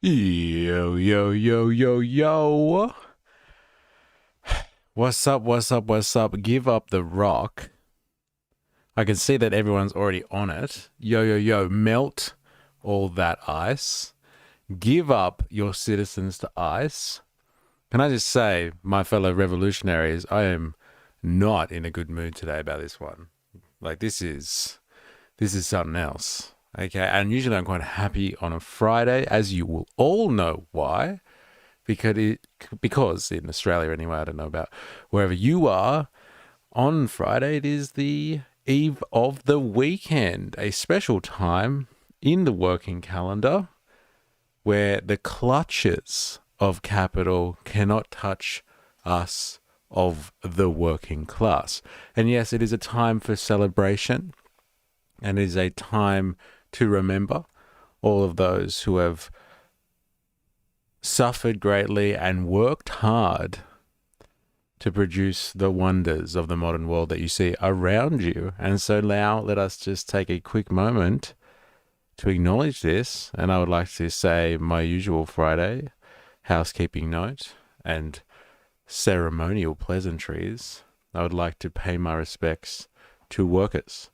Yo, yo, yo, yo, yo. What's up, what's up, what's up? Give up the rock. I can see that everyone's already on it. Yo, yo, yo, melt all that ice. Give up your citizens to ice. Can I just say, my fellow revolutionaries, I am not in a good mood today about this one. Like this is something else. Okay, and usually I'm quite happy on a Friday, as you will all know why. Because in Australia anyway, I don't know about wherever you are. On Friday, it is the eve of the weekend, a special time in the working calendar where the clutches of capital cannot touch us of the working class. And yes, it is a time for celebration, and it is a time to remember all of those who have suffered greatly and worked hard to produce the wonders of the modern world that you see around you. And so now let us just take a quick moment to acknowledge this. And I would like to say my usual Friday housekeeping note and ceremonial pleasantries. I would like to pay my respects to workers,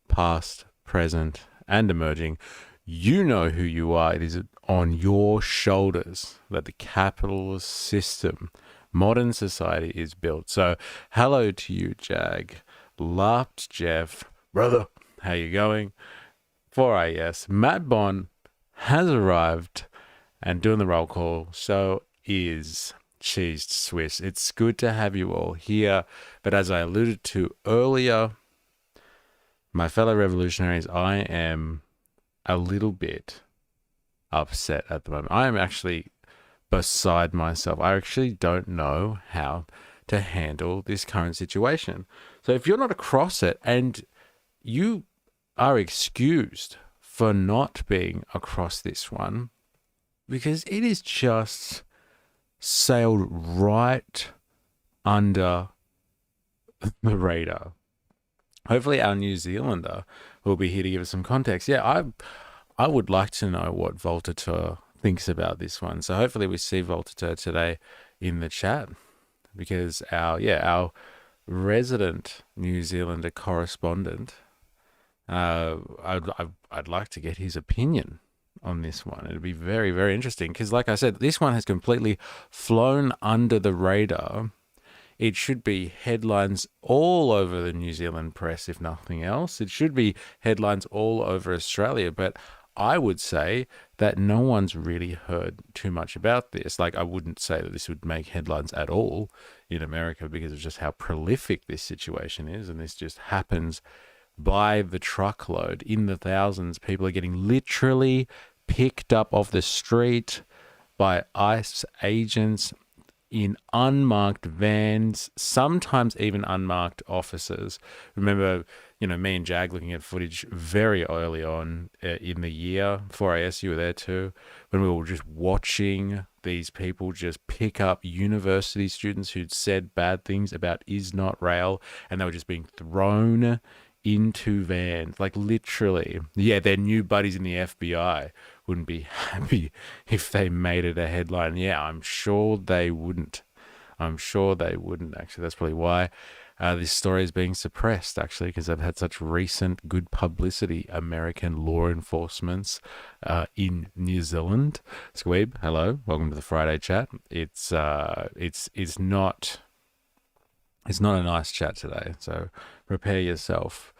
past, present, and emerging. You know who you are. It is on your shoulders that the capitalist system, modern society is built. So hello to you, Jag. Laughed Jeff. Brother, how you going? 4AS. Matt Bond has arrived and doing the roll call. So is Cheesed Swiss. It's good to have you all here. But as I alluded to earlier, my fellow revolutionaries, I am a little bit upset at the moment. I am actually beside myself. I actually don't know how to handle this current situation. So if you're not across it, and you are excused for not being across this one, because it is just sailed right under the radar. Hopefully our New Zealander will be here to give us some context. Yeah, I would like to know what Voltateur thinks about this one. So hopefully we see Voltateur today in the chat, because our resident New Zealander correspondent, I'd like to get his opinion on this one. It'd be very, very interesting, because like I said, this one has completely flown under the radar. It should be headlines all over the New Zealand press, if nothing else. It should be headlines all over Australia. But I would say that no one's really heard too much about this. Like, I wouldn't say that this would make headlines at all in America, because of just how prolific this situation is. And this just happens by the truckload, in the thousands. People are getting literally picked up off the street by ICE agents in unmarked vans, sometimes even unmarked officers. Remember, me and Jag looking at footage very early on in the year. 4AS, you were there too, when we were just watching these people just pick up university students who'd said bad things about Is Not Rail, and they were just being thrown into vans, like literally. Yeah, their new buddies in the FBI wouldn't be happy if they made it a headline. Yeah, I'm sure they wouldn't. Actually, that's probably why this story is being suppressed, actually, because I've had such recent good publicity. American law enforcements in New Zealand. Squeeb, hello, welcome to the Friday chat. It's not a nice chat today, so prepare yourself.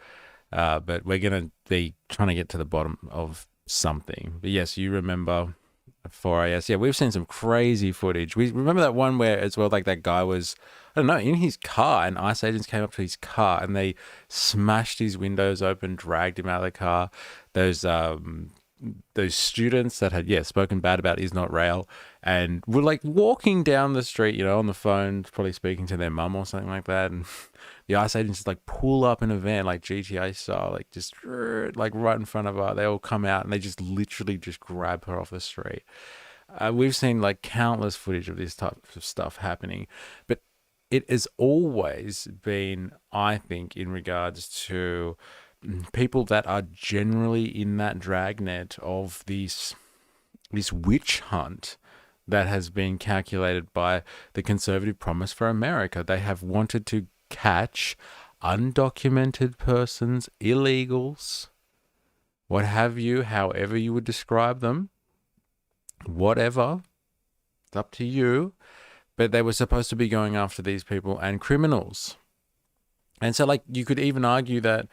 But we're going to be trying to get to the bottom of something. But yes, you remember 4AS. Yeah, we've seen some crazy footage. We remember that one where, as well, like that guy was, I don't know, in his car, and ICE agents came up to his car and they smashed his windows open, dragged him out of the car. Those students that had spoken bad about Is Not Rail, and were like walking down the street, on the phone, probably speaking to their mum or something like that, and the ICE agents just like pull up in a van, like GTA style, like just like right in front of her. They all come out and they just literally just grab her off the street. We've seen like countless footage of this type of stuff happening, but it has always been, I think, in regards to people that are generally in that dragnet of these this witch hunt that has been calculated by the Conservative Promise for America. They have wanted to catch undocumented persons, illegals, what have you, however you would describe them, whatever. It's up to you. But they were supposed to be going after these people and criminals. And so, like, you could even argue that,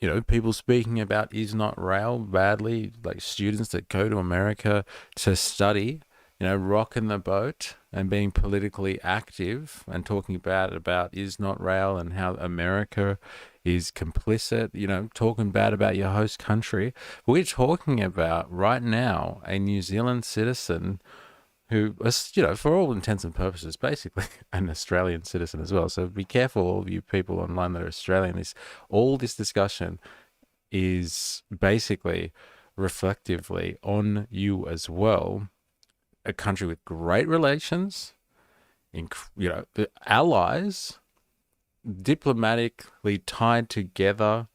you know, people speaking about is not rail badly, like students that go to America to study, you know, rocking the boat and being politically active and talking about is not rail and how America is complicit, you know, talking bad about your host country. We're talking about right now a New Zealand citizen who is, you know, for all intents and purposes, basically an Australian citizen as well. So be careful, all of you people online that are Australian. All this discussion is basically reflectively on you as well. A country with great relations, you know, the allies, diplomatically tied together,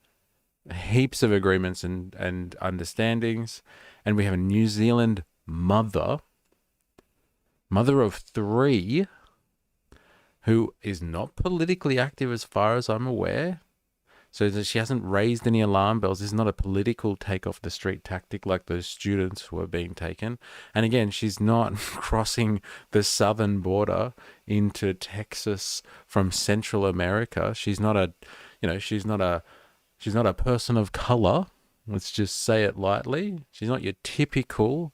heaps of agreements and understandings, and we have a New Zealand mother of 3, who is not politically active as far as I'm aware. So that she hasn't raised any alarm bells. This is not a political take off the street tactic like those students who are being taken. And again, she's not crossing the southern border into Texas from Central America. She's not a, you know, she's not a person of color. Let's just say it lightly. She's not your typical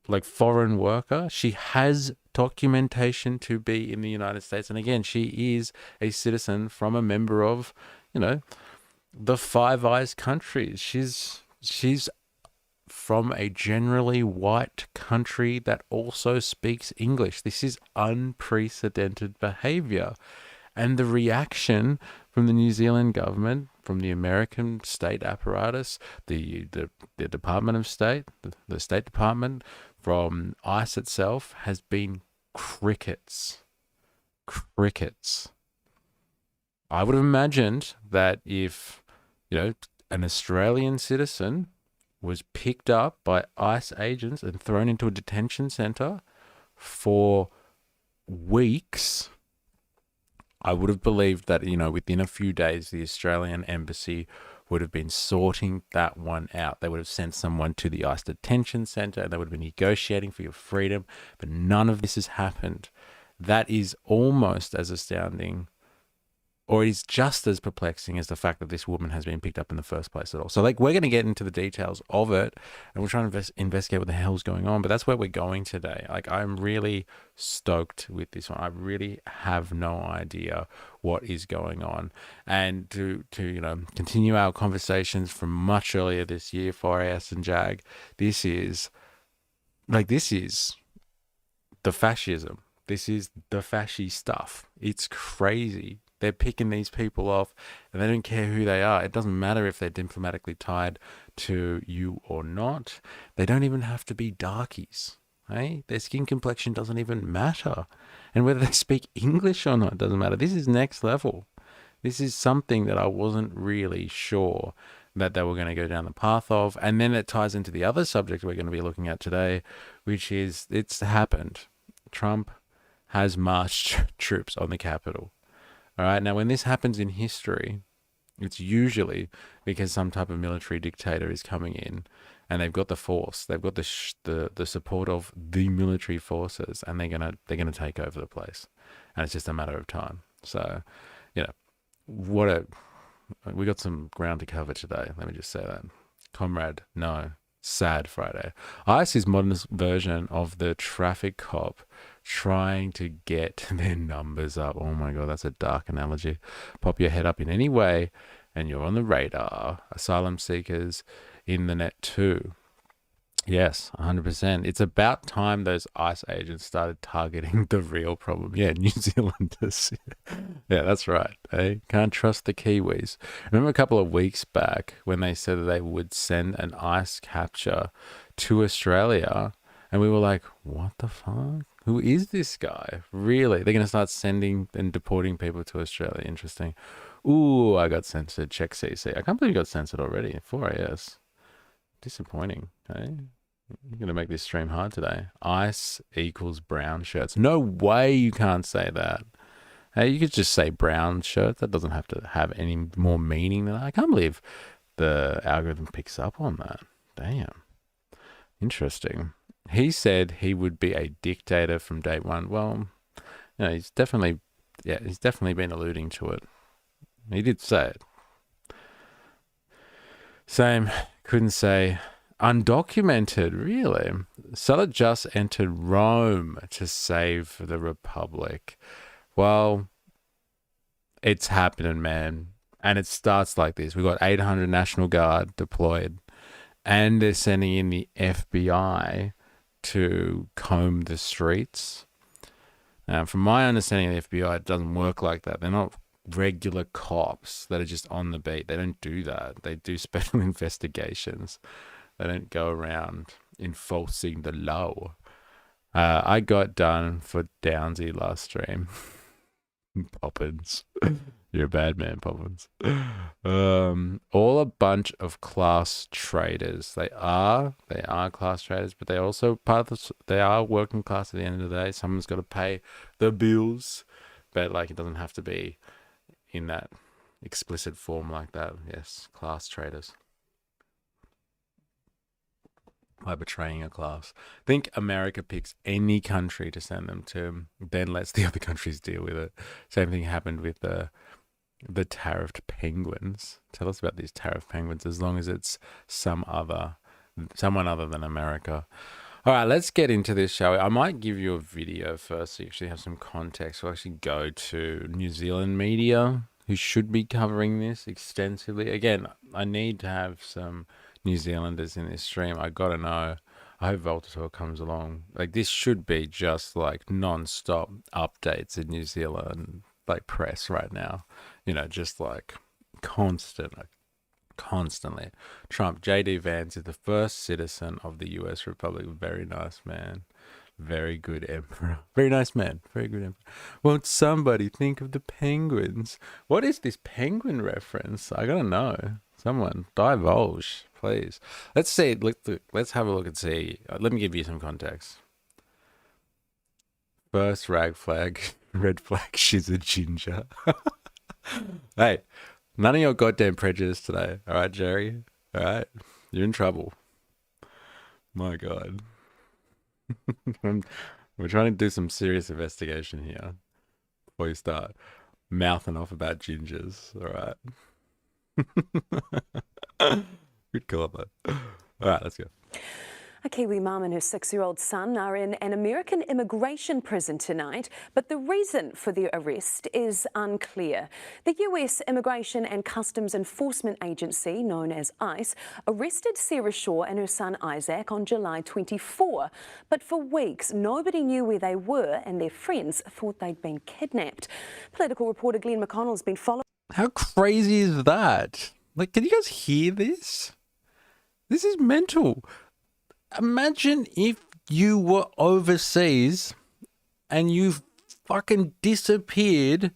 like foreign worker. She has documentation to be in the United States, and again, she is a citizen from a member of, you know, the Five Eyes countries. She's from a generally white country that also speaks English. This is unprecedented behavior. And the reaction from the New Zealand government, from the American state apparatus, the Department of State, the State Department, from ICE itself has been crickets. Crickets. I would have imagined that if, you know, an Australian citizen was picked up by ICE agents and thrown into a detention centre for weeks, I would have believed that, you know, within a few days, the Australian embassy would have been sorting that one out. They would have sent someone to the ICE detention centre and they would have been negotiating for your freedom. But none of this has happened. That is almost as astounding, or it is just as perplexing as the fact that this woman has been picked up in the first place at all. So, like, we're going to get into the details of it, and we're trying to investigate what the hell's going on, but that's where we're going today. Like, I'm really stoked with this one. I really have no idea what is going on. And to you know, continue our conversations from much earlier this year for AS and JAG, this is the fascism. This is the fashy stuff. It's crazy. They're picking these people off and they don't care who they are. It doesn't matter if they're diplomatically tied to you or not. They don't even have to be darkies. Hey? Their skin complexion doesn't even matter. And whether they speak English or not doesn't matter. This is next level. This is something that I wasn't really sure that they were going to go down the path of. And then it ties into the other subject we're going to be looking at today, which is it's happened. Trump has marched troops on the Capitol. All right. Now, when this happens in history, it's usually because some type of military dictator is coming in, and they've got the force, they've got the support of the military forces, and they're gonna take over the place, and it's just a matter of time. So, you know, we got some ground to cover today. Let me just say that, comrade. No, sad Friday. ICE is modern version of the traffic cop trying to get their numbers up. Oh my God, that's a dark analogy. Pop your head up in any way and you're on the radar. Asylum seekers in the net too. Yes, 100%. It's about time those ICE agents started targeting the real problem. Yeah, New Zealanders. Yeah, that's right. They can't trust the Kiwis. Remember a couple of weeks back when they said that they would send an ICE capture to Australia, and we were like, what the fuck? Who is this guy? Really? They're going to start sending and deporting people to Australia. Interesting. Ooh, I got censored. Check CC. I can't believe you got censored already. 4AS. Disappointing, eh? You're going to make this stream hard today. Ice equals brown shirts. No way you can't say that. Hey, you could just say brown shirts. That doesn't have to have any more meaning than that. I can't believe the algorithm picks up on that. Damn. Interesting. He said he would be a dictator from day one. Well, he's definitely been alluding to it. He did say it. Same. Couldn't say undocumented, really. Sulla just entered Rome to save the Republic. Well, it's happening, man. And it starts like this. We've got 800 National Guard deployed, and they're sending in the FBI to comb the streets. From my understanding of the FBI, it doesn't work like that. They're not regular cops that are just on the beat. They don't do that. They do special investigations. They don't go around enforcing the law. I got done for Downsy last stream. Poppins. You're a bad man, Poppins. All a bunch of class traders. They are class traders, but they also they are working class at the end of the day. Someone's got to pay the bills, but like it doesn't have to be in that explicit form like that. Yes, class traders. By betraying a class. I think America picks any country to send them to, then lets the other countries deal with it. Same thing happened with the tariffed penguins. Tell us about these tariffed penguins, as long as it's someone other than America. All right, let's get into this, shall we? I might give you a video first so you actually have some context. We'll actually go to New Zealand media, who should be covering this extensively. Again, I need to have some New Zealanders in this stream. I gotta know. I hope Voltator comes along. Like, this should be just like non-stop updates in New Zealand, like press right now. Just like constantly. Trump, J.D. Vance is the first citizen of the U.S. Republic. Very nice man. Very good emperor. Very nice man. Very good emperor. Won't somebody think of the penguins? What is this penguin reference? I gotta know. Someone divulge, please. Let's see. Let's have a look and see. Let me give you some context. First red flag. She's a ginger. Hey, none of your goddamn prejudice today. All right, Jerry. All right, you're in trouble. My God. We're trying to do some serious investigation here before you start mouthing off about gingers. All right. Good call, bud. All right, let's go. A Kiwi mum and her 6-year-old son are in an American immigration prison tonight, but the reason for their arrest is unclear. The US Immigration and Customs Enforcement Agency, known as ICE, arrested Sarah Shaw and her son Isaac on July 24. But for weeks, nobody knew where they were, and their friends thought they'd been kidnapped. Political reporter Glenn McConnell's been following. How crazy is that? Like, can you guys hear this? This is mental. Imagine if you were overseas and you fucking disappeared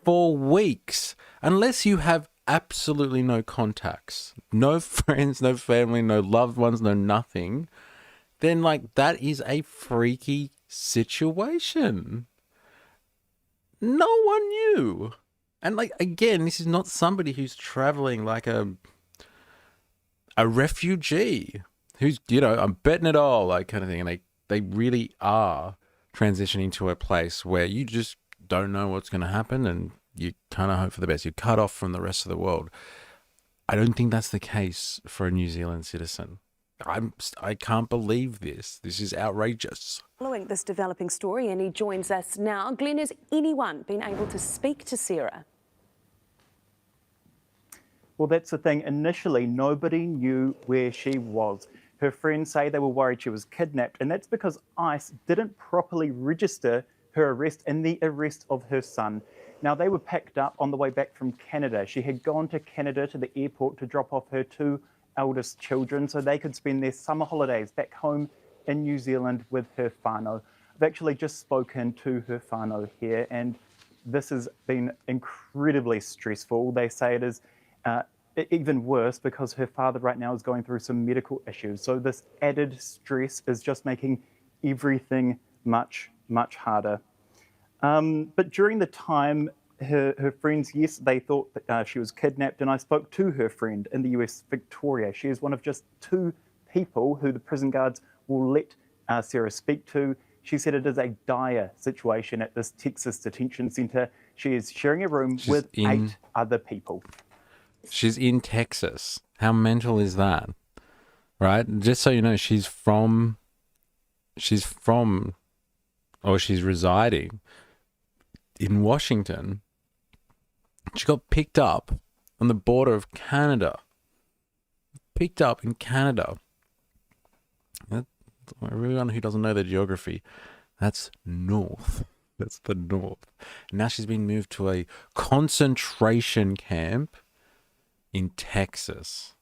for weeks, unless you have absolutely no contacts, no friends, no family, no loved ones, no nothing, then like that is a freaky situation. No one knew. And like, again, this is not somebody who's traveling like a refugee. Who's, I'm betting it all, like kind of thing. And they really are transitioning to a place where you just don't know what's going to happen and you kind of hope for the best. You're cut off from the rest of the world. I don't think that's the case for a New Zealand citizen. I can't believe this. This is outrageous. Following this developing story, and he joins us now. Glenn, has anyone been able to speak to Sarah? Well, that's the thing. Initially, nobody knew where she was. Her friends say they were worried she was kidnapped, and that's because ICE didn't properly register her arrest and the arrest of her son. Now, they were picked up on the way back from Canada. She had gone to Canada to the airport to drop off her 2 eldest children so they could spend their summer holidays back home in New Zealand with her whānau. I've actually just spoken to her whānau here, and this has been incredibly stressful. They say it is even worse because her father right now is going through some medical issues. So this added stress is just making everything much, much harder. But during the time, her friends, yes, they thought that she was kidnapped, and I spoke to her friend in the US, Victoria. She is one of just 2 people who the prison guards will let Sarah speak to. She said it is a dire situation at this Texas detention center. She is sharing a room with 8 other people. She's in Texas. How mental is that? Right? Just so you know, she's residing in Washington. She got picked up on the border of Canada. Picked up in Canada. Everyone who doesn't know their geography, that's north. That's the north. And now she's been moved to a concentration camp in Texas.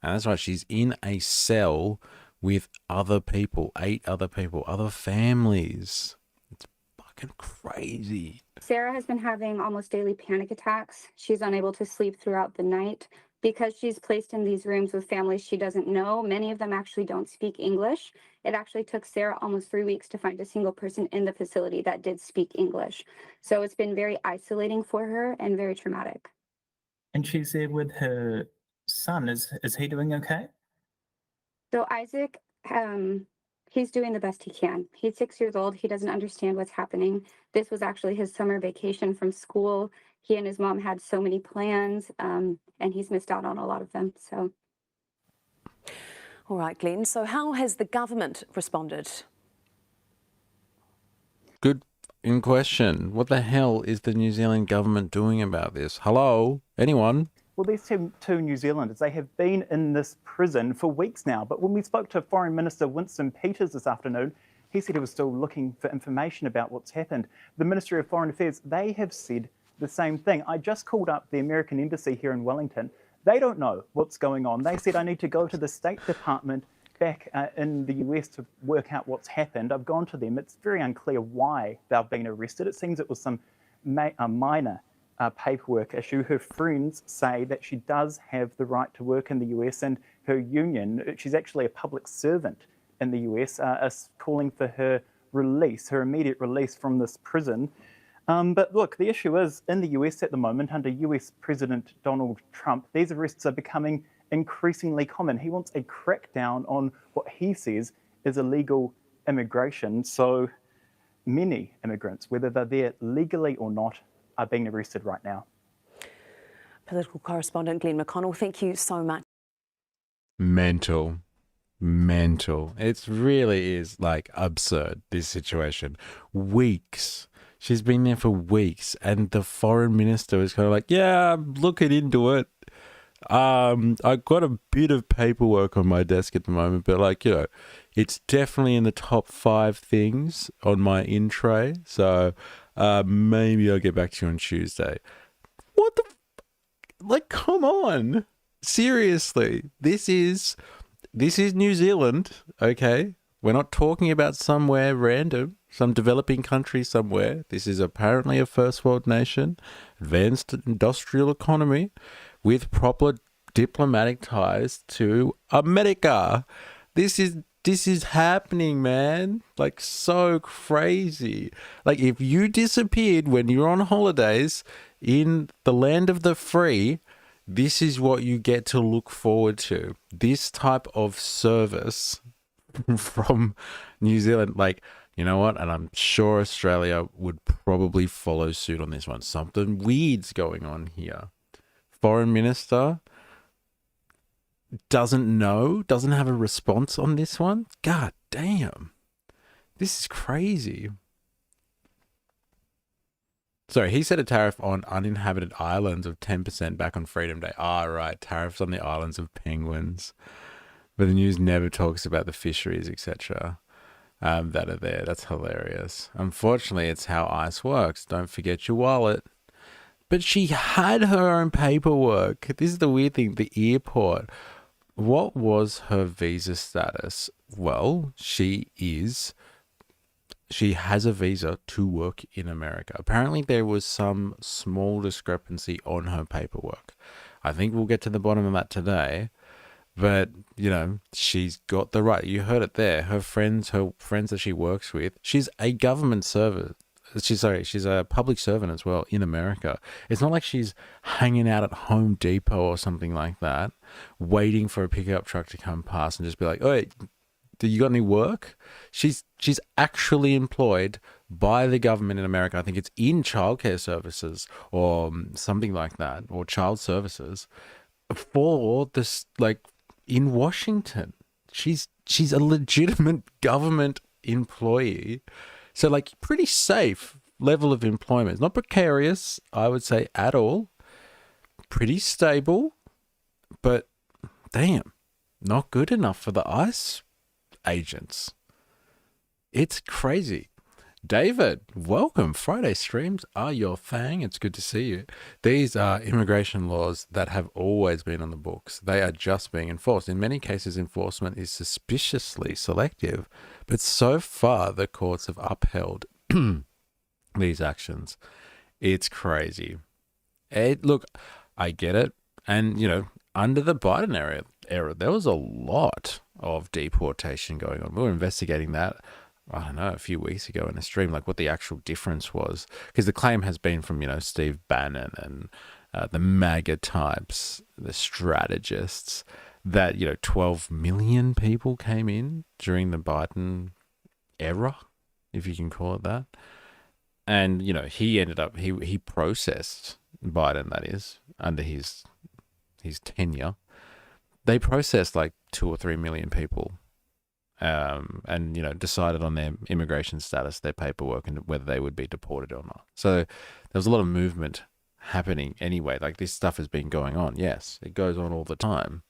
And that's right, she's in a cell with other people, 8 other people, other families. It's fucking crazy. Sarah has been having almost daily panic attacks. She's unable to sleep throughout the night because she's placed in these rooms with families she doesn't know. Many of them actually don't speak English. It actually took Sarah almost 3 weeks to find a single person in the facility that did speak English. So it's been very isolating for her and very traumatic. And she's there with her son. Is he doing okay? So Isaac, he's doing the best he can. He's 6 years old. He doesn't understand what's happening. This was actually his summer vacation from school. He and his mom had so many plans, and he's missed out on a lot of them. So. All right, Glenn. So how has the government responded? Good in question. What the hell is the New Zealand government doing about this? Hello? Anyone? Well, these two New Zealanders, they have been in this prison for weeks now. But when we spoke to Foreign Minister Winston Peters this afternoon, he said he was still looking for information about what's happened. The Ministry of Foreign Affairs, they have said the same thing. I just called up the American Embassy here in Wellington. They don't know what's going on. They said I need to go to the State Department back in the US to work out what's happened. I've gone to them. It's very unclear why they've been arrested. It seems it was some minor paperwork issue. Her friends say that she does have the right to work in the US, and her union, she's actually a public servant in the US, is calling for her release, her immediate release from this prison. But look, the issue is in the US at the moment, under US President Donald Trump, these arrests are becoming increasingly common. He wants a crackdown on what he says is illegal immigration. So many immigrants, whether they're there legally or not, are being arrested right now. Political correspondent Glenn McConnell, thank you so much. Mental. It really is like absurd, this situation. Weeks. She's been there for weeks, and the foreign minister is kind of like, yeah, I'm looking into it. I've got a bit of paperwork on my desk at the moment, but like, you know, it's definitely in the top 5 things on my in tray. So maybe I'll get back to you on Tuesday. What the like, come on. Seriously. This is New Zealand, okay? We're not talking about somewhere random, some developing country somewhere. This is apparently a first world nation, advanced industrial economy with proper diplomatic ties to America. This is happening, man. Like, so crazy. Like, if you disappeared when you're on holidays in the land of the free, this is what you get to look forward to. This type of service from New Zealand. Like, you know what? And I'm sure Australia would probably follow suit on this one. Something weird's going on here. Foreign Minister doesn't have a response on this one. God damn. This is crazy. Sorry, he set a tariff on uninhabited islands of 10% back on Freedom Day. Right, tariffs on the islands of penguins. But the news never talks about the fisheries, etc. That are there. That's hilarious. Unfortunately, it's how ICE works. Don't forget your wallet. But she had her own paperwork. This is the weird thing. The airport. What was her visa status? Well, she has a visa to work in America. Apparently, there was some small discrepancy on her paperwork. I think we'll get to the bottom of that today. But, you know, she's got the right. You heard it there. Her friends that she works with, she's a government servant. She's a public servant as well in America. It's not like she's hanging out at Home Depot or something like that, waiting for a pickup truck to come past and just be like, "Oh, do you got any work?" She's actually employed by the government in America. I think it's in childcare services or something like that, or child services for this, like, in Washington. She's a legitimate government employee. So, like, pretty safe level of employment. It's not precarious, I would say, at all. Pretty stable, but damn, not good enough for the ICE agents. It's crazy. David, welcome. Friday streams are your thing. It's good to see you. These are immigration laws that have always been on the books. They are just being enforced. In many cases, enforcement is suspiciously selective, but so far the courts have upheld these actions. It's crazy. Look, I get it. And, you know, under the Biden era, there was a lot of deportation going on. We were investigating that, I don't know, a few weeks ago in a stream, like what the actual difference was. Because the claim has been from, you know, Steve Bannon and the MAGA types, the strategists, that, you know, 12 million people came in during the Biden era, if you can call it that. And, you know, he ended up, he processed Biden, that is, under his tenure. They processed like 2 or 3 million people. And, you know, decided on their immigration status, their paperwork, and whether they would be deported or not. So there was a lot of movement happening anyway. Like, this stuff has been going on. Yes, it goes on all the time.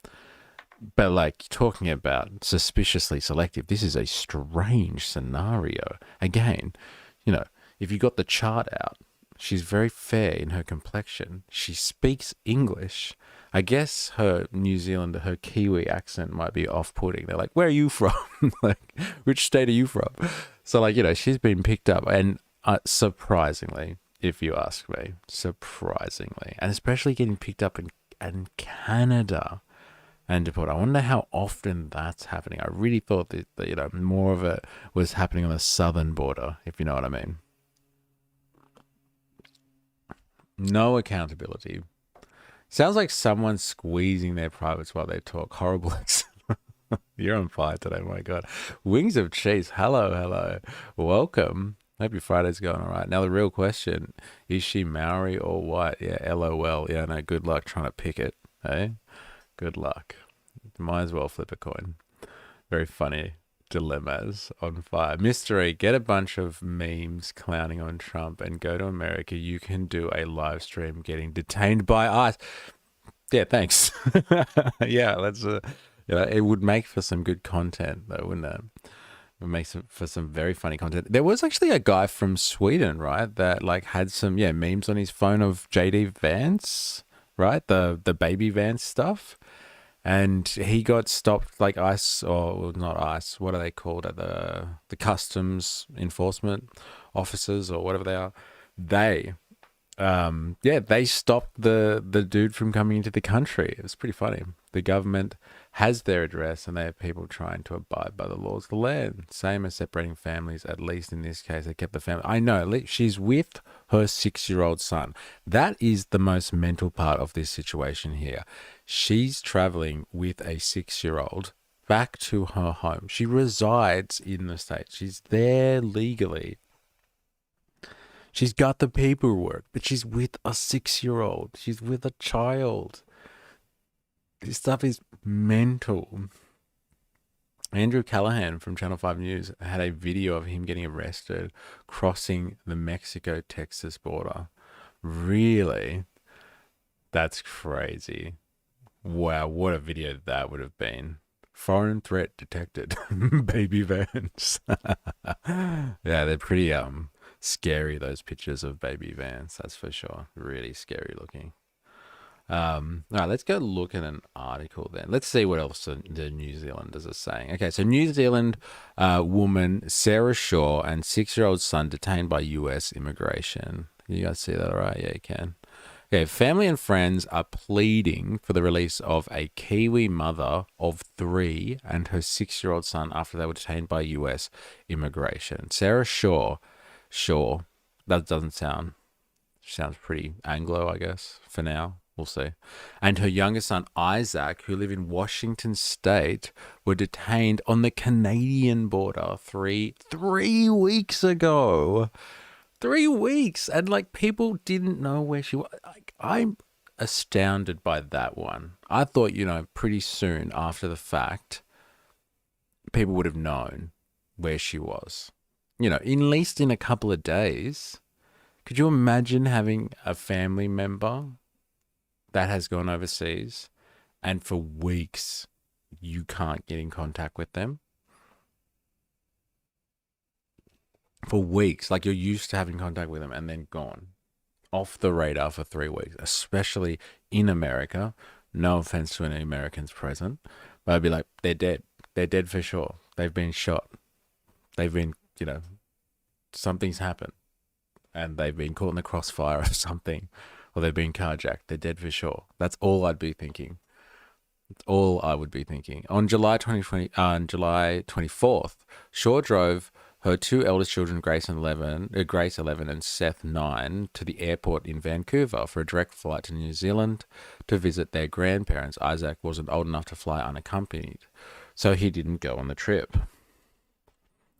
But, like, talking about suspiciously selective, this is a strange scenario. Again, you know, if you got the chart out, she's very fair in her complexion. She speaks English. I guess her her Kiwi accent might be off-putting. They're like, "Where are you from? Like, which state are you from?" So, like, you know, she's been picked up, and surprisingly, if you ask me, surprisingly, and especially getting picked up in Canada and deported. I wonder how often that's happening. I really thought that, you know, more of it was happening on the southern border, if you know what I mean. No accountability. Sounds like someone's squeezing their privates while they talk. Horrible. You're on fire today, my God. Wings of Cheese. Hello. Welcome. Hope your Friday's going all right. Now, the real question, is she Maori or white? Yeah, LOL. Yeah, no, good luck trying to pick it. Hey? Good luck. Might as well flip a coin. Very funny dilemmas. On fire. Mystery, get a bunch of memes clowning on Trump and go to America. You can do a live stream getting detained by ICE. Yeah, thanks. Yeah, let's you know, it would make for some good content though, wouldn't it? It would make for some very funny content. There was actually a guy from Sweden, right, that like had some memes on his phone of JD Vance, right? The baby Vance stuff. And he got stopped, like ICE, or well, not ICE, what are they called? The customs enforcement officers or whatever they are. They stopped the dude from coming into the country. It was pretty funny. The government has their address and they have people trying to abide by the laws of the land. Same as separating families, at least in this case, they kept the family. I know, she's with her 6-year-old son. That is the most mental part of this situation here. She's traveling with a 6-year-old back to her home. She resides in the States. She's there legally. She's got the paperwork, but she's with a 6-year-old. She's with a child. This stuff is mental. Andrew Callahan from Channel 5 News had a video of him getting arrested crossing the Mexico-Texas border. Really? That's crazy. Wow, what a video that would have been. Foreign threat detected. Baby Vans. Yeah, they're pretty scary, those pictures of baby Vans, that's for sure. Really scary looking. All right, let's go look at an article then. Let's see what else the New Zealanders are saying. Okay, so New Zealand woman Sarah Shaw and 6-year-old son detained by US immigration. You guys see that, all right? Yeah, you can. Yeah, family and friends are pleading for the release of a Kiwi mother of 3 and her 6-year-old son after they were detained by US immigration. Sarah Shaw, that doesn't sound, sounds pretty Anglo, I guess, for now. We'll see. And her youngest son, Isaac, who live in Washington State, were detained on the Canadian border three weeks ago. 3 weeks, and like people didn't know where she was. Like, I'm astounded by that one. I thought, pretty soon after the fact, people would have known where she was. At least in a couple of days. Could you imagine having a family member that has gone overseas and for weeks you can't get in contact with them? For weeks, like you're used to having contact with them and then gone off the radar for 3 weeks, especially in America. No offense to any Americans present, but I'd be like, they're dead. They're dead for sure. They've been shot. They've been, something's happened and they've been caught in the crossfire of something, or they've been carjacked. They're dead for sure. That's all I'd be thinking. That's all I would be thinking. On July 24th, Shaw drove her 2 eldest children, Grace 11 and Seth 9, to the airport in Vancouver for a direct flight to New Zealand to visit their grandparents. Isaac wasn't old enough to fly unaccompanied, so he didn't go on the trip.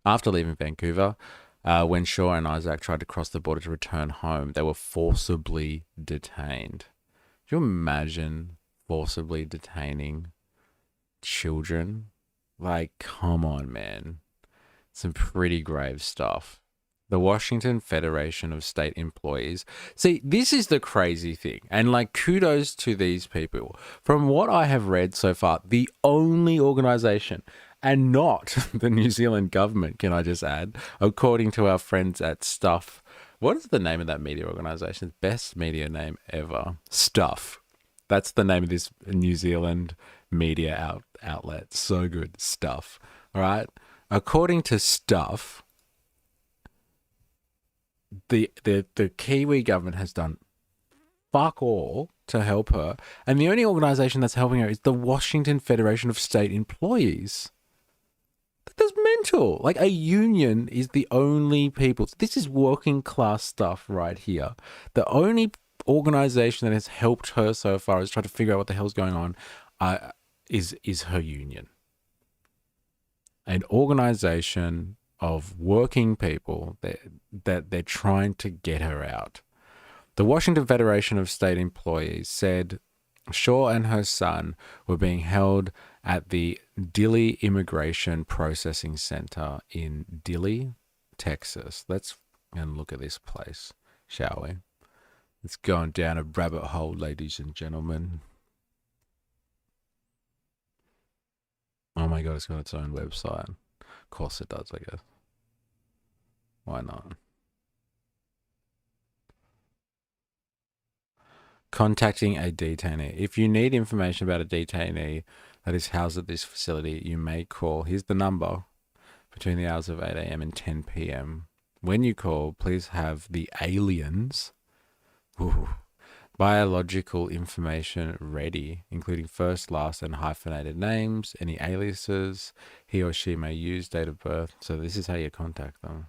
After leaving Vancouver, when Shaw and Isaac tried to cross the border to return home, they were forcibly detained. Do you imagine forcibly detaining children? Like, come on, man. Some pretty grave stuff. The Washington Federation of State Employees. See, this is the crazy thing. And like, kudos to these people. From what I have read so far, the only organization, and not the New Zealand government, can I just add, according to our friends at Stuff. What is the name of that media organization? Best media name ever. Stuff. That's the name of this New Zealand media outlet. So good. Stuff. All right. According to Stuff, the Kiwi government has done fuck all to help her, and the only organization that's helping her is the Washington Federation of State Employees. That's mental. Like, a union is the only people. This is working class stuff right here. The only organization that has helped her so far is trying to figure out what the hell's going on is her union. An organization of working people that they're trying to get her out. The Washington Federation of State Employees said Shaw and her son were being held at the Dilley Immigration Processing Center in Dilley, Texas. Let's look at this place, shall we? It's going down a rabbit hole, ladies and gentlemen. Oh my God, it's got its own website. Of course it does, I guess. Why not? Contacting a detainee. If you need information about a detainee that is housed at this facility, you may call. Here's the number. Between the hours of 8 a.m. and 10 p.m. When you call, please have the aliens' biological information ready, including first, last, and hyphenated names, any aliases he or she may use, date of birth. So this is how you contact them.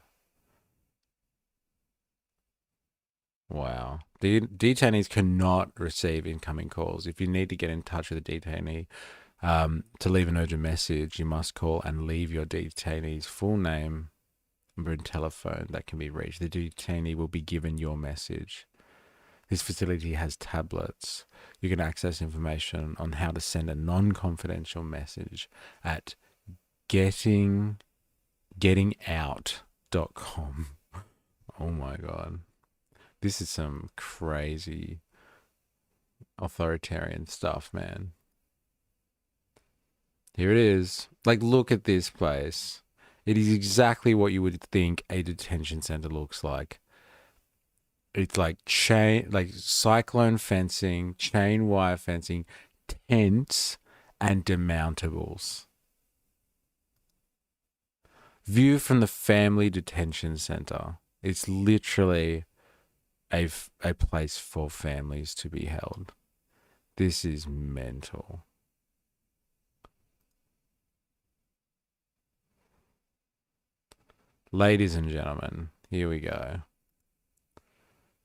Wow. The detainees cannot receive incoming calls. If you need to get in touch with a detainee to leave an urgent message, you must call and leave your detainee's full name, number, and telephone that can be reached. The detainee will be given your message. This facility has tablets. You can access information on how to send a non-confidential message at gettingout.com. Oh my God. This is some crazy authoritarian stuff, man. Here it is. Like, look at this place. It is exactly what you would think a detention center looks like. It's like cyclone fencing, chain wire fencing, tents, and demountables. View from the family detention center. It's literally a place for families to be held. This is mental. Ladies and gentlemen, here we go.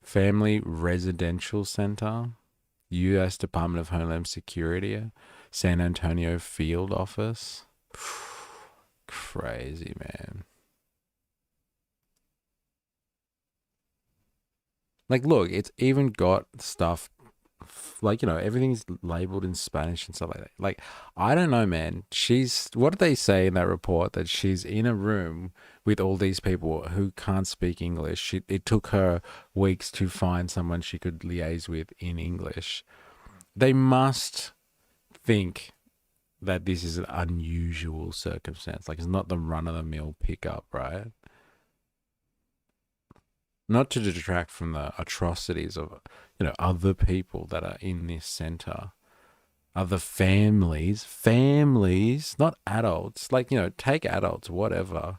Family Residential Center, U.S. Department of Homeland Security, San Antonio Field Office. Crazy, man. Like, look, it's even got stuff like, you know, everything's labeled in Spanish and stuff like that. Like, I don't know, man. What did they say in that report? That she's in a room with all these people who can't speak English. It took her weeks to find someone she could liaise with in English. They must think that this is an unusual circumstance. Like, it's not the run-of-the-mill pickup, right? Not to detract from the atrocities of, you know, other people that are in this center, other families, not adults. Like, you know, take adults, whatever.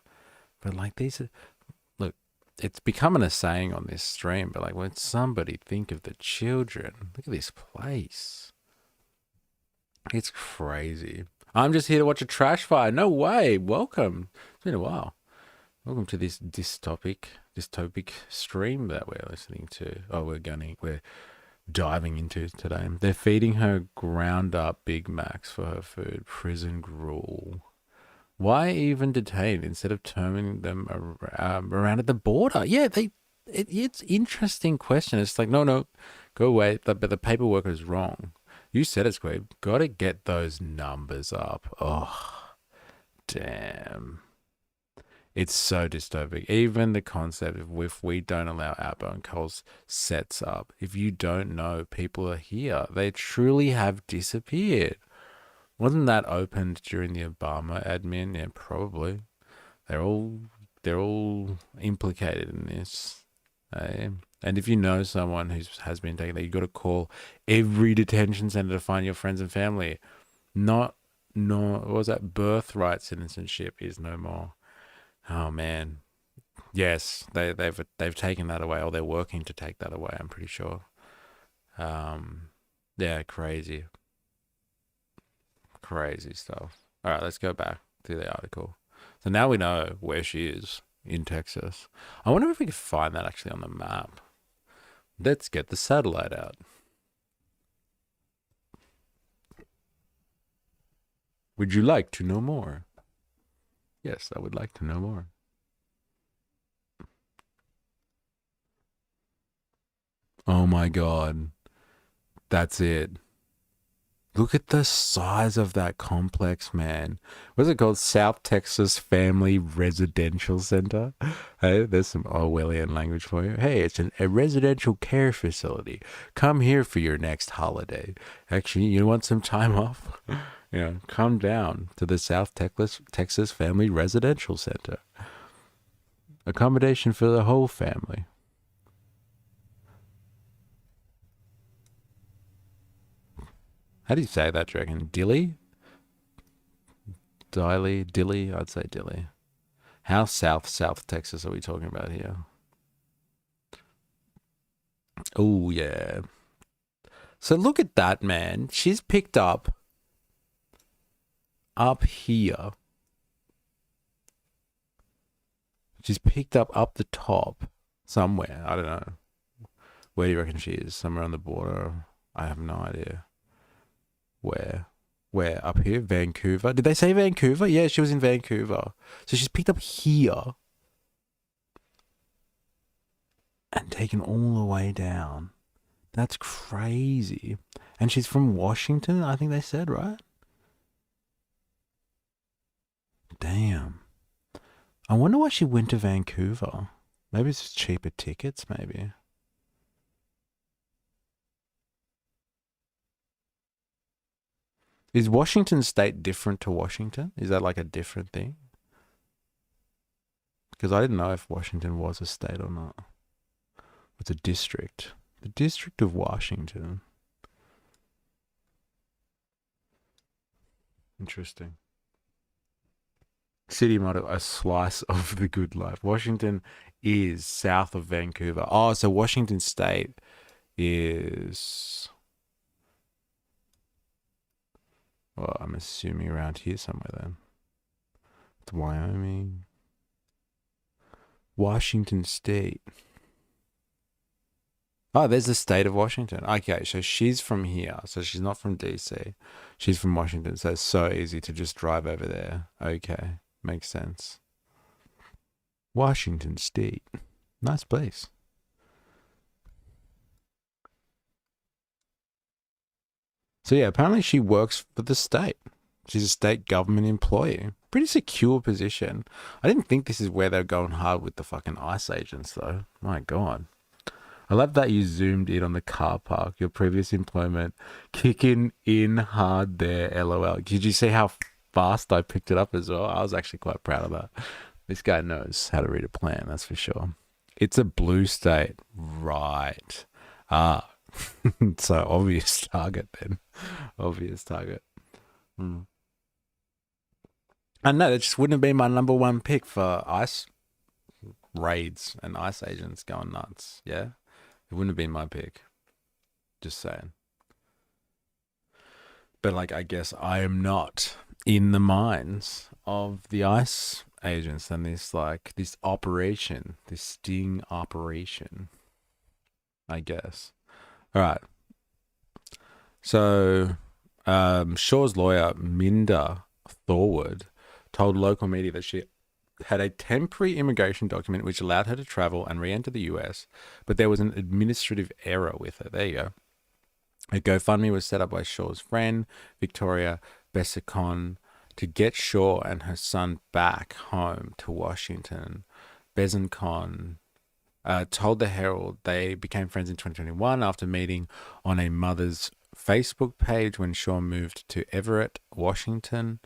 But like these are, look, it's becoming a saying on this stream, but like when somebody think of the children, look at this place. It's crazy. I'm just here to watch a trash fire. No way. Welcome. It's been a while. Welcome to this dystopic stream that we're listening to. Oh, we're diving into today. They're feeding her ground up Big Macs for her food. Prison gruel. Why even detain instead of turning them around at the border? Yeah, it's interesting question. It's like, no, go away. But the paperwork is wrong. You said it, Squib. Got to get those numbers up. Oh, damn. It's so dystopic. Even the concept of if we don't allow outbound calls sets up. If you don't know people are here, they truly have disappeared. Wasn't that opened during the Obama admin? Yeah, probably. They're all implicated in this. And if you know someone who has been taken, you got to call every detention center to find your friends and family. What was that? Birthright citizenship is no more. Oh man, yes, they've taken that away, or they're working to take that away. I'm pretty sure. Yeah, crazy stuff. All right, let's go back to the article. So now we know where she is in Texas. I wonder if we could find that actually on the map. Let's get the satellite out. Would you like to know more? Yes, I would like to know more. Oh my God. That's it. Look at the size of that complex, man. What's it called? South Texas Family Residential Center. Hey, there's some Orwellian language for you. Hey, it's a residential care facility. Come here for your next holiday. Actually, you want some time off? Come down to the South Texas Family Residential Center. Accommodation for the whole family. How do you say that, do you reckon? Dilly? Dilly? I'd say Dilly. How South Texas are we talking about here? Oh, yeah. So look at that, man. She's picked up here. She's picked up the top somewhere. I don't know. Where do you reckon she is? Somewhere on the border? I have no idea. Where? Up here? Vancouver? Did they say Vancouver? Yeah, she was in Vancouver. So she's picked up here and taken all the way down. That's crazy. And she's from Washington, I think they said, right? Damn. I wonder why she went to Vancouver. Maybe it's just cheaper tickets, maybe. Is Washington state different to Washington? Is that like a different thing? Because I didn't know if Washington was a state or not. It's a district. The District of Washington. Interesting. City motto, a slice of the good life. Washington is south of Vancouver. Oh, so Washington State is, well, I'm assuming around here somewhere then. It's Wyoming. Washington State. Oh, there's the state of Washington. Okay, so she's from here. So she's not from DC. She's from Washington. So it's so easy to just drive over there. Okay, makes sense. Washington State. Nice place. So yeah, apparently she works for the state. She's a state government employee. Pretty secure position. I didn't think this is where they're going hard with the fucking ICE agents though. My God. I love that you zoomed in on the car park, your previous employment, kicking in hard there, LOL. Did you see how fast I picked it up as well? I was actually quite proud of that. This guy knows how to read a plan, that's for sure. It's a blue state. Right. Ah. So obvious target then. Obvious target. And no, that just wouldn't have been my number one pick for ICE raids and ICE agents going nuts. Yeah. It wouldn't have been my pick. Just saying. But like, I guess I am not in the minds of the ICE agents and this operation, this sting operation, I guess. All right. So Shaw's lawyer, Minda Thorwood, told local media that she had a temporary immigration document which allowed her to travel and re-enter the US, but there was an administrative error with her. There you go. A GoFundMe was set up by Shaw's friend, Victoria Besicon, to get Shaw and her son back home to Washington. Besancon told the Herald they became friends in 2021 after meeting on a mother's Facebook page when Shaw moved to Everett, Washington.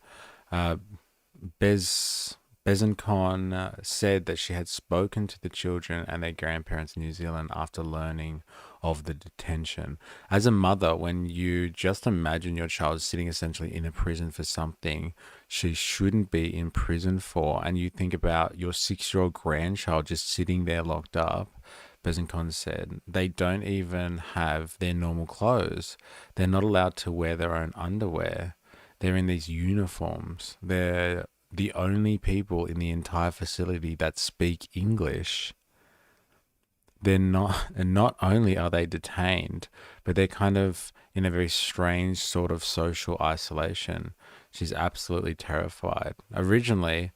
Besancon said that she had spoken to the children and their grandparents in New Zealand after learning of the detention. As a mother, when you just imagine your child sitting essentially in a prison for something she shouldn't be in prison for, and you think about your 6-year-old grandchild just sitting there locked up, Besancon said, they don't even have their normal clothes. They're not allowed to wear their own underwear. They're in these uniforms. They're the only people in the entire facility that speak English. They're not, and not only are they detained, but they're kind of in a very strange sort of social isolation. She's absolutely terrified. Originally,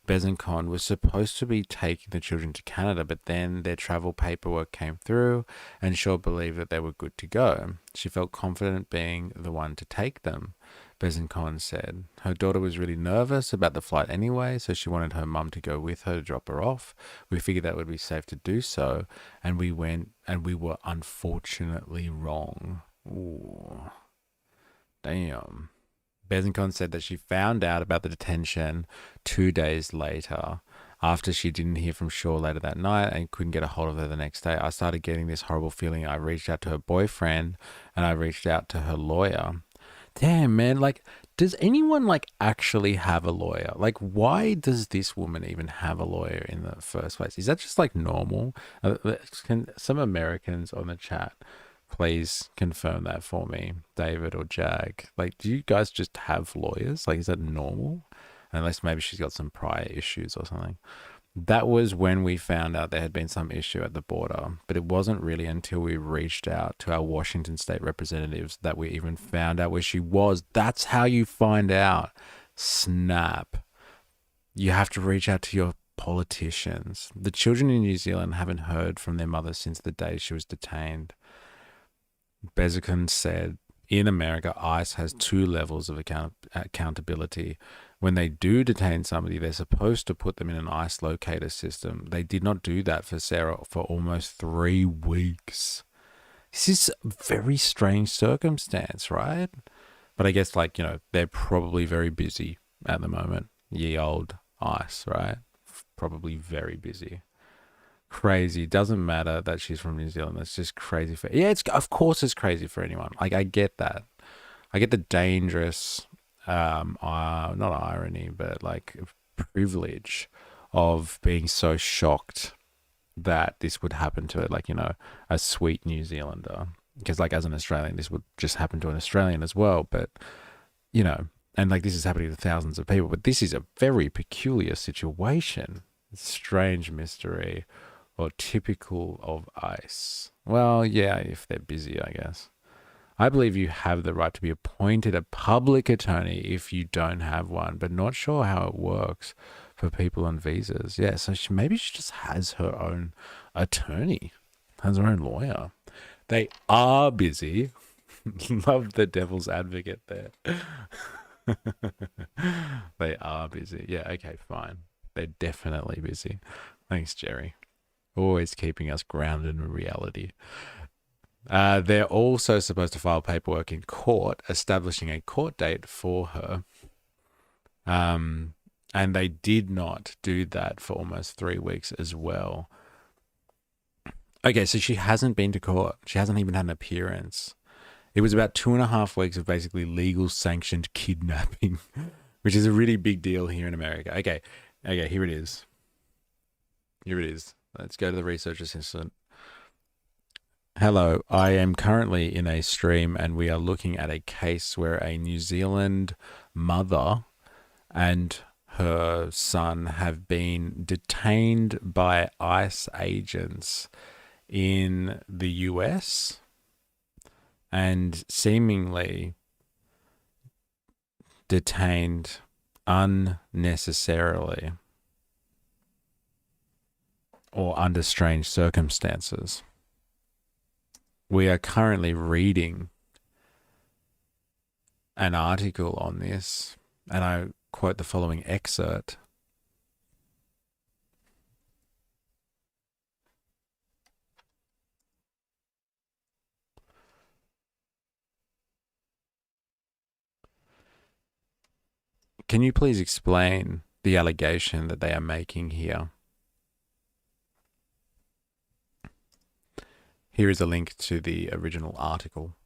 Besancon was supposed to be taking the children to Canada, but then their travel paperwork came through and Shaw believed that they were good to go. She felt confident being the one to take them, Besancon said. Her daughter was really nervous about the flight anyway, so she wanted her mum to go with her to drop her off. We figured that would be safe to do so, and we went, and we were unfortunately wrong. Ooh. Damn. Besancon said that she found out about the detention 2 days later after she didn't hear from Shaw later that night and couldn't get a hold of her the next day. I started getting this horrible feeling. I reached out to her boyfriend and I reached out to her lawyer. Damn, man, like, does anyone like actually have a lawyer? Like, why does this woman even have a lawyer in the first place? Is that just like normal? Can some Americans on the chat please confirm that for me, David or Jag? Like, do you guys just have lawyers? Like, is that normal? Unless maybe she's got some prior issues or something. That was when we found out there had been some issue at the border, but it wasn't really until we reached out to our Washington state representatives that we even found out where she was. That's how you find out. Snap. You have to reach out to your politicians. The children in New Zealand haven't heard from their mother since the day she was detained. Besancon said, in America, ICE has 2 levels of accountability. When they do detain somebody, they're supposed to put them in an ICE locator system. They did not do that for Sarah for almost 3 weeks. This is a very strange circumstance, right? But I guess, like, you know, they're probably very busy at the moment. Ye old ICE, right? Probably very busy. Crazy. Doesn't matter that she's from New Zealand. It's just crazy for, yeah, it's, of course it's crazy for anyone. Like, I get that. I get the dangerous not irony, but like privilege of being so shocked that this would happen to, like, you know, a sweet New Zealander. Because, like, as an Australian, this would just happen to an Australian as well. But, you know, and like this is happening to thousands of people. But this is a very peculiar situation. Strange mystery, or typical of ICE. Well, yeah, if they're busy, I guess. I believe you have the right to be appointed a public attorney if you don't have one, but not sure how it works for people on visas. Yeah, so maybe she just has her own attorney, has her own lawyer. They are busy. Love the devil's advocate there. They are busy. Yeah, okay, fine. They're definitely busy. Thanks, Jerry. Always keeping us grounded in reality. They're also supposed to file paperwork in court establishing a court date for her. And they did not do that for almost 3 weeks as well. Okay, so she hasn't been to court. She hasn't even had an appearance. It was about 2.5 weeks of basically legal sanctioned kidnapping, which is a really big deal here in America. Okay, here it is. Let's go to the research assistant. Hello, I am currently in a stream and we are looking at a case where a New Zealand mother and her son have been detained by ICE agents in the US and seemingly detained unnecessarily or under strange circumstances. We are currently reading an article on this, and I quote the following excerpt. Can you please explain the allegation that they are making here? Here is a link to the original article.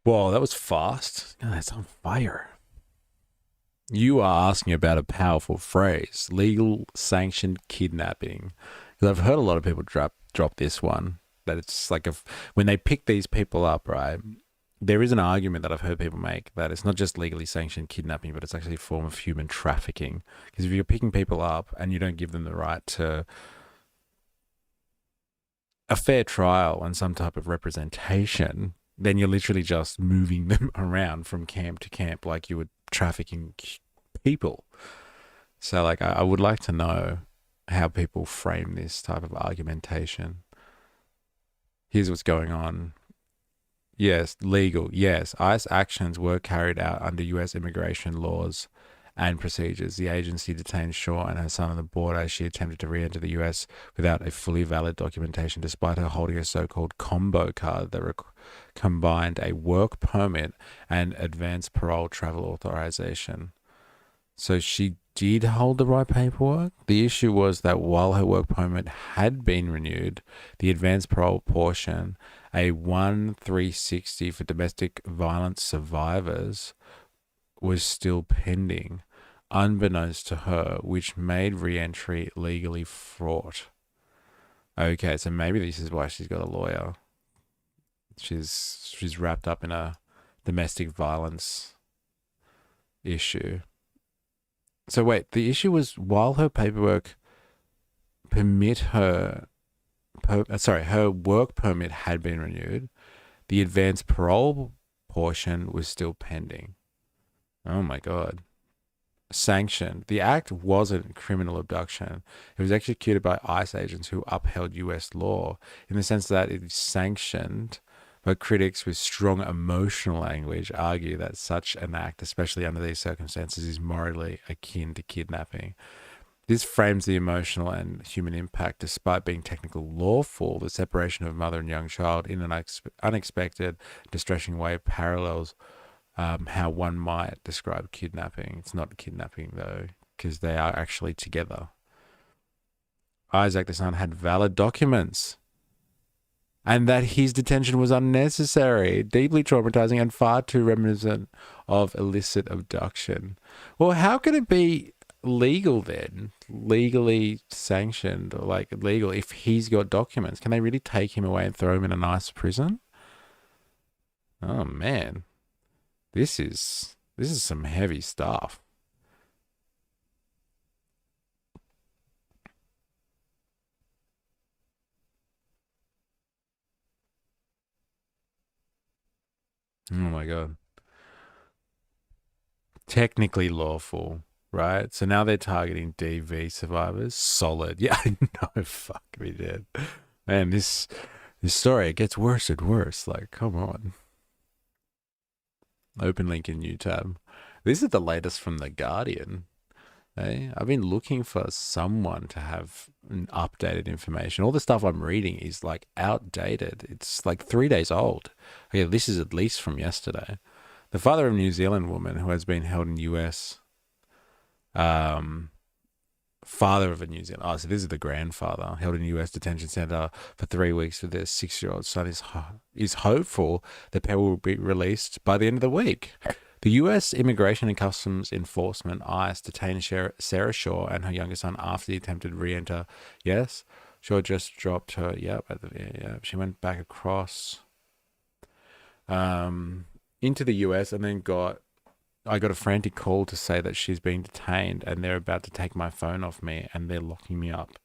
Whoa, that was fast. God, that's on fire. You are asking about a powerful phrase, legal sanctioned kidnapping. Because I've heard a lot of people drop this one, that it's like when they pick these people up, right, there is an argument that I've heard people make that it's not just legally sanctioned kidnapping, but it's actually a form of human trafficking. Because if you're picking people up and you don't give them the right to a fair trial and some type of representation, then you're literally just moving them around from camp to camp like you would trafficking people. So, like, I would like to know how people frame this type of argumentation. Here's what's going on. Yes, legal. Yes, ICE actions were carried out under US immigration laws and procedures. The agency detained Shaw and her son on the border as she attempted to re-enter the US without a fully valid documentation, despite her holding a so-called combo card that combined a work permit and advanced parole travel authorization. So she did hold the right paperwork. The issue was that while her work permit had been renewed, the advanced parole portion, a 1-360 for domestic violence survivors, was still pending, unbeknownst to her, which made re-entry legally fraught. Okay, so maybe this is why she's got a lawyer. She's wrapped up in a domestic violence issue. So wait, the issue was while her paperwork her work permit had been renewed, the advanced parole portion was still pending. Oh my God. Sanctioned. The act wasn't criminal abduction. It was executed by ICE agents who upheld US law in the sense that it is sanctioned, but critics with strong emotional language argue that such an act, especially under these circumstances, is morally akin to kidnapping. This frames the emotional and human impact. Despite being technically lawful, the separation of mother and young child in an unexpected, distressing way parallels how one might describe kidnapping. It's not kidnapping though, because they are actually together. Isaac, the son, had valid documents, and that his detention was unnecessary, deeply traumatizing, and far too reminiscent of illicit abduction. Well, how can it be legal then? Legally sanctioned, or like legal, if he's got documents? Can they really take him away and throw him in a nice prison? Oh man. This is some heavy stuff. Oh my God. Technically lawful, right? So now they're targeting DV survivors. Solid. Yeah, I know. Fuck me, dude. Man, this story, it gets worse and worse. Like, come on. Open link in new tab. This is the latest from The Guardian. Hey, I've been looking for someone to have updated information. All the stuff I'm reading is like outdated. It's like 3 days old. Okay, this is at least from yesterday. The father of a New Zealand woman who has been held in US. Father of a New Zealand. Oh, so this is the grandfather held in US detention center for 3 weeks with their 6-year-old son is hopeful the pair will be released by the end of the week. The US Immigration and Customs Enforcement, ICE, detained Sarah Shaw and her younger son after the attempted re-enter. Yes, Shaw just dropped her. Yep, she went back across into the US and then I got a frantic call to say that she's being detained and they're about to take my phone off me and they're locking me up.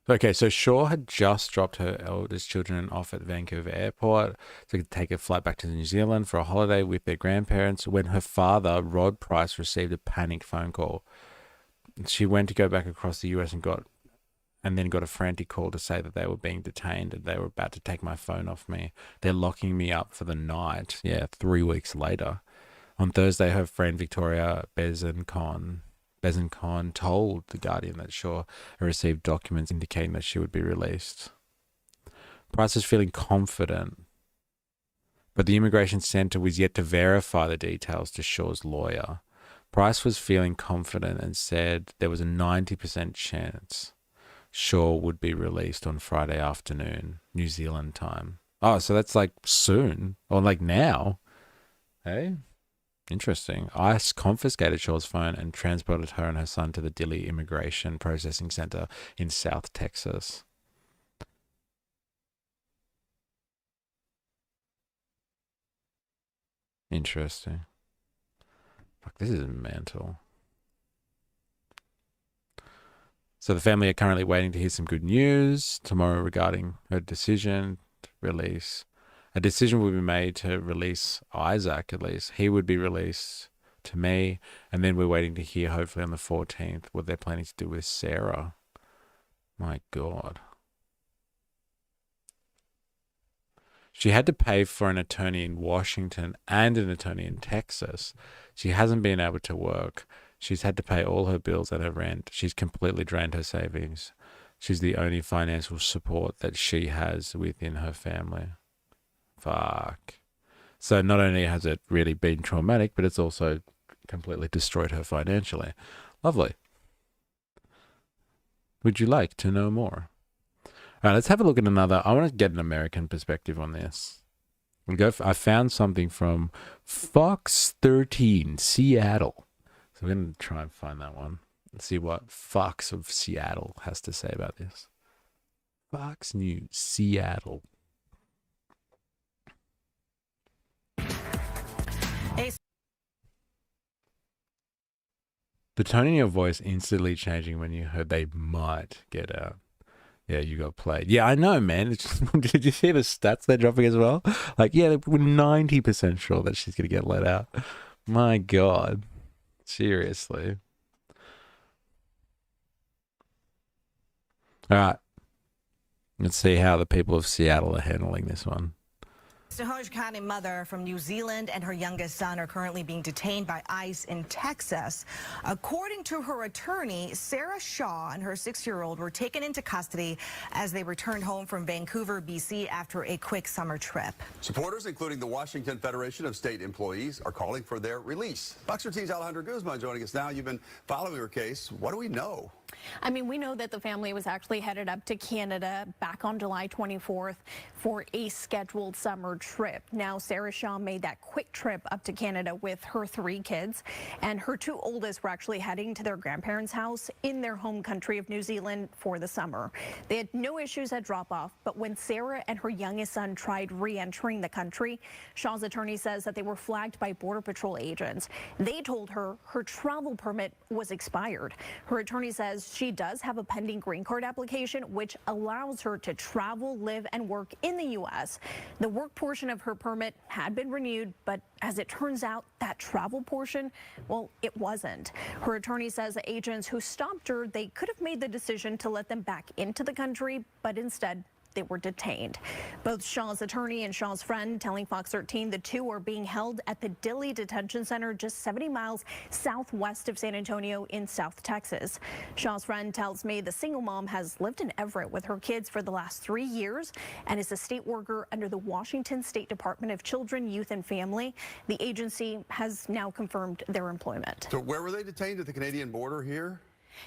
Okay, so Shaw had just dropped her eldest children off at Vancouver Airport to take a flight back to New Zealand for a holiday with their grandparents when her father, Rod Price, received a panicked phone call. She went to go back across the US and then got a frantic call to say that they were being detained and they were about to take my phone off me. They're locking me up for the night. Yeah, 3 weeks later. On Thursday, her friend Victoria Bezenkon told The Guardian that Shaw had received documents indicating that she would be released. Price is feeling confident, but the Immigration Centre was yet to verify the details to Shaw's lawyer. Price was feeling confident and said there was a 90% chance Shaw would be released on Friday afternoon, New Zealand time. Oh, so that's like soon, or like now. Hey? Interesting. ICE confiscated Shaw's phone and transported her and her son to the Dilley Immigration Processing Center in South Texas. Interesting. Fuck, this is mental. So the family are currently waiting to hear some good news tomorrow regarding her decision to release. A decision will be made to release Isaac, at least. He would be released to me. And then we're waiting to hear, hopefully on the 14th, what they're planning to do with Sarah. My God. She had to pay for an attorney in Washington and an attorney in Texas. She hasn't been able to work. She's had to pay all her bills and her rent. She's completely drained her savings. She's the only financial support that she has within her family. Fuck. So not only has it really been traumatic, but it's also completely destroyed her financially. Lovely. Would you like to know more? All right, let's have a look at another. I want to get an American perspective on this. I found something from Fox 13 Seattle. So we're going to try and find that one. Let's see what Fox of Seattle has to say about this. Fox News Seattle. The tone in your voice instantly changing when you heard they might get out. Yeah, you got played. Yeah, I know, man. Did you see the stats they're dropping as well? Like, yeah, we're 90% sure that she's going to get let out. My God. Seriously. All right. Let's see how the people of Seattle are handling this one. Sahaj Khan, a mother from New Zealand, and her youngest son are currently being detained by ICE in Texas. According to her attorney, Sarah Shaw and her 6-year-old were taken into custody as they returned home from Vancouver, BC after a quick summer trip. Supporters, including the Washington Federation of State Employees, are calling for their release. Fox 13's Alejandra Guzman joining us now. You've been following her case. What do we know? I mean, we know that the family was actually headed up to Canada back on July 24th for a scheduled summer trip. Now, Sarah Shaw made that quick trip up to Canada with her 3 kids, and her 2 oldest were actually heading to their grandparents' house in their home country of New Zealand for the summer. They had no issues at drop-off, but when Sarah and her youngest son tried re-entering the country, Shaw's attorney says that they were flagged by Border Patrol agents. They told her her travel permit was expired. Her attorney says she does have a pending green card application, which allows her to travel, live, and work in the U.S. The work portion of her permit had been renewed, but as it turns out, that travel portion, well, it wasn't. Her attorney says the agents who stopped her, they could have made the decision to let them back into the country, but instead, they were detained. Both Shaw's attorney and Shaw's friend telling Fox 13 the 2 are being held at the Dilley Detention Center just 70 miles southwest of San Antonio in South Texas. Shaw's friend tells me the single mom has lived in Everett with her kids for the last 3 years and is a state worker under the Washington State Department of Children, Youth, and Family. The agency has now confirmed their employment. So where were they detained? At the Canadian border here?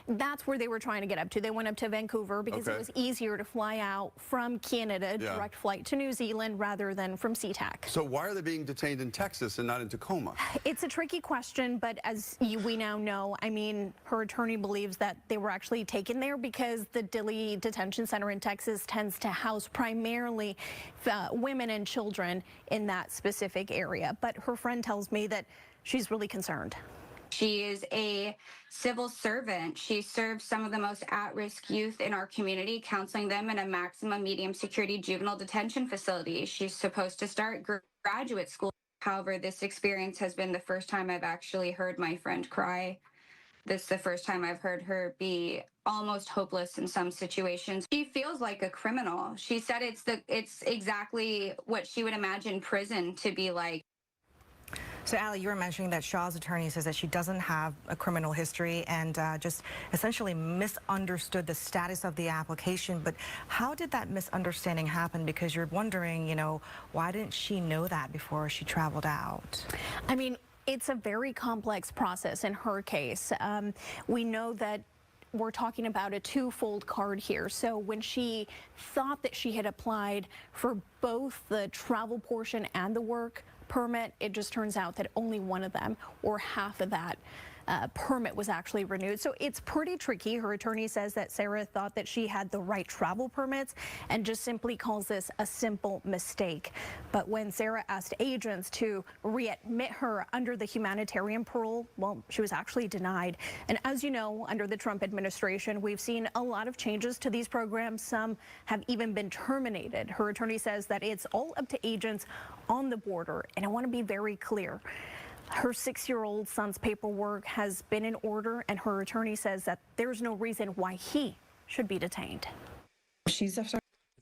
That's where they were trying to get up to. They went up to Vancouver because it was easier to fly out from Canada, direct flight to New Zealand, rather than from SeaTac. So why are they being detained in Texas and not in Tacoma? It's a tricky question, but as we now know, I mean, her attorney believes that they were actually taken there because the Dilley Detention Center in Texas tends to house primarily women and children in that specific area. But her friend tells me that she's really concerned. She is a civil servant. She serves some of the most at-risk youth in our community, counseling them in a maximum medium security juvenile detention facility. She's supposed to start graduate school. However, this experience has been the first time I've actually heard my friend cry. This is the first time I've heard her be almost hopeless in some situations. She feels like a criminal. She said it's exactly what she would imagine prison to be like. So, Allie, you were mentioning that Shaw's attorney says that she doesn't have a criminal history and just essentially misunderstood the status of the application. But how did that misunderstanding happen? Because you're wondering, you know, why didn't she know that before she traveled out? I mean, it's a very complex process in her case. We know that we're talking about a 2-fold card here. So when she thought that she had applied for both the travel portion and the work permit, it just turns out that only one of them, or half of that permit, was actually renewed. So it's pretty tricky. Her attorney says that Sarah thought that she had the right travel permits and just simply calls this a simple mistake. But when Sarah asked agents to readmit her under the humanitarian parole, well, she was actually denied. And as you know, under the Trump administration, we've seen a lot of changes to these programs. Some have even been terminated. Her attorney says that it's all up to agents on the border. And I want to be very clear. Her 6-year-old son's paperwork has been in order, and her attorney says that there's no reason why he should be detained. It's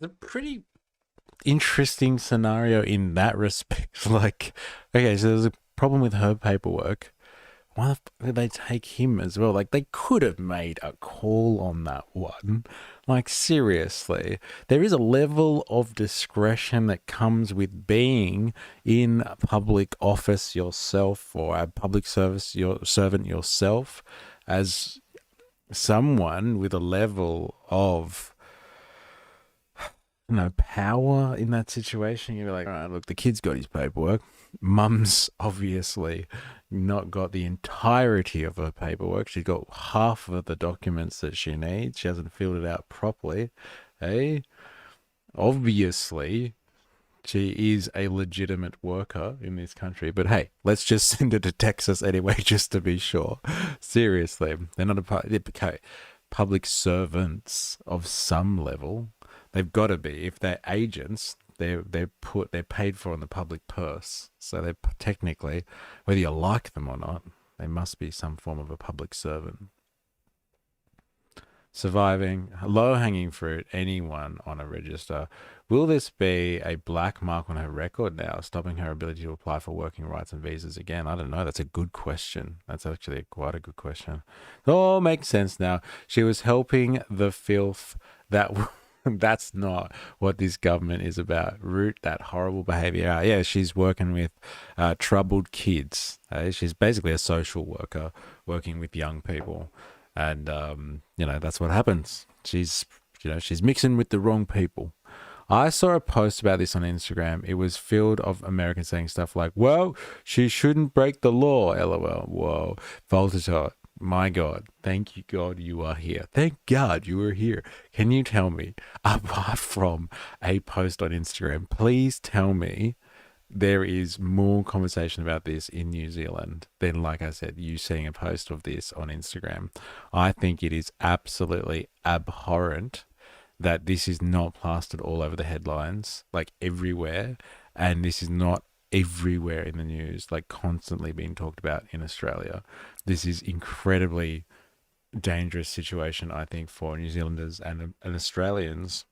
a pretty interesting scenario in that respect. Like, okay, so there's a problem with her paperwork. Why the fuck did they take him as well? Like, they could have made a call on that one. Like, seriously. There is a level of discretion that comes with being in a public office yourself, or a public service servant yourself, as someone with a level of, you know, power in that situation. You're like, all right, look, the kid's got his paperwork. Mum's obviously not got the entirety of her paperwork. She's got half of the documents that she needs. She hasn't filled it out properly. Hey, obviously, she is a legitimate worker in this country. But hey, let's just send her to Texas anyway, just to be sure. Seriously, they're not public servants of some level. They've got to be. If they're agents, they're paid for in the public purse. So they're technically, whether you like them or not, they must be some form of a public servant. Surviving, low-hanging fruit, anyone on a register. Will this be a black mark on her record now, stopping her ability to apply for working rights and visas again? I don't know. That's a good question. That's actually quite a good question. It all makes sense now. She was helping the filth that... That's not what this government is about. Root that horrible behavior out. Yeah, she's working with troubled kids. She's basically a social worker working with young people. And, that's what happens. She's mixing with the wrong people. I saw a post about this on Instagram. It was filled of Americans saying stuff like, well, she shouldn't break the law, LOL. Whoa. Voltage, my God. Thank you, God, you are here. Thank God you are here. Can you tell me, apart from a post on Instagram, please tell me there is more conversation about this in New Zealand than, like I said, you seeing a post of this on Instagram. I think it is absolutely abhorrent that this is not plastered all over the headlines, like everywhere, and this is not everywhere in the news, like constantly being talked about in Australia. This is incredibly dangerous situation, I think, for New Zealanders and Australians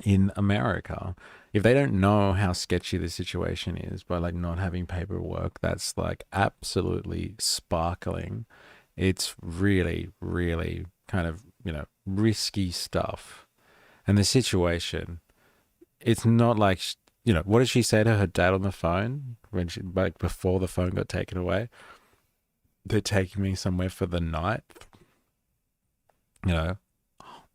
in America. If they don't know how sketchy the situation is by like not having paperwork that's like absolutely sparkling, it's really, really kind of, risky stuff. And the situation, it's not like, what did she say to her dad on the phone when she, like, before the phone got taken away? They're taking me somewhere for the night.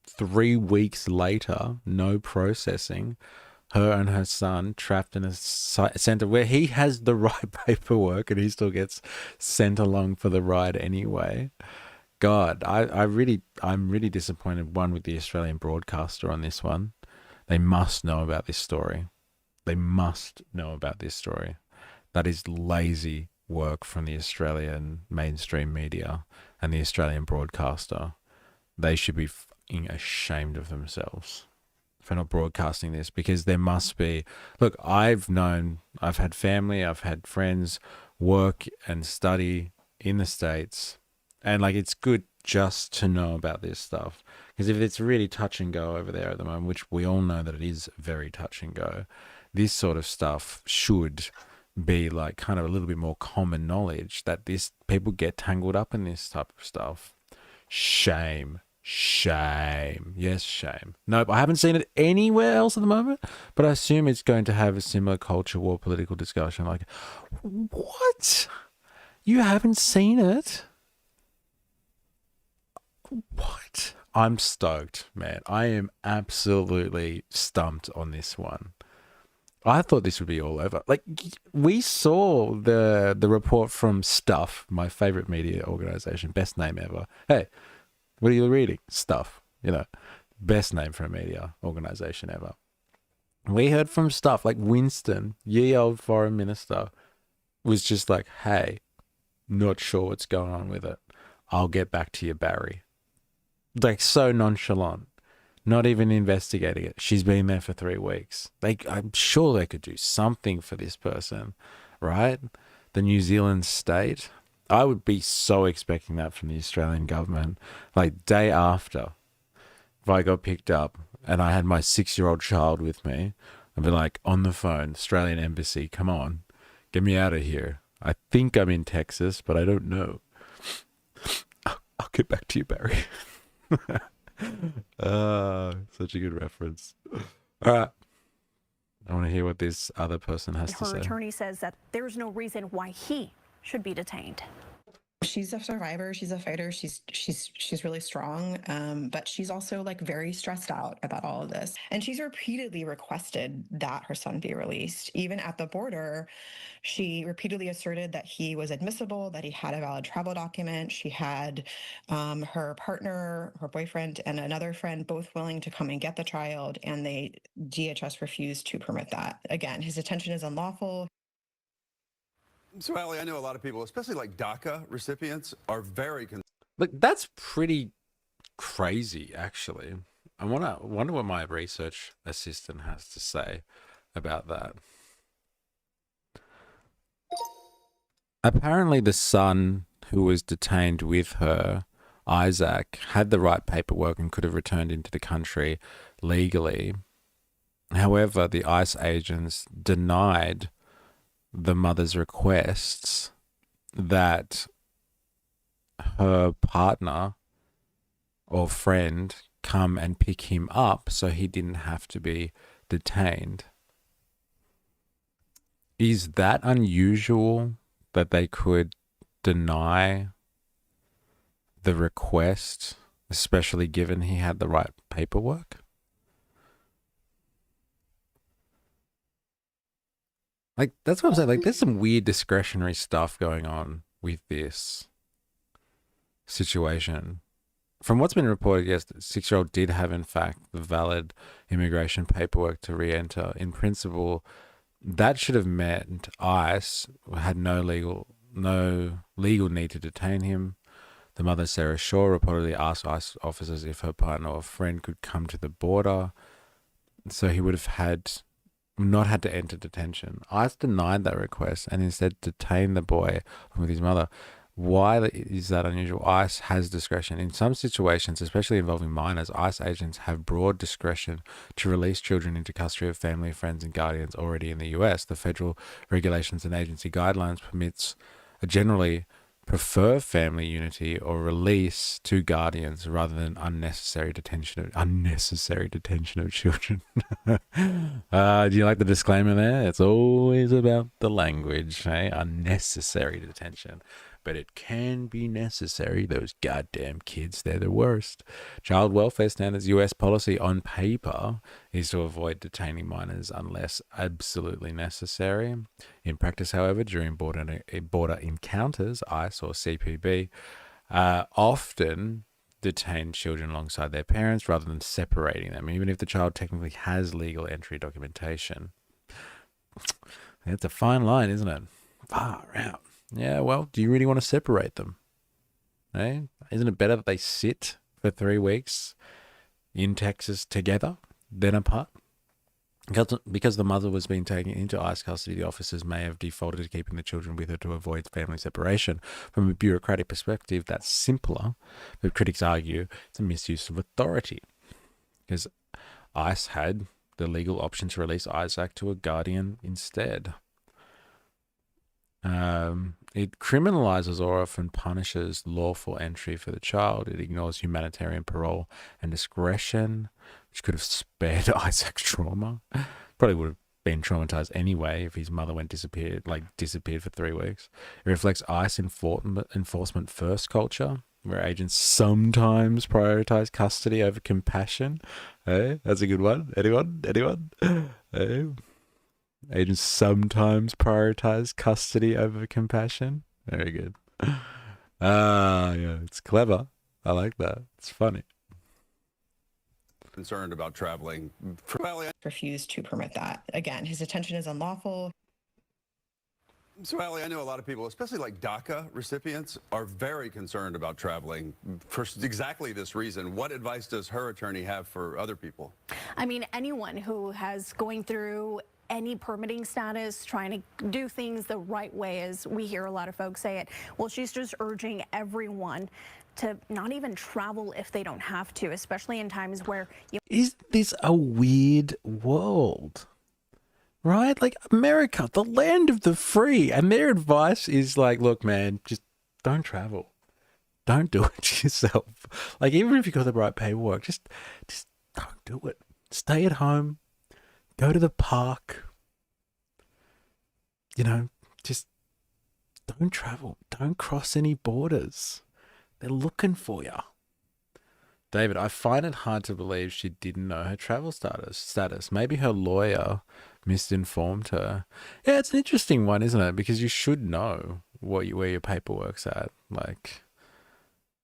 3 weeks later, no processing, her and her son trapped in a center where he has the right paperwork and he still gets sent along for the ride anyway. God, I'm really disappointed, one, with the Australian broadcaster on this one. They must know about this story. They must know about this story. That is lazy work from the Australian mainstream media and the Australian broadcaster. They should be fucking ashamed of themselves for not broadcasting this, because there must be... Look, I've had family, I've had friends work and study in the States, and like it's good just to know about this stuff, because if it's really touch and go over there at the moment, which we all know that it is very touch and go, this sort of stuff should be like kind of a little bit more common knowledge that people get tangled up in this type of stuff. Shame. Yes, shame. Nope, I haven't seen it anywhere else at the moment, but I assume it's going to have a similar culture war political discussion. Like, what? You haven't seen it? What? I'm stoked, man. I am absolutely stumped on this one. I thought this would be all over. Like, we saw the report from Stuff, my favorite media organization, best name ever. Hey, what are you reading? Stuff, best name for a media organization ever. We heard from Stuff, like Winston, ye old foreign minister, was just like, hey, not sure what's going on with it. I'll get back to you, Barry. Like, so nonchalant. Not even investigating it. She's been there for 3 weeks. I'm sure they could do something for this person, right? The New Zealand state. I would be so expecting that from the Australian government. Like, day after, if I got picked up and I had my 6-year-old child with me, I'd be like, on the phone, Australian Embassy, come on, get me out of here. I think I'm in Texas, but I don't know. I'll get back to you, Barry. Such a good reference. All right. I want to hear what this other person has to say. Her attorney says that there's no reason why he should be detained. She's a survivor. She's a fighter. She's really strong, but she's also like very stressed out about all of this. And she's repeatedly requested that her son be released. Even at the border, she repeatedly asserted that he was admissible, that he had a valid travel document. She had her partner, her boyfriend, and another friend both willing to come and get the child, and DHS refused to permit that. Again, his detention is unlawful. So, Allie, I know a lot of people, especially like DACA recipients, are very concerned. Look, that's pretty crazy, actually. I wonder what my research assistant has to say about that. Apparently, the son who was detained with her Isaac had the right paperwork and could have returned into the country legally. However, the ICE agents denied the mother's requests that her partner or friend come and pick him up so he didn't have to be detained. Is that unusual that they could deny the request, especially given he had the right paperwork? Like, that's what I'm saying. Like, there's some weird discretionary stuff going on with this situation. From what's been reported, yes, the 6-year-old did have, in fact, the valid immigration paperwork to re-enter. In principle, that should have meant ICE had no legal need to detain him. The mother, Sarah Shaw, reportedly asked ICE officers if her partner or friend could come to the border, so he would have not had to enter detention. ICE denied that request and instead detained the boy with his mother. Why is that unusual? ICE has discretion. In some situations, especially involving minors, ICE agents have broad discretion to release children into custody of family, friends, and guardians already in the US. The federal regulations and agency guidelines generally prefer family unity or release to guardians rather than unnecessary detention of children. Do you like the disclaimer there? It's always about the language, eh? Unnecessary detention. But it can be necessary. Those goddamn kids, they're the worst. Child welfare standards US policy on paper is to avoid detaining minors unless absolutely necessary. In practice, however, during border encounters, ICE or CPB often detain children alongside their parents rather than separating them, even if the child technically has legal entry documentation. It's a fine line, isn't it? Far out. Yeah, well, do you really want to separate them? Eh? Isn't it better that they sit for 3 weeks in Texas together than apart? Because the mother was being taken into ICE custody, the officers may have defaulted to keeping the children with her to avoid family separation. From a bureaucratic perspective, that's simpler, but critics argue it's a misuse of authority, because ICE had the legal option to release Isaac to a guardian instead. It criminalizes or often punishes lawful entry for the child. It ignores humanitarian parole and discretion, which could have spared Isaac's trauma. Probably would have been traumatized anyway if his mother disappeared for 3 weeks. It reflects ICE enforcement first culture, where agents sometimes prioritize custody over compassion. Hey, that's a good one. Anyone? Hey. Agents sometimes prioritize custody over compassion. Very good. Yeah, it's clever. I like that. It's funny. Concerned about traveling. Refused to permit that. Again, his detention is unlawful. So, Allie, I know a lot of people, especially like DACA recipients, are very concerned about traveling for exactly this reason. What advice does her attorney have for other people? I mean, anyone who has going through any permitting status, trying to do things the right way, as we hear a lot of folks say it. Well, she's just urging everyone to not even travel if they don't have to, especially in times where Is this a weird world? Right? Like, America, the land of the free. And their advice is like, look, man, just don't travel. Don't do it yourself. Like, even if you've got the right paperwork, just don't do it. Stay at home. Go to the park. Just don't travel. Don't cross any borders. They're looking for you. David, I find it hard to believe she didn't know her travel status. Maybe her lawyer misinformed her. Yeah, it's an interesting one, isn't it? Because you should know where your paperwork's at. Like,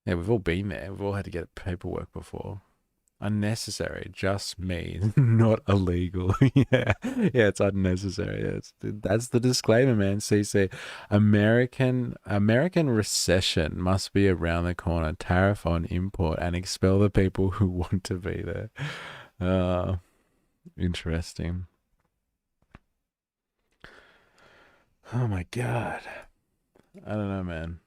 yeah, we've all been there. We've all had to get paperwork before. Unnecessary, just me, not illegal. Yeah, it's unnecessary. That's the disclaimer, man. CC, American recession must be around the corner. Tariff on import and expel the people who want to be there. Interesting. Oh my God, I don't know, man.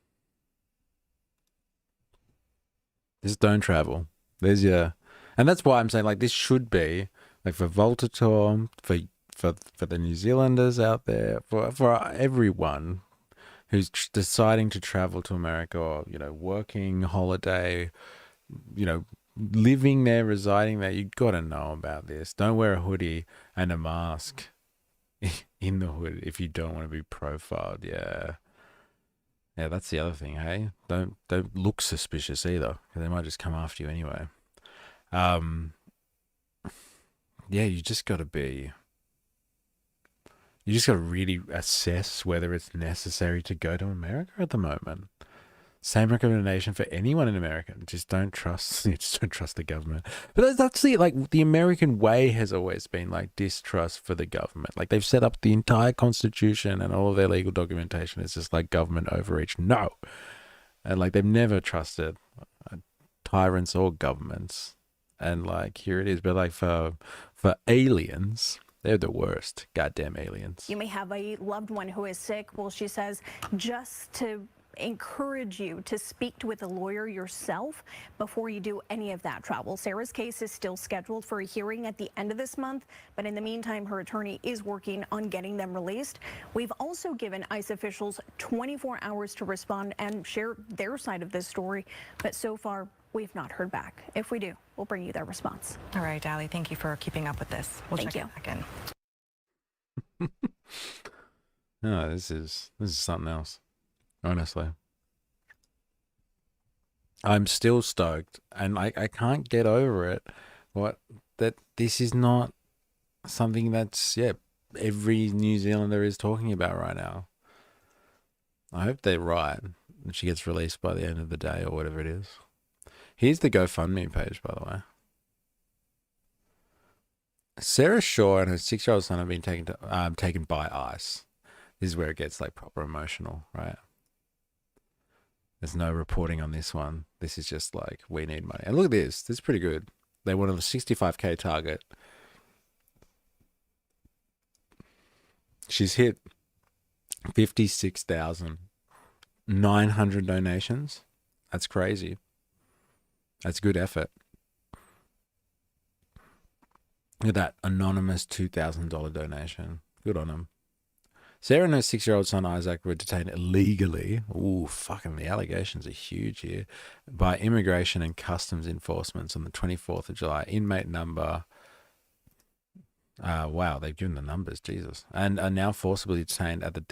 Just don't travel. There's your, and that's why I'm saying like this should be like for Voltator, for the New Zealanders out there, for everyone who's deciding to travel to America or working holiday, living there, residing there. You got to know about this. Don't wear a hoodie and a mask in the hood if you don't want to be profiled. Yeah. Yeah, that's the other thing, hey? Don't look suspicious either, because they might just come after you anyway. Yeah, you just got to really assess whether it's necessary to go to America at the moment. Same recommendation for anyone in America. Just don't trust the government. But that's the American way has always been like distrust for the government. Like they've set up the entire constitution and all of their legal documentation is just like government overreach. No. And like they've never trusted tyrants or governments. And like here it is. But like for aliens, they're the worst. Goddamn aliens. You may have a loved one who is sick. Well, she says just to encourage you to speak with a lawyer yourself before you do any of that travel. Sarah's case is still scheduled for a hearing at the end of this month, but in the meantime, her attorney is working on getting them released. We've also given ICE officials 24 hours to respond and share their side of this story, but so far, we've not heard back. If we do, we'll bring you their response. All right, Ali, thank you for keeping up with this. We'll check it back in. No, this is something else. Honestly, I'm still stoked, and I can't get over it. That this is not something that's every New Zealander is talking about right now. I hope they're right, and she gets released by the end of the day or whatever it is. Here's the GoFundMe page, by the way. Sarah Shaw and her 6-year-old son have been taken by ICE. This is where it gets like proper emotional, right? There's no reporting on this one. This is just like, we need money. And look at this. This is pretty good. They wanted a $65K target. She's hit 56,900 donations. That's crazy. That's good effort. Look at that anonymous $2,000 donation. Good on them. Sarah and her 6-year-old son Isaac were detained illegally. Ooh, fucking the allegations are huge here. By immigration and customs enforcement on the 24th of July. Inmate number. Wow, they've given the numbers, Jesus. And are now forcibly detained at the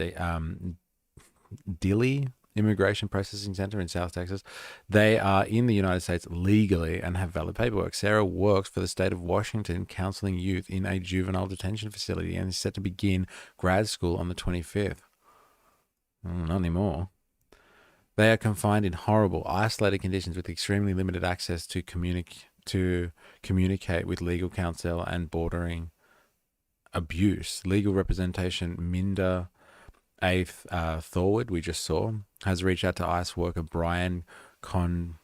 Dilley Immigration Processing Center in South Texas. They are in the United States legally and have valid paperwork. Sarah works for the state of Washington counseling youth in a juvenile detention facility and is set to begin grad school on the 25th. Not anymore. They are confined in horrible, isolated conditions with extremely limited access to communicate with legal counsel and bordering abuse. Legal representation, Minda Thorwood, we just saw, has reached out to ICE worker Brian Contreras,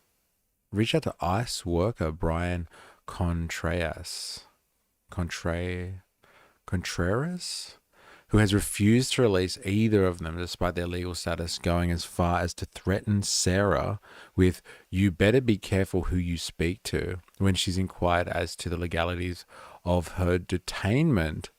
who has refused to release either of them despite their legal status, going as far as to threaten Sarah with, "You better be careful who you speak to," when she's inquired as to the legalities of her detainment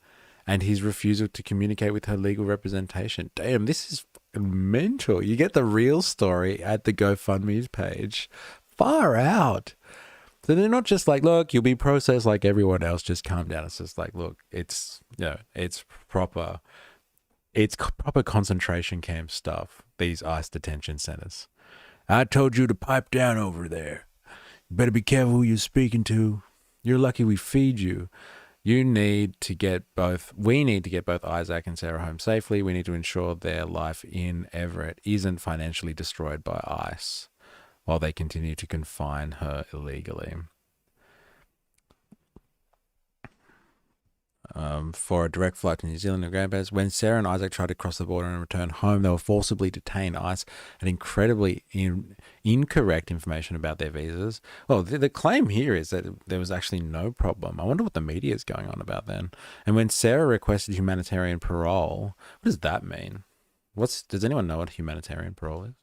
and his refusal to communicate with her legal representation. Damn, this is mental. You get the real story at the GoFundMe page. Far out. So they're not just like, look, you'll be processed like everyone else, just calm down. It's just like, look, it's proper concentration camp stuff, these ICE detention centers. I told you to pipe down over there. You better be careful who you're speaking to. You're lucky we feed you. We need to get both Isaac and Sarah home safely. We need to ensure their life in Everett isn't financially destroyed by ICE while they continue to confine her illegally. For a direct flight to New Zealand and grandparents, when Sarah and Isaac tried to cross the border and return home, they were forcibly detained. ICE had incredibly incorrect information about their visas. Well, the claim here is that there was actually no problem. I wonder what the media is going on about then. And when Sarah requested humanitarian parole, what does that mean? Does anyone know what humanitarian parole is?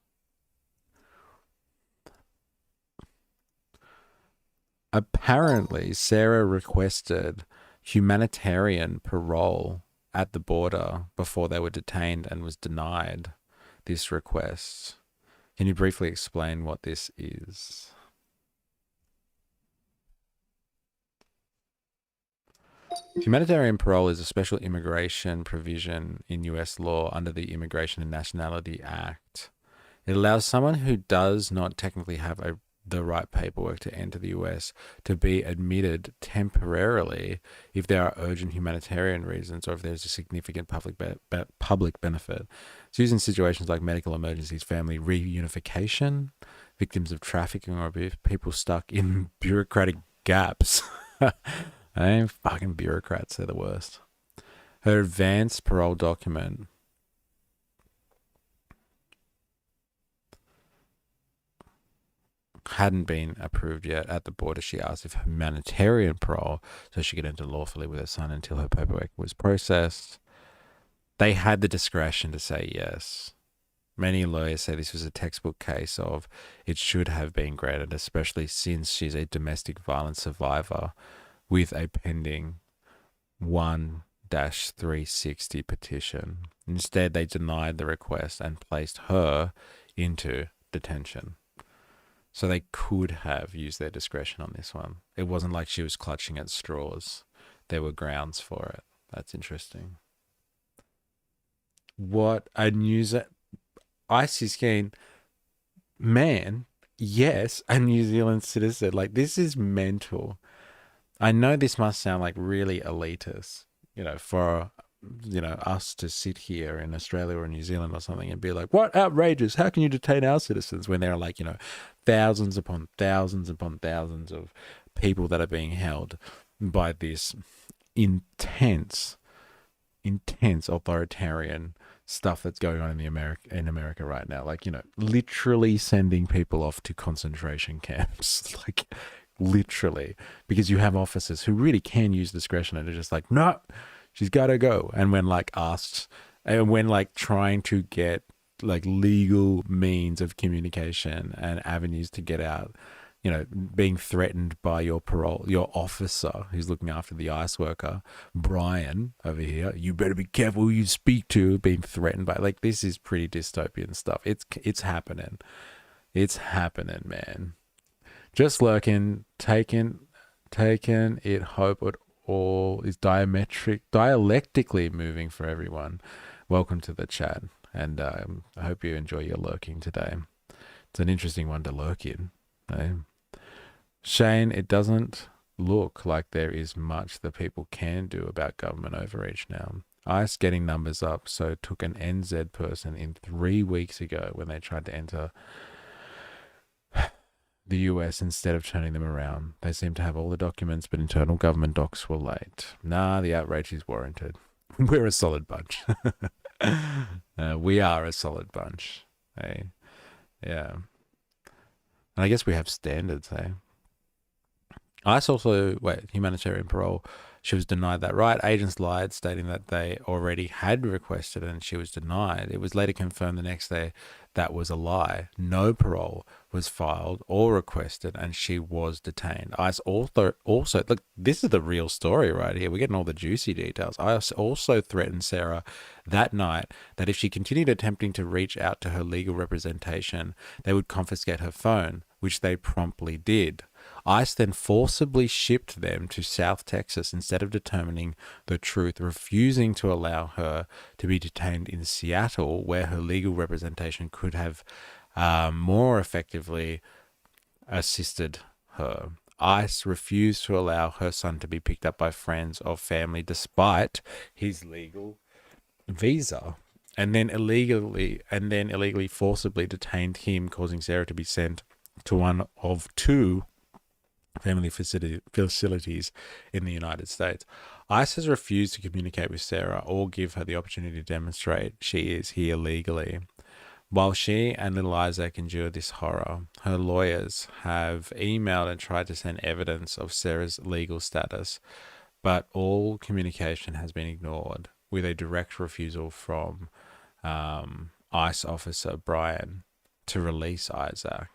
apparently Sarah requested humanitarian parole at the border before they were detained and was denied this request. Can you briefly explain what this is? Humanitarian parole is a special immigration provision in US law under the Immigration and Nationality Act. It allows someone who does not technically have the right paperwork to enter the US to be admitted temporarily if there are urgent humanitarian reasons or if there's a significant public benefit. It's used in situations like medical emergencies, family reunification, victims of trafficking, or people stuck in bureaucratic gaps. Fucking bureaucrats, they're the worst. Her advance parole document hadn't been approved yet at the border. She asked if humanitarian parole so she could enter lawfully with her son until her paperwork was processed. They had the discretion to say yes. Many lawyers say this was a textbook case of it should have been granted, especially since she's a domestic violence survivor with a pending 1-360 petition. Instead, they denied the request and placed her into detention. So they could have used their discretion on this one. It wasn't like she was clutching at straws. There were grounds for it. That's interesting. What a news... Icy Skeen, man, yes, a New Zealand citizen. Like, this is mental. I know this must sound like really elitist, for, us to sit here in Australia or New Zealand or something and be like, what outrageous, how can you detain our citizens when there are like, thousands upon thousands upon thousands of people that are being held by this intense authoritarian stuff that's going on in America right now. Like, literally sending people off to concentration camps, like literally, because you have officers who really can use discretion and are just like, no, she's got to go. And when like asked, and when like trying to get like legal means of communication and avenues to get out, being threatened by your officer who's looking after the ICE worker, Brian over here, you better be careful who you speak to, being threatened by, like, this is pretty dystopian stuff. It's happening. It's happening, man. Just lurking, taking it, hope it all is dialectically moving for everyone. Welcome to the chat, and I hope you enjoy your lurking today. It's an interesting one to lurk in. Shane, it doesn't look like there is much that people can do about government overreach now. ICE getting numbers up, so took an NZ person in 3 weeks ago when they tried to enter the US instead of turning them around. They seem to have all the documents, but internal government docs were late. Nah, the outrage is warranted. We're a solid bunch. We are a solid bunch. Hey, yeah. And I guess we have standards, hey. ICE also, humanitarian parole, she was denied that right. Agents lied, stating that they already had requested and she was denied. It was later confirmed the next day that was a lie. No parole was filed or requested and she was detained. ICE also, look, this is the real story right here. We're getting all the juicy details. ICE also threatened Sarah that night that if she continued attempting to reach out to her legal representation, they would confiscate her phone, which they promptly did. ICE then forcibly shipped them to South Texas instead of determining the truth, refusing to allow her to be detained in Seattle, where her legal representation could have more effectively assisted her. ICE refused to allow her son to be picked up by friends or family despite his legal visa, and then illegally forcibly detained him, causing Sarah to be sent to one of 2 family facilities in the United States. ICE has refused to communicate with Sarah or give her the opportunity to demonstrate she is here legally. While she and little Isaac endure this horror, her lawyers have emailed and tried to send evidence of Sarah's legal status, but all communication has been ignored, with a direct refusal from ICE officer Brian to release Isaac.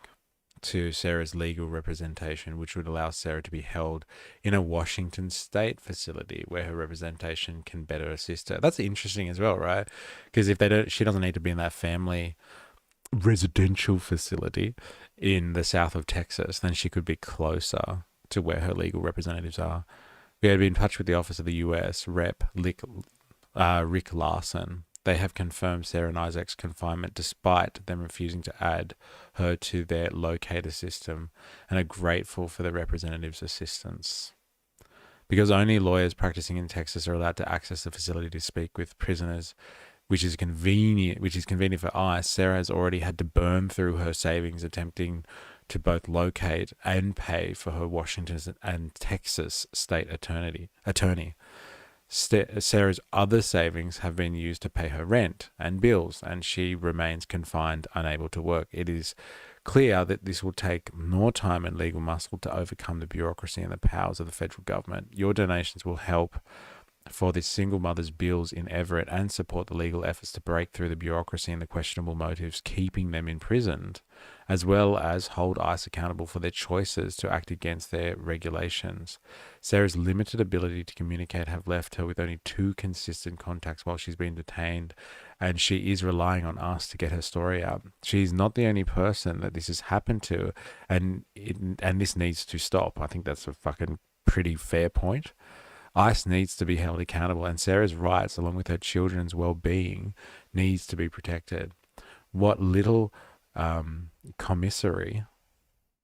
to Sarah's legal representation, which would allow Sarah to be held in a Washington state facility where her representation can better assist her. That's interesting as well, right? Because if they don't, she doesn't need to be in that family residential facility in the south of Texas, then she could be closer to where her legal representatives are. We had been in touch with the Office of the U.S. Rep. Rick Larson. They have confirmed Sarah and Isaac's confinement despite them refusing to add her to their locator system and are grateful for the representative's assistance. Because only lawyers practicing in Texas are allowed to access the facility to speak with prisoners, which is convenient for ICE, Sarah has already had to burn through her savings attempting to both locate and pay for her Washington and Texas state attorney. Sarah's other savings have been used to pay her rent and bills, and she remains confined, unable to work. It is clear that this will take more time and legal muscle to overcome the bureaucracy and the powers of the federal government. Your donations will help for this single mother's bills in Everett and support the legal efforts to break through the bureaucracy and the questionable motives keeping them imprisoned, as well as hold ICE accountable for their choices to act against their regulations. Sarah's limited ability to communicate have left her with only 2 consistent contacts while she's been detained, and she is relying on us to get her story out. She's not the only person that this has happened to, and this needs to stop. I think that's a fucking pretty fair point. ICE needs to be held accountable, and Sarah's rights, along with her children's well-being, needs to be protected. What little commissary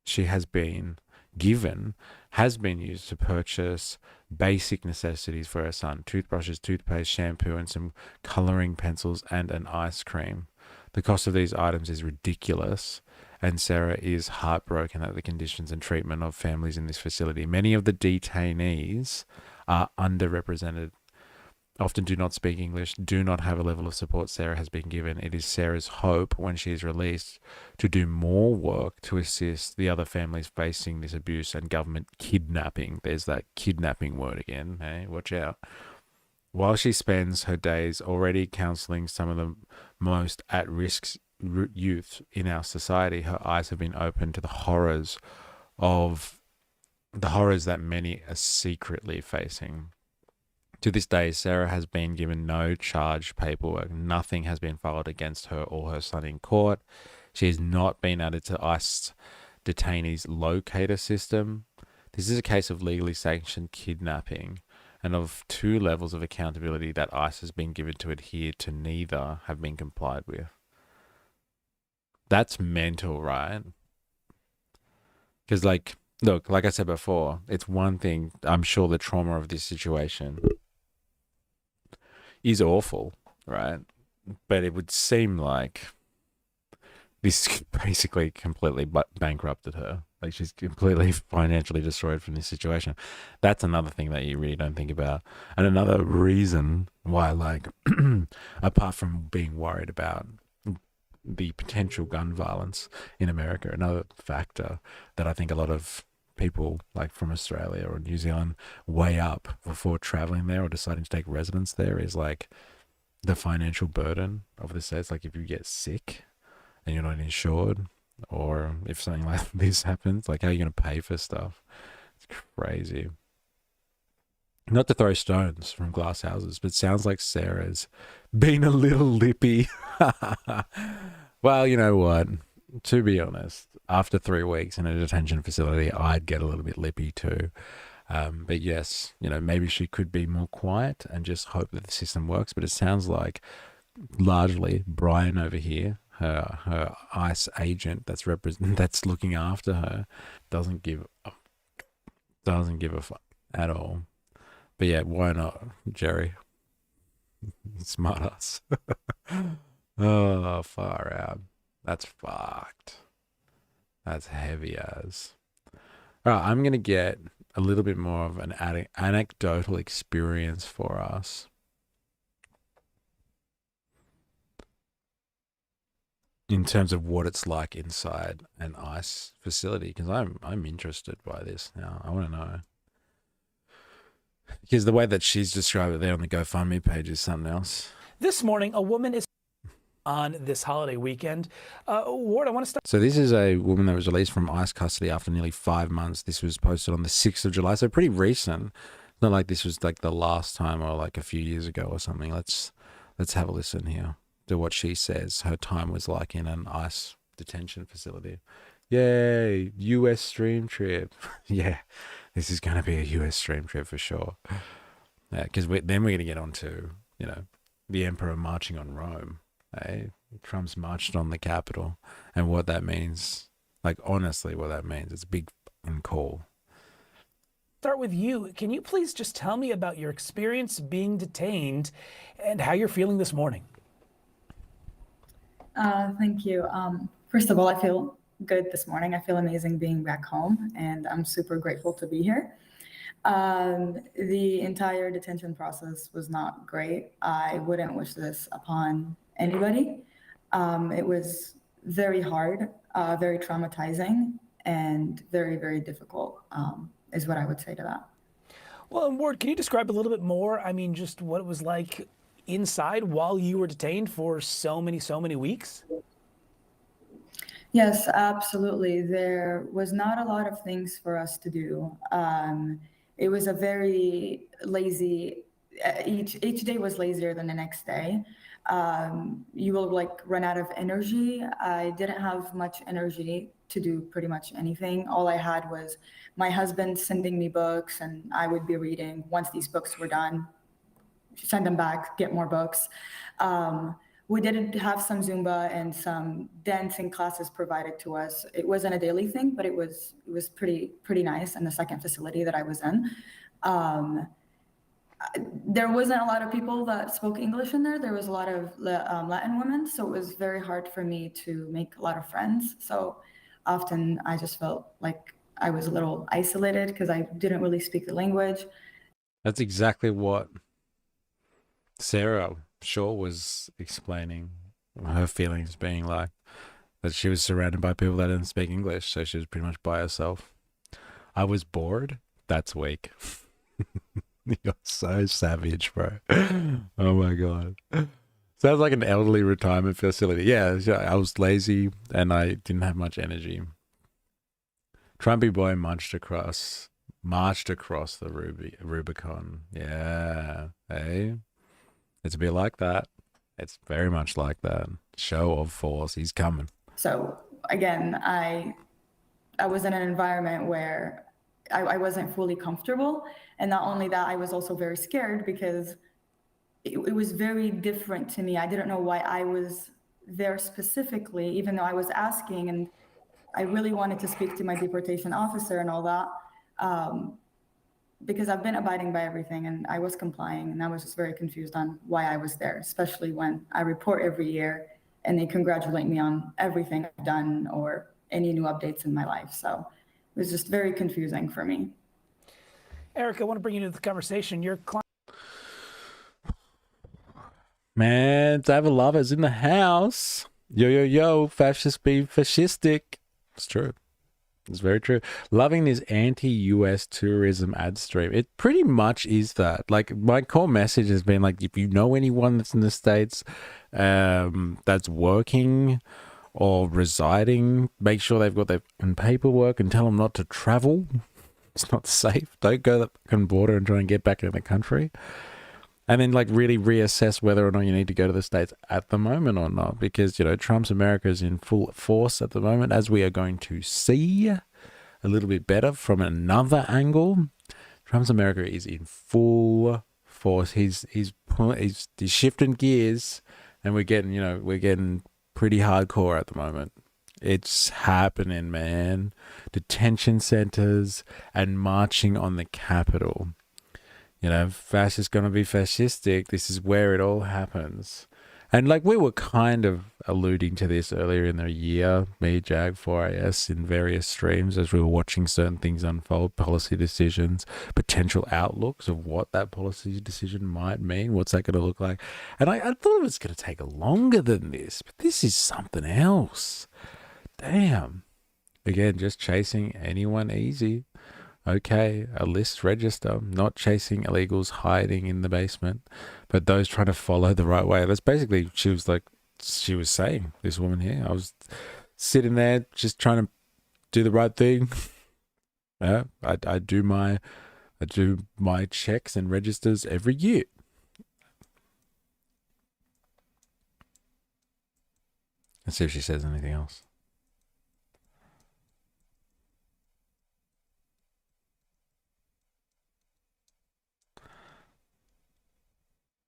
she has been given has been used to purchase basic necessities for her son: toothbrushes, toothpaste, shampoo, and some coloring pencils and an ice cream. The cost of these items is ridiculous, and Sarah is heartbroken at the conditions and treatment of families in this facility. Many of the detainees are underrepresented, often do not speak English, do not have a level of support Sarah has been given. It is Sarah's hope when she is released to do more work to assist the other families facing this abuse and government kidnapping. There's that kidnapping word again. Hey, watch out. While she spends her days already counseling some of the most at-risk youth in our society, her eyes have been opened to the horrors that many are secretly facing. To this day, Sarah has been given no charge paperwork. Nothing has been filed against her or her son in court. She has not been added to ICE detainees locator system. This is a case of legally sanctioned kidnapping and of 2 levels of accountability that ICE has been given to adhere to. Neither have been complied with. That's mental, right? Because, look, like I said before, it's one thing. I'm sure the trauma of this situation is awful, right? But it would seem like this basically completely bankrupted her. Like, she's completely financially destroyed from this situation. That's another thing that you really don't think about. And another reason why, apart from being worried about the potential gun violence in America, another factor that I think a lot of people from Australia or New Zealand weigh up before traveling there or deciding to take residence there is the financial burden of the states. If you get sick and you're not insured, or if something like this happens, how are you going to pay for stuff? It's crazy. Not to throw stones from glass houses, but it sounds like Sarah's been a little lippy. Well, you know what? To be honest, after 3 weeks in a detention facility, I'd get a little bit lippy too. But yes, maybe she could be more quiet and just hope that the system works. But it sounds like largely Brian over here, her ICE agent that's looking after her, doesn't give a fuck at all. But yeah, why not, Jerry? Smart ass. Oh, far out. That's fucked. That's heavy as. All right, I'm going to get a little bit more of an anecdotal experience for us. In terms of what it's like inside an ICE facility, because I'm interested by this now. I want to know. Because the way that she's described it there on the GoFundMe page is something else. This morning, a woman is... on this holiday weekend. Ward, I want to start. So this is a woman that was released from ICE custody after nearly 5 months. This was posted on the 6th of July, so pretty recent. Not like this was like the last time or like a few years ago or something. Let's have a listen here to what she says her time was like in an ICE detention facility. Yay, US stream trip. Yeah, this is going to be a US stream trip for sure. Yeah, because then we're going to get on to, you know, the emperor marching on Rome. Eh? Trump's marched on the Capitol and what that means. Like, honestly, what that means. It's a big fucking call. Start with you. Can you please just tell me about your experience being detained and how you're feeling this morning? Thank you. First of all, I feel good this morning. I feel amazing being back home, and I'm super grateful to be here. The entire detention process was not great. I wouldn't wish this upon anybody. It was very hard, very traumatizing, and very, very difficult, is what I would say to that. Well, and Ward, can you describe a little bit more? I mean, just what it was like inside while you were detained for so many weeks? Yes, absolutely. There was not a lot of things for us to do. It was a very lazy, each day was lazier than the next day. You will like run out of energy. I didn't have much energy to do pretty much anything. All I had was my husband sending me books, and I would be reading. Once these books were done, send them back, get more books. We did have some Zumba and some dancing classes provided to us. It wasn't a daily thing, but it was pretty nice in the second facility that I was in. There wasn't a lot of people that spoke English in there. There was a lot of Latin women, so it was very hard for me to make a lot of friends. So often I just felt like I was a little isolated because I didn't really speak the language. That's exactly what Sarah Shaw was explaining, her feelings being like that she was surrounded by people that didn't speak English, so she was pretty much by herself. I was bored. That's weak. You're so savage, bro. Oh my God. Sounds like an elderly retirement facility. Yeah, I was lazy and I didn't have much energy. Trumpy boy marched across the Rubicon. Yeah. Hey. It's a bit like that. It's very much like that. Show of force. He's coming. So again, I was in an environment where I wasn't fully comfortable. And not only that, I was also very scared because it was very different to me. I didn't know why I was there specifically, even though I was asking, and I really wanted to speak to my deportation officer and all that. Because I've been abiding by everything and I was complying, and I was just very confused on why I was there, especially when I report every year and they congratulate me on everything I've done or any new updates in my life. So it was just very confusing for me. Eric, I want to bring you into the conversation. Your client. Man, David Lover's in the house. Yo, fascist be fascistic. It's true. It's very true. Loving this anti-US tourism ad stream. It pretty much is that. Like, my core message has been like, if you know anyone that's in the States that's working or residing, make sure they've got their paperwork and tell them not to travel. It's not safe. Don't go to the fucking border and try and get back in the country. And then, like, really reassess whether or not you need to go to the States at the moment or not. Because, you know, Trump's America is in full force at the moment, as we are going to see a little bit better from another angle. Trump's America is in full force. He's shifting gears, and we're getting pretty hardcore at the moment. It's happening, man. Detention centers and marching on the Capitol. You know, fascist gonna be fascistic. This is where it all happens. And like, we were kind of alluding to this earlier in the year, me, Jag, 4AS, in various streams as we were watching certain things unfold, policy decisions, potential outlooks of what that policy decision might mean. What's that going to look like? And I thought it was going to take longer than this, but this is something else. Damn. Again, just chasing anyone easy. Okay, a list register, not chasing illegals hiding in the basement, but those trying to follow the right way. That's basically, she was like, she was saying, this woman here. I was sitting there just trying to do the right thing. Yeah, I do my checks and registers every year. Let's see if she says anything else.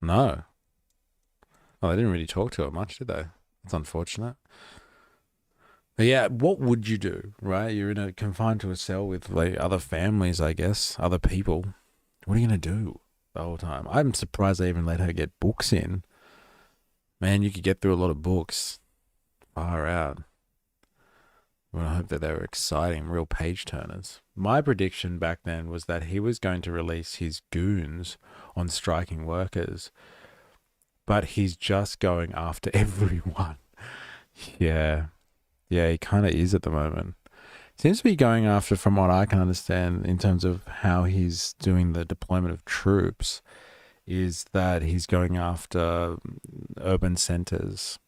No. Oh, they didn't really talk to her much, did they? That's unfortunate. But yeah, what would you do, right? You're confined to a cell with like other families, I guess, other people. What are you going to do the whole time? I'm surprised they even let her get books in. Man, you could get through a lot of books. Far out. Well, I hope that they were exciting, real page turners. My prediction back then was that he was going to release his goons on striking workers, but he's just going after everyone. Yeah, he kind of is at the moment. Seems to be going after, from what I can understand, in terms of how he's doing the deployment of troops, is that he's going after urban centers.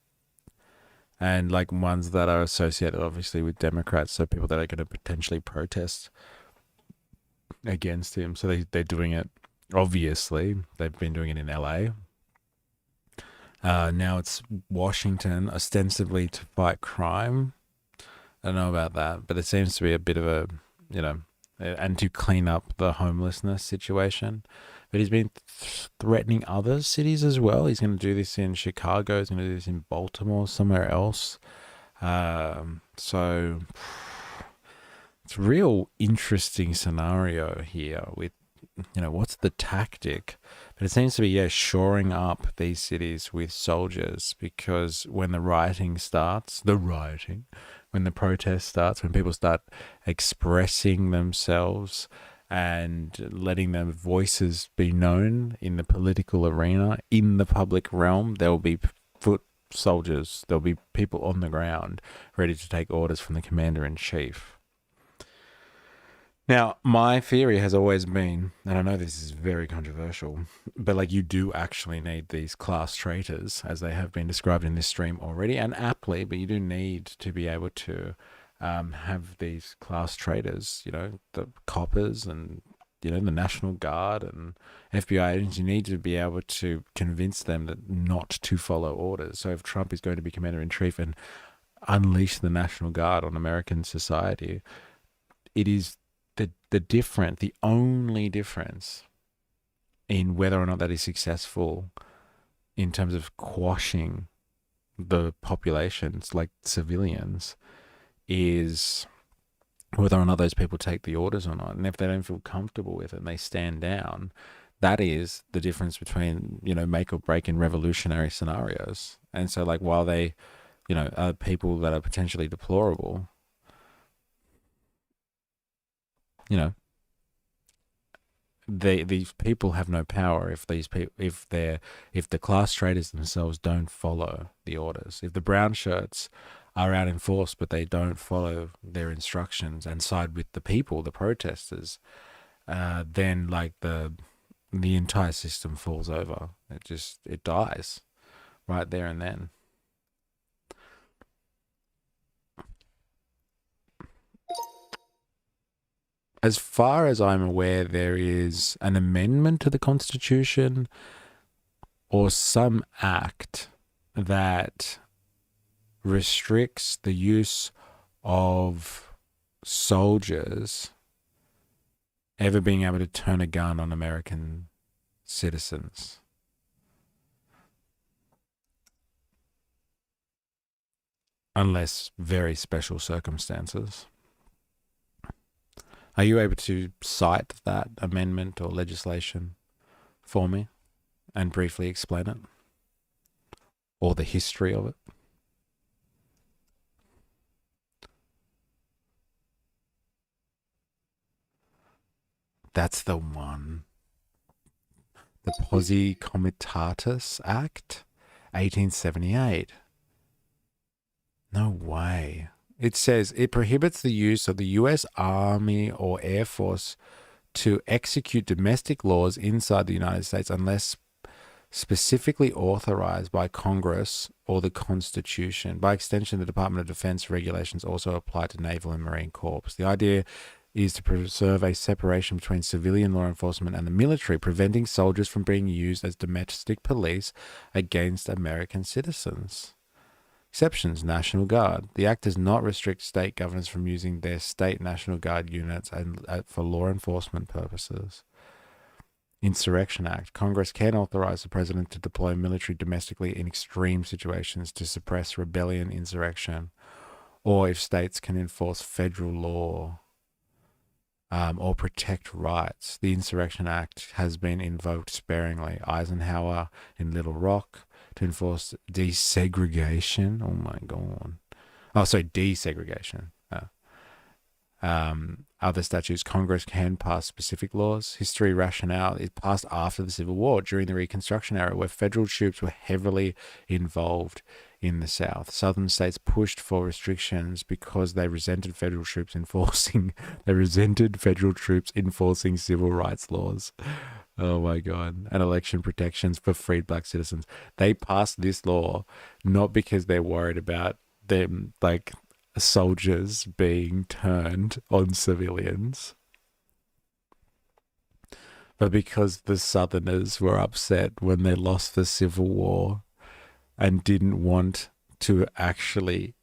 And like ones that are associated, obviously, with Democrats, so people that are going to potentially protest against him. So they're doing it, obviously. They've been doing it in LA. Now it's Washington, ostensibly to fight crime. I don't know about that, but it seems to be a bit of a, and to clean up the homelessness situation. But he's been threatening other cities as well. He's going to do this in Chicago. He's going to do this in Baltimore, somewhere else. So it's a real interesting scenario here with, what's the tactic? But it seems to be, shoring up these cities with soldiers, because when the rioting starts, when the protest starts, when people start expressing themselves and letting their voices be known in the political arena, in the public realm, there will be foot soldiers, there'll be people on the ground ready to take orders from the commander-in-chief. Now, my theory has always been, and I know this is very controversial, but like you do actually need these class traitors, as they have been described in this stream already, and aptly, but you do need to be able to have these class traitors, the coppers and, the National Guard and FBI agents. You need to be able to convince them that not to follow orders. So if Trump is going to be commander-in-chief and unleash the National Guard on American society, it is the only difference in whether or not that is successful in terms of quashing the populations, like civilians, is whether or not those people take the orders or not. And if they don't feel comfortable with it and they stand down, that is the difference between, make or break in revolutionary scenarios. And so like while they, are people that are potentially deplorable, these people have no power if the class traitors themselves don't follow the orders. If the brown shirts are out in force but they don't follow their instructions and side with the people, the protesters, then like the entire system falls over. It dies right there and then. As far as I'm aware, there is an amendment to the Constitution or some act that restricts the use of soldiers ever being able to turn a gun on American citizens. Unless very special circumstances. Are you able to cite that amendment or legislation for me and briefly explain it? Or the history of it? That's the one. The Posse Comitatus Act, 1878. No way. It says it prohibits the use of the U.S. Army or Air Force to execute domestic laws inside the United States unless specifically authorized by Congress or the Constitution. By extension, the Department of Defense regulations also apply to Naval and Marine Corps. The idea is to preserve a separation between civilian law enforcement and the military, preventing soldiers from being used as domestic police against American citizens. Exceptions: National Guard. The Act does not restrict state governors from using their state National Guard units for law enforcement purposes. Insurrection Act. Congress can authorize the president to deploy military domestically in extreme situations to suppress rebellion, insurrection, or if states can enforce federal law or protect rights. The Insurrection Act has been invoked sparingly. Eisenhower in Little Rock to enforce desegregation. Oh my God. Oh, sorry, desegregation. Other statutes, Congress can pass specific laws. History rationale is passed after the Civil War during the Reconstruction era, where federal troops were heavily involved in the South. Southern states pushed for restrictions because they resented federal troops enforcing civil rights laws. Oh my God. And election protections for freed black citizens. They passed this law not because they're worried about them, like, soldiers being turned on civilians, but because the Southerners were upset when they lost the Civil War and didn't want to actually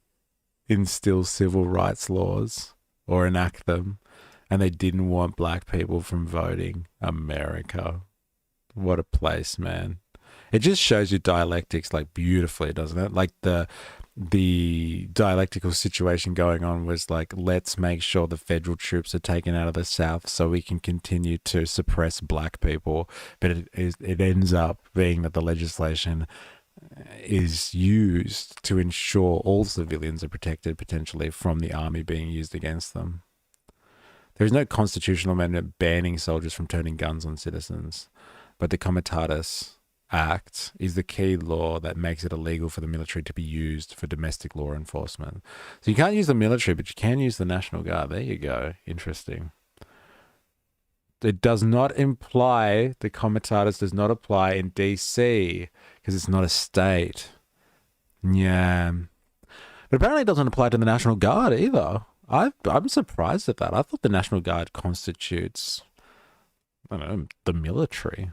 instill civil rights laws or enact them, and they didn't want black people from voting. America. What a place, man. It just shows you dialectics, like, beautifully, doesn't it? Like, the dialectical situation going on was like, let's make sure the federal troops are taken out of the South so we can continue to suppress black people. But it ends up being that the legislation is used to ensure all civilians are protected potentially from the army being used against them. There is no constitutional amendment banning soldiers from turning guns on citizens, but the Comitatus Act is the key law that makes it illegal for the military to be used for domestic law enforcement. So you can't use the military, but you can use the National Guard. There you go. Interesting. It does not imply, the Comitatus does not apply in DC because it's not a state. Yeah. But apparently it doesn't apply to the National Guard either. I'm surprised at that. I thought the National Guard constitutes, I don't know, the military.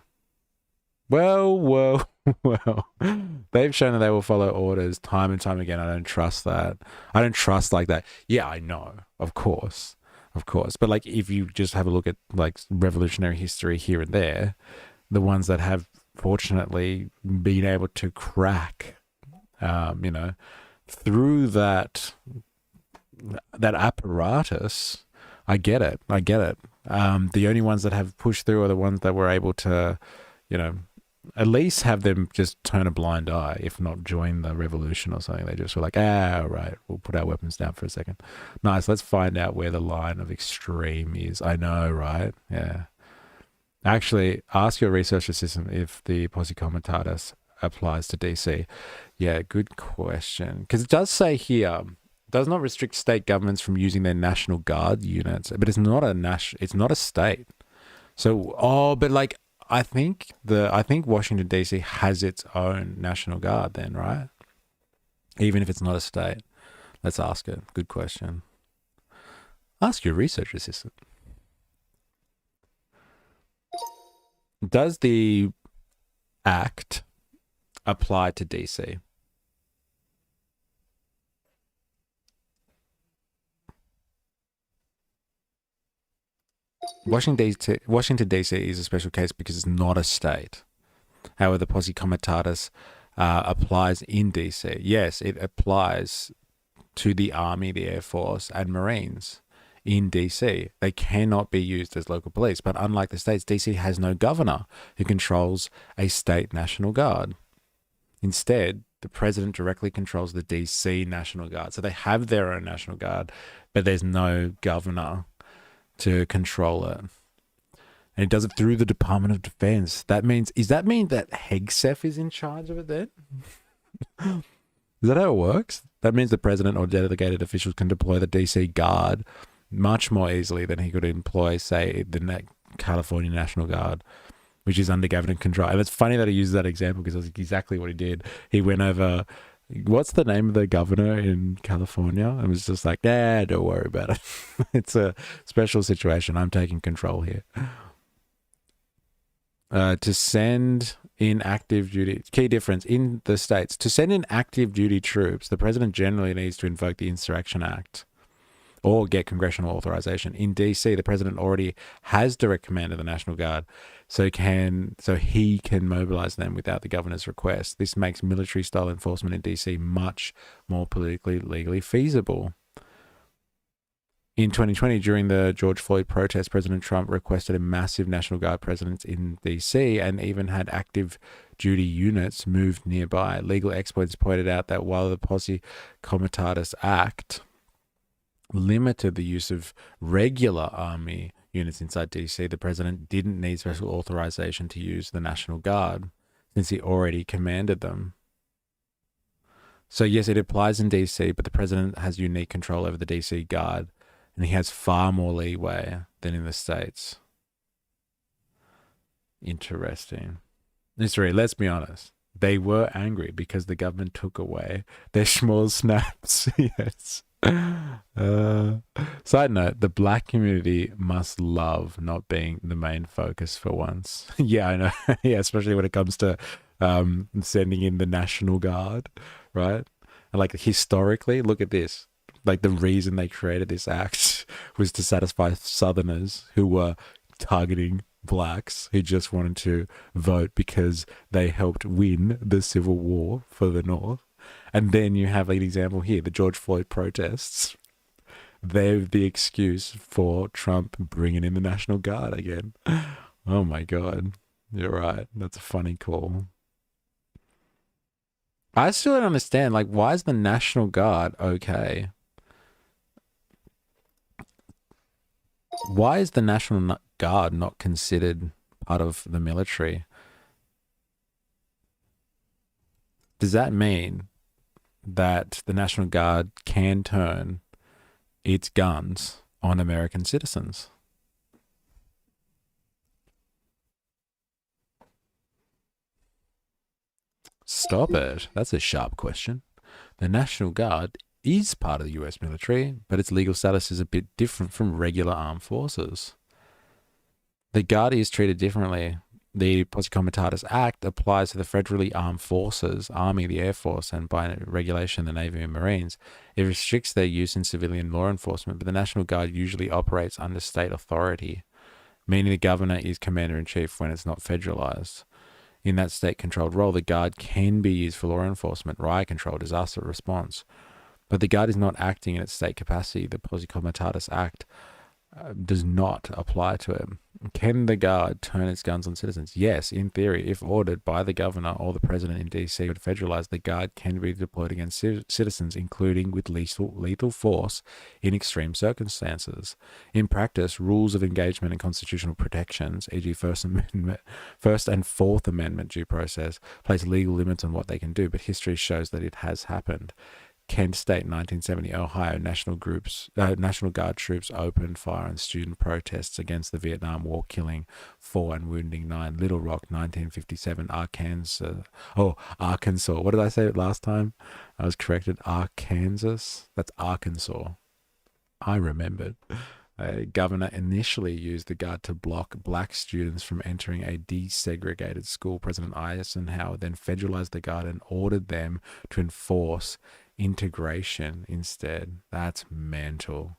Well, they've shown that they will follow orders time and time again. I don't trust that. I don't trust like that. Yeah, I know, of course. But like, if you just have a look at like revolutionary history here and there, the ones that have fortunately been able to crack, through that apparatus, I get it. The only ones that have pushed through are the ones that were able to, at least have them just turn a blind eye, if not join the revolution or something. They just were like, all right, we'll put our weapons down for a second. Nice, let's find out where the line of extreme is. I know, right? Yeah. Actually, ask your research assistant if the Posse Comitatus applies to DC. Yeah, good question. Because it does say here, does not restrict state governments from using their National Guard units, but it's not a state. So, but like, I think Washington DC has its own National Guard then, right? Even if it's not a state. Let's ask it. Good question. Ask your research assistant. Does the Act apply to DC? Washington DC is a special case because it's not a state. However, the Posse Comitatus applies in DC. Yes, it applies to the Army, the Air Force, and Marines in DC. They cannot be used as local police. But unlike the states, DC has no governor who controls a state National Guard. Instead, the president directly controls the DC National Guard. So they have their own National Guard, but there's no governor to control it. And it does it through the Department of Defense. Does that mean that Hegseth is in charge of it then? Is that how it works? That means the president or delegated officials can deploy the DC Guard much more easily than he could employ, say, the California National Guard which is under government control. And it's funny that he uses that example because that's exactly what he did. He went over, what's the name of the governor in California? And was just like, don't worry about it. It's a special situation. I'm taking control here. To send in active duty, key difference in the States, to send in active duty troops, the president generally needs to invoke the Insurrection Act or get congressional authorization. In DC, the president already has direct command of the National Guard, so he can mobilize them without the governor's request. This makes military-style enforcement in DC much more politically, legally feasible. In 2020, during the George Floyd protest, President Trump requested a massive National Guard presence in DC and even had active duty units moved nearby. Legal experts pointed out that while the Posse Comitatus Act limited the use of regular army units inside DC, the president didn't need special authorization to use the National Guard since he already commanded them. So yes, it applies in DC, but the president has unique control over the DC Guard, and he has far more leeway than in the States. Interesting. Mystery, let's be honest. They were angry because the government took away their small snaps. Yes. Side note, the black community must love not being the main focus for once. Yeah, I know. Yeah, especially when it comes to sending in the National Guard, right? And like historically, look at this. Like the reason they created this act was to satisfy Southerners who were targeting blacks who just wanted to vote because they helped win the Civil War for the North. And then you have an example here, the George Floyd protests. They're the excuse for Trump bringing in the National Guard again. Oh my God. You're right. That's a funny call. I still don't understand, like, why is the National Guard okay? Why is the National Guard not considered part of the military? Does that mean that the National Guard can turn its guns on American citizens? Stop it. That's a sharp question. The National Guard is part of the US military, but its legal status is a bit different from regular armed forces. The Guard is treated differently. The Posse Comitatus Act applies to the federally armed forces, Army, the Air Force, and by regulation, the Navy and Marines. It restricts their use in civilian law enforcement, but the National Guard usually operates under state authority, meaning the governor is commander-in-chief when it's not federalized. In that state-controlled role, the Guard can be used for law enforcement, riot control, disaster response. But the Guard is not acting in its state capacity. The Posse Comitatus Act does not apply to it. Can the Guard turn its guns on citizens? Yes, in theory, if ordered by the governor or the president in DC to federalize, the Guard can be deployed against citizens, including with lethal force in extreme circumstances. In practice, rules of engagement and constitutional protections, e.g. First and Fourth Amendment due process, place legal limits on what they can do, but history shows that it has happened. Kent State, 1970, Ohio, National Guard troops opened fire on student protests against the Vietnam War, killing 4 and wounding 9. Little Rock, 1957, Arkansas. What did I say last time? I was corrected. Arkansas? That's Arkansas. I remembered. A governor initially used the Guard to block black students from entering a desegregated school. President Eisenhower then federalized the Guard and ordered them to enforce integration instead. That's mental.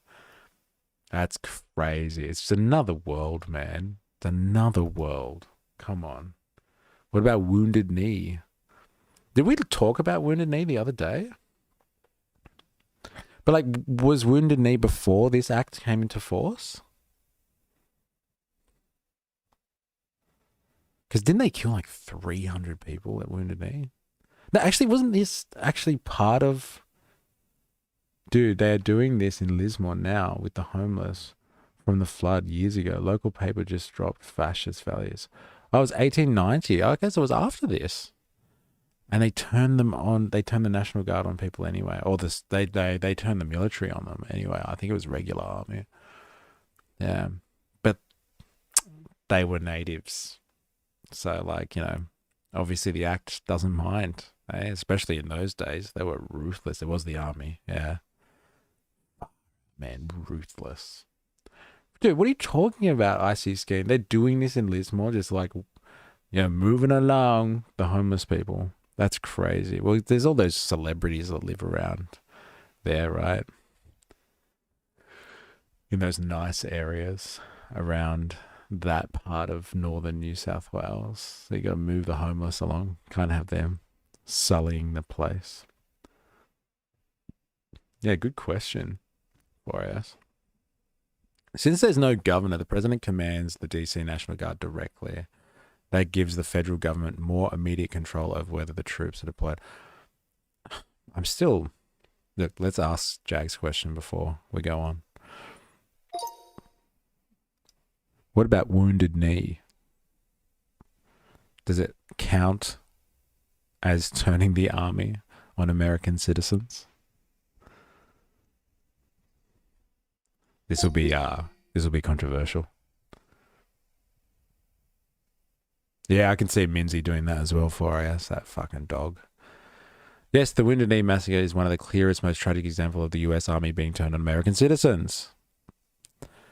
That's crazy. It's another world, man. It's another world. Come on. What about Wounded Knee? Did we talk about Wounded Knee the other day? But like, was Wounded Knee before this act came into force? Because didn't they kill like 300 people at Wounded Knee? No, actually, wasn't this actually part of... Dude, they are doing this in Lismore now with the homeless from the flood years ago. Local paper just dropped fascist values. Oh, it was 1890. I guess it was after this. And they turned them on. They turned the National Guard on people anyway. Or they turned the military on them anyway. I think it was regular army. Yeah. But they were natives. So, like, obviously the act doesn't mind, especially in those days. They were ruthless. It was the army. Yeah. Man, ruthless. Dude, what are you talking about, IC scheme? They're doing this in Lismore, just like, moving along the homeless people. That's crazy. Well, there's all those celebrities that live around there, right? In those nice areas around that part of northern New South Wales. So you got to move the homeless along. Can't have them sullying the place. Yeah, good question for us. Since there's no governor, the president commands the DC National Guard directly. That gives the federal government more immediate control over whether the troops are deployed. Look, let's ask Jag's question before we go on. What about Wounded Knee? Does it count as turning the army on American citizens? This will be controversial. Yeah, I can see Minzy doing that as well for us, that fucking dog. Yes, the Wounded Knee Massacre is one of the clearest, most tragic examples of the US Army being turned on American citizens.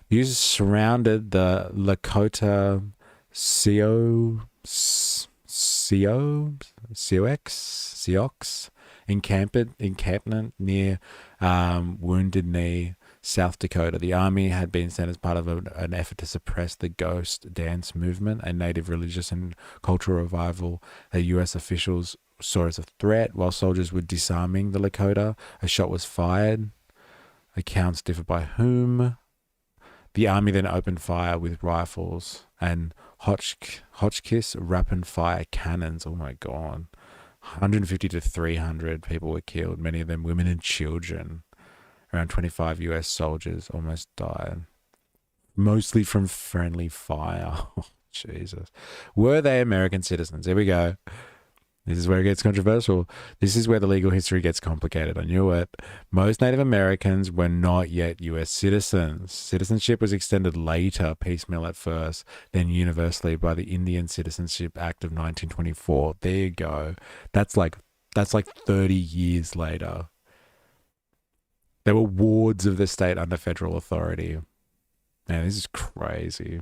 Users surrounded the Lakota Sioux encampment near Wounded Knee, South Dakota. The army had been sent as part of an effort to suppress the ghost dance movement, a native religious and cultural revival that U.S. officials saw as a threat. While soldiers were disarming the Lakota, a shot was fired. Accounts differ by whom. The army then opened fire with rifles and Hotchkiss rapid-fire cannons. Oh my God. 150 to 300 people were killed, many of them women and children. Around 25 US soldiers almost died, mostly from friendly fire. Oh, Jesus. Were they American citizens? Here we go. This is where it gets controversial. This is where the legal history gets complicated. I knew it. Most Native Americans were not yet US citizens. Citizenship was extended later, piecemeal at first, then universally by the Indian Citizenship Act of 1924. There you go. That's like 30 years later. They were wards of the state under federal authority. Man, this is crazy.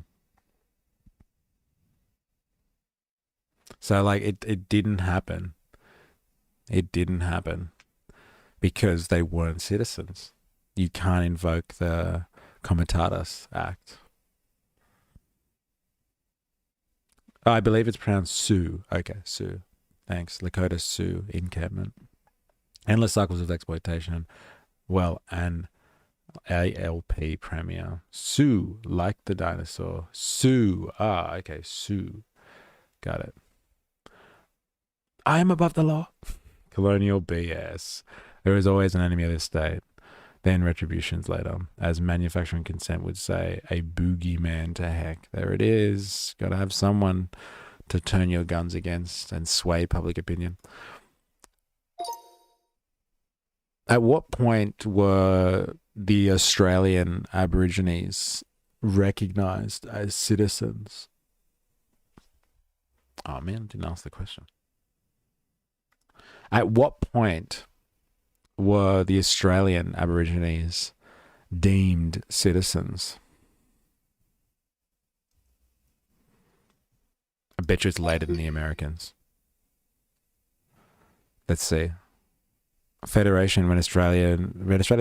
So, like, it didn't happen. It didn't happen because they weren't citizens. You can't invoke the Comitatus Act. I believe it's pronounced Sioux. Okay, Sioux. Thanks. Lakota Sioux encampment. Endless cycles of exploitation. Well, an ALP premier. Sioux, like the dinosaur. Sioux. Ah, okay, Sioux. Got it. I am above the law. Colonial BS. There is always an enemy of the state. Then retributions later. As manufacturing consent would say, a boogeyman to heck. There it is. Got to have someone to turn your guns against and sway public opinion. At what point were the Australian Aborigines recognised as citizens? Oh man, didn't ask the question. At what point were the Australian Aborigines deemed citizens? I bet you it's later than the Americans. Let's see. Federation, when Australia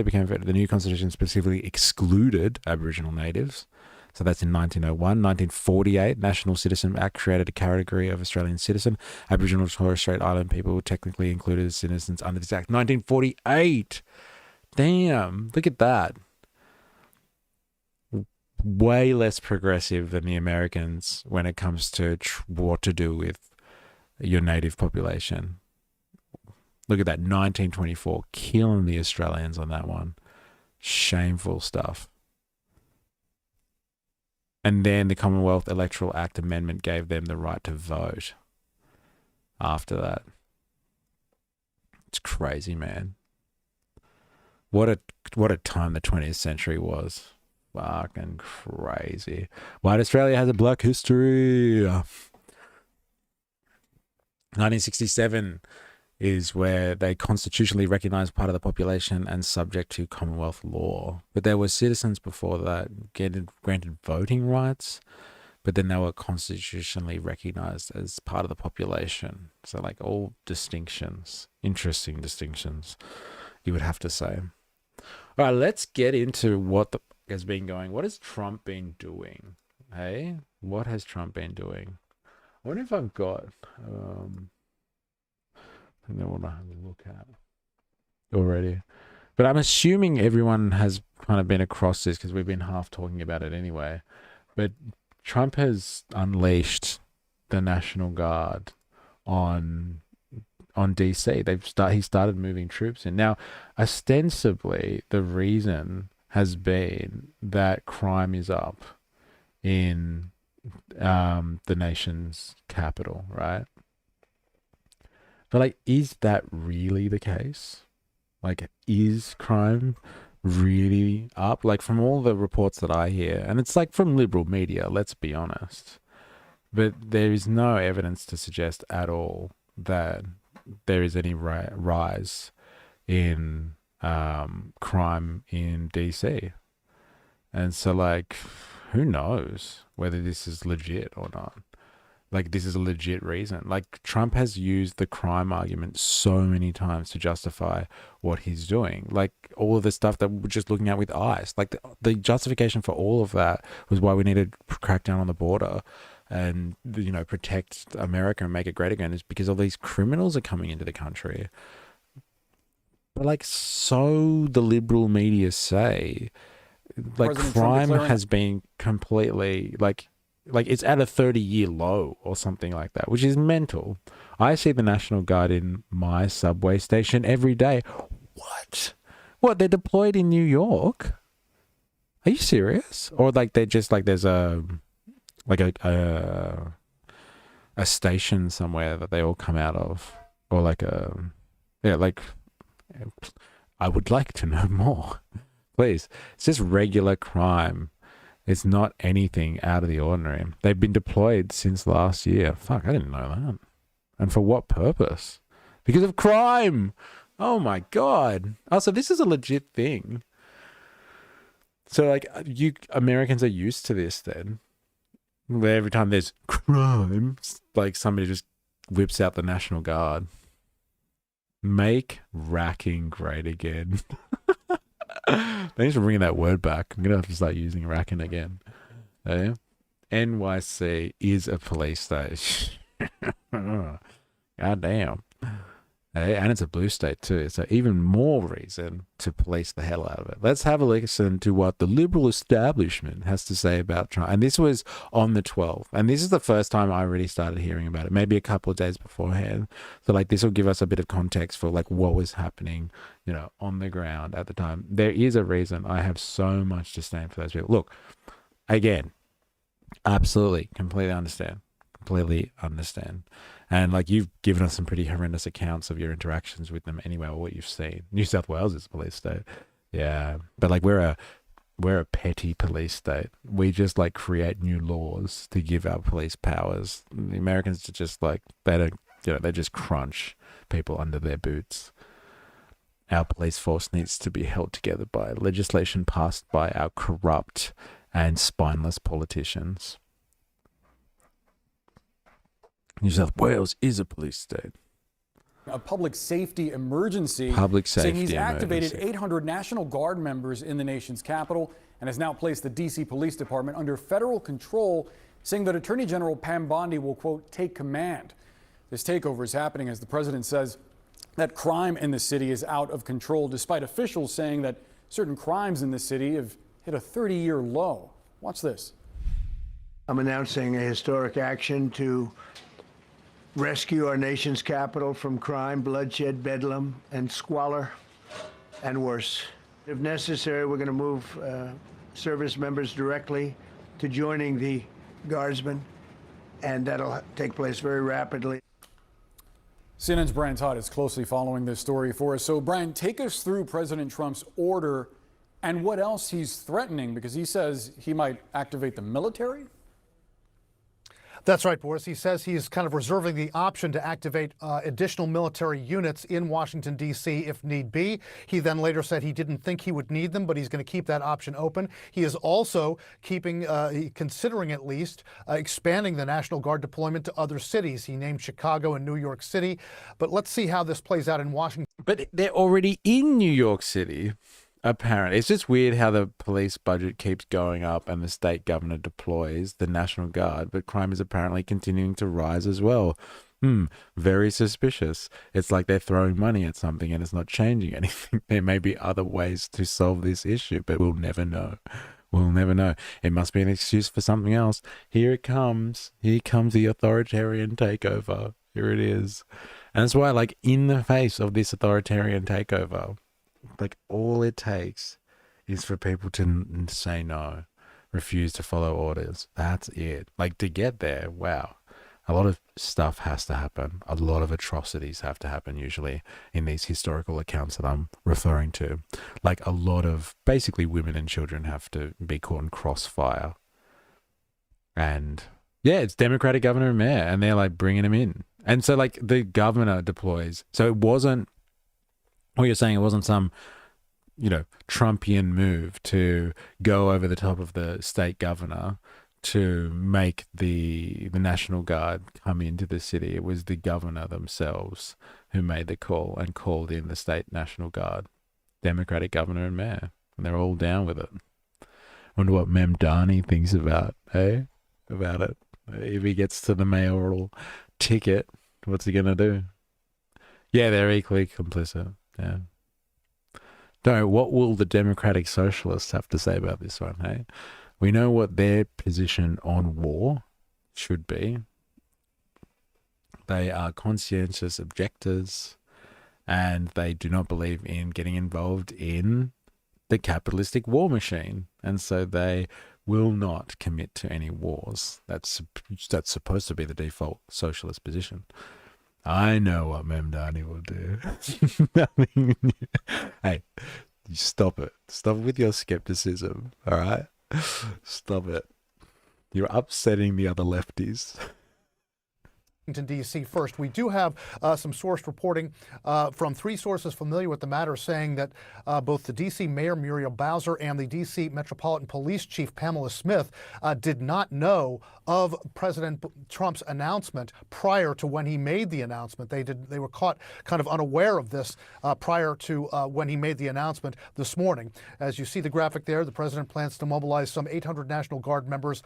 became the new constitution specifically excluded Aboriginal natives. So that's in 1901. 1948, National Citizen Act created a category of Australian citizen. Aboriginal and Torres Strait Island people were technically included as citizens under this act. 1948! Damn, look at that. Way less progressive than the Americans when it comes to what to do with your native population. Look at that, 1924, killing the Australians on that one. Shameful stuff. And then the Commonwealth Electoral Act Amendment gave them the right to vote after that. It's crazy, man. What a time the 20th century was. Fucking crazy. White Australia has a black history. 1967 is where they constitutionally recognized part of the population and subject to Commonwealth law. But there were citizens before that granted voting rights, but then they were constitutionally recognized as part of the population. So like all distinctions, interesting distinctions, you would have to say. All right, let's get into what has been going. What has Trump been doing? Hey, what has Trump been doing? I wonder if I've got I think I want to have a look at already. But I'm assuming everyone has kind of been across this because we've been half talking about it anyway. But Trump has unleashed the National Guard on DC. He started moving troops in. Now, ostensibly, the reason has been that crime is up in the nation's capital, right? But like, is that really the case? Like, is crime really up? Like, from all the reports that I hear, and it's like from liberal media, let's be honest, but there is no evidence to suggest at all that there is any rise in crime in DC. And so, like, who knows whether this is legit or not? Like, this is a legit reason. Like, Trump has used the crime argument so many times to justify what he's doing. Like, all of the stuff that we're just looking at with ICE. Like, the justification for all of that was why we needed to crack down on the border and, you know, protect America and make it great again, is because all these criminals are coming into the country. But, like, so the liberal media say, like, crime has been completely, like it's at a 30-year low or something like that, which is mental. I see the National Guard in my subway station every day. What? They're deployed in New York? Are you serious? Or like they're just like there's a station somewhere that they all come out of, or like I would like to know more. Please. It's just regular crime. It's not anything out of the ordinary. They've been deployed since last year. Fuck, I didn't know that. And for what purpose? Because of crime. Oh my God. Oh, so this is a legit thing. So like, you Americans are used to this then. Where every time there's crime, like somebody just whips out the National Guard. Make racking great again. They need to bring that word back. I'm going to have to start using racking again. NYC is a police state. God damn. And it's a blue state too. So even more reason to police the hell out of it. Let's have a listen to what the liberal establishment has to say about Trump. And this was on the 12th. And this is the first time I really started hearing about it, maybe a couple of days beforehand. So like, this will give us a bit of context for like what was happening, you know, on the ground at the time. There is a reason I have so much disdain for those people. Look, again, absolutely, completely understand. And like, you've given us some pretty horrendous accounts of your interactions with them anyway, or what you've seen. New South Wales is a police state. Yeah. But like, we're a petty police state. We just like create new laws to give our police powers. The Americans are just like, they don't, you know, they just crunch people under their boots. Our police force needs to be held together by legislation passed by our corrupt and spineless politicians. New South Wales is a police state. A public safety emergency. Saying he's activated 800 National Guard members in the nation's capital and has now placed the D.C. Police Department under federal control, saying that Attorney General Pam Bondi will, quote, take command. This takeover is happening as the president says that crime in the city is out of control, despite officials saying that certain crimes in the city have hit a 30-year low. Watch this. I'm announcing a historic action to rescue our nation's capital from crime, bloodshed, bedlam, and squalor, and worse. If necessary, we're going to move service members directly to joining the Guardsmen, and that'll take place very rapidly. CNN's Brian Todd is closely following this story for us. So, Brian, take us through President Trump's order and what else he's threatening, because he says he might activate the military. That's right, Boris. He says he's kind of reserving the option to activate additional military units in Washington, D.C. if need be. He then later said he didn't think he would need them, but he's going to keep that option open. He is also considering at least expanding the National Guard deployment to other cities. He named Chicago and New York City. But let's see how this plays out in Washington. But they're already in New York City. Apparently, it's just weird how the police budget keeps going up and the state governor deploys the National Guard, but crime is apparently continuing to rise as well. Very suspicious. It's like they're throwing money at something and it's not changing anything. There may be other ways to solve this issue, but we'll never know. We'll never know. It must be an excuse for something else. Here it comes. Here comes the authoritarian takeover. Here it is. And that's why, like, in the face of this authoritarian takeover, like, all it takes is for people to say no, refuse to follow orders. That's it. Like, to get there, wow. A lot of stuff has to happen. A lot of atrocities have to happen usually in these historical accounts that I'm referring to. Like, a lot of, basically, women and children have to be caught in crossfire. And, yeah, it's Democratic governor and mayor, and they're, like, bringing them in. And so, like, the governor deploys. So it wasn't, what you're saying, it wasn't some, Trumpian move to go over the top of the state governor to make the National Guard come into the city. It was the governor themselves who made the call and called in the state National Guard, Democratic governor and mayor, and they're all down with it. Wonder what Memdani thinks about it. If he gets to the mayoral ticket, what's he gonna do? Yeah, they're equally complicit. Yeah. What will the Democratic Socialists have to say about this one, hey? We know what their position on war should be. They are conscientious objectors, and they do not believe in getting involved in the capitalistic war machine. And so they will not commit to any wars. That's supposed to be the default socialist position. I know what Memdani will do. Hey, stop it. Stop with your skepticism, all right? Stop it. You're upsetting the other lefties. D.C. first. We do have some source reporting from three sources familiar with the matter saying that both the D.C. Mayor Muriel Bowser and the D.C. Metropolitan Police Chief Pamela Smith did not know of President Trump's announcement prior to when he made the announcement. They were caught kind of unaware of this prior to when he made the announcement this morning. As you see the graphic there, the president plans to mobilize some 800 National Guard members.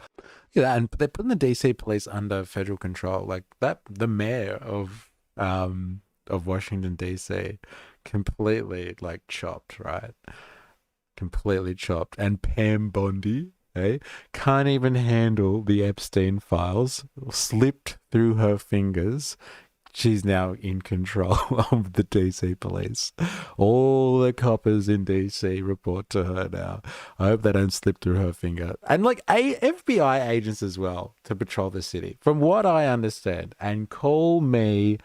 Yeah, and they're putting the DC police under federal control. Like that, the mayor of Washington DC, completely like chopped, right? Completely chopped. And Pam Bondi, can't even handle the Epstein files. Slipped through her fingers. She's now in control of the DC police. All the coppers in DC report to her now. I hope they don't slip through her finger. And like FBI agents as well to patrol the city, from what I understand. And call me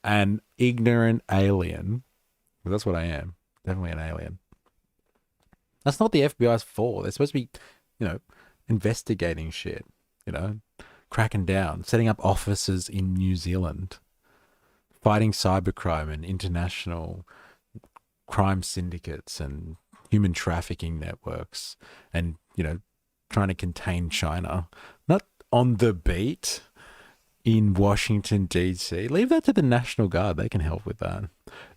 an ignorant alien. Well, that's what I am. Definitely an alien. That's not the FBI's fault. They're supposed to be, investigating shit, cracking down, setting up offices in New Zealand, fighting cybercrime and international crime syndicates and human trafficking networks and, trying to contain China. Not on the beat in Washington, D.C. Leave that to the National Guard. They can help with that.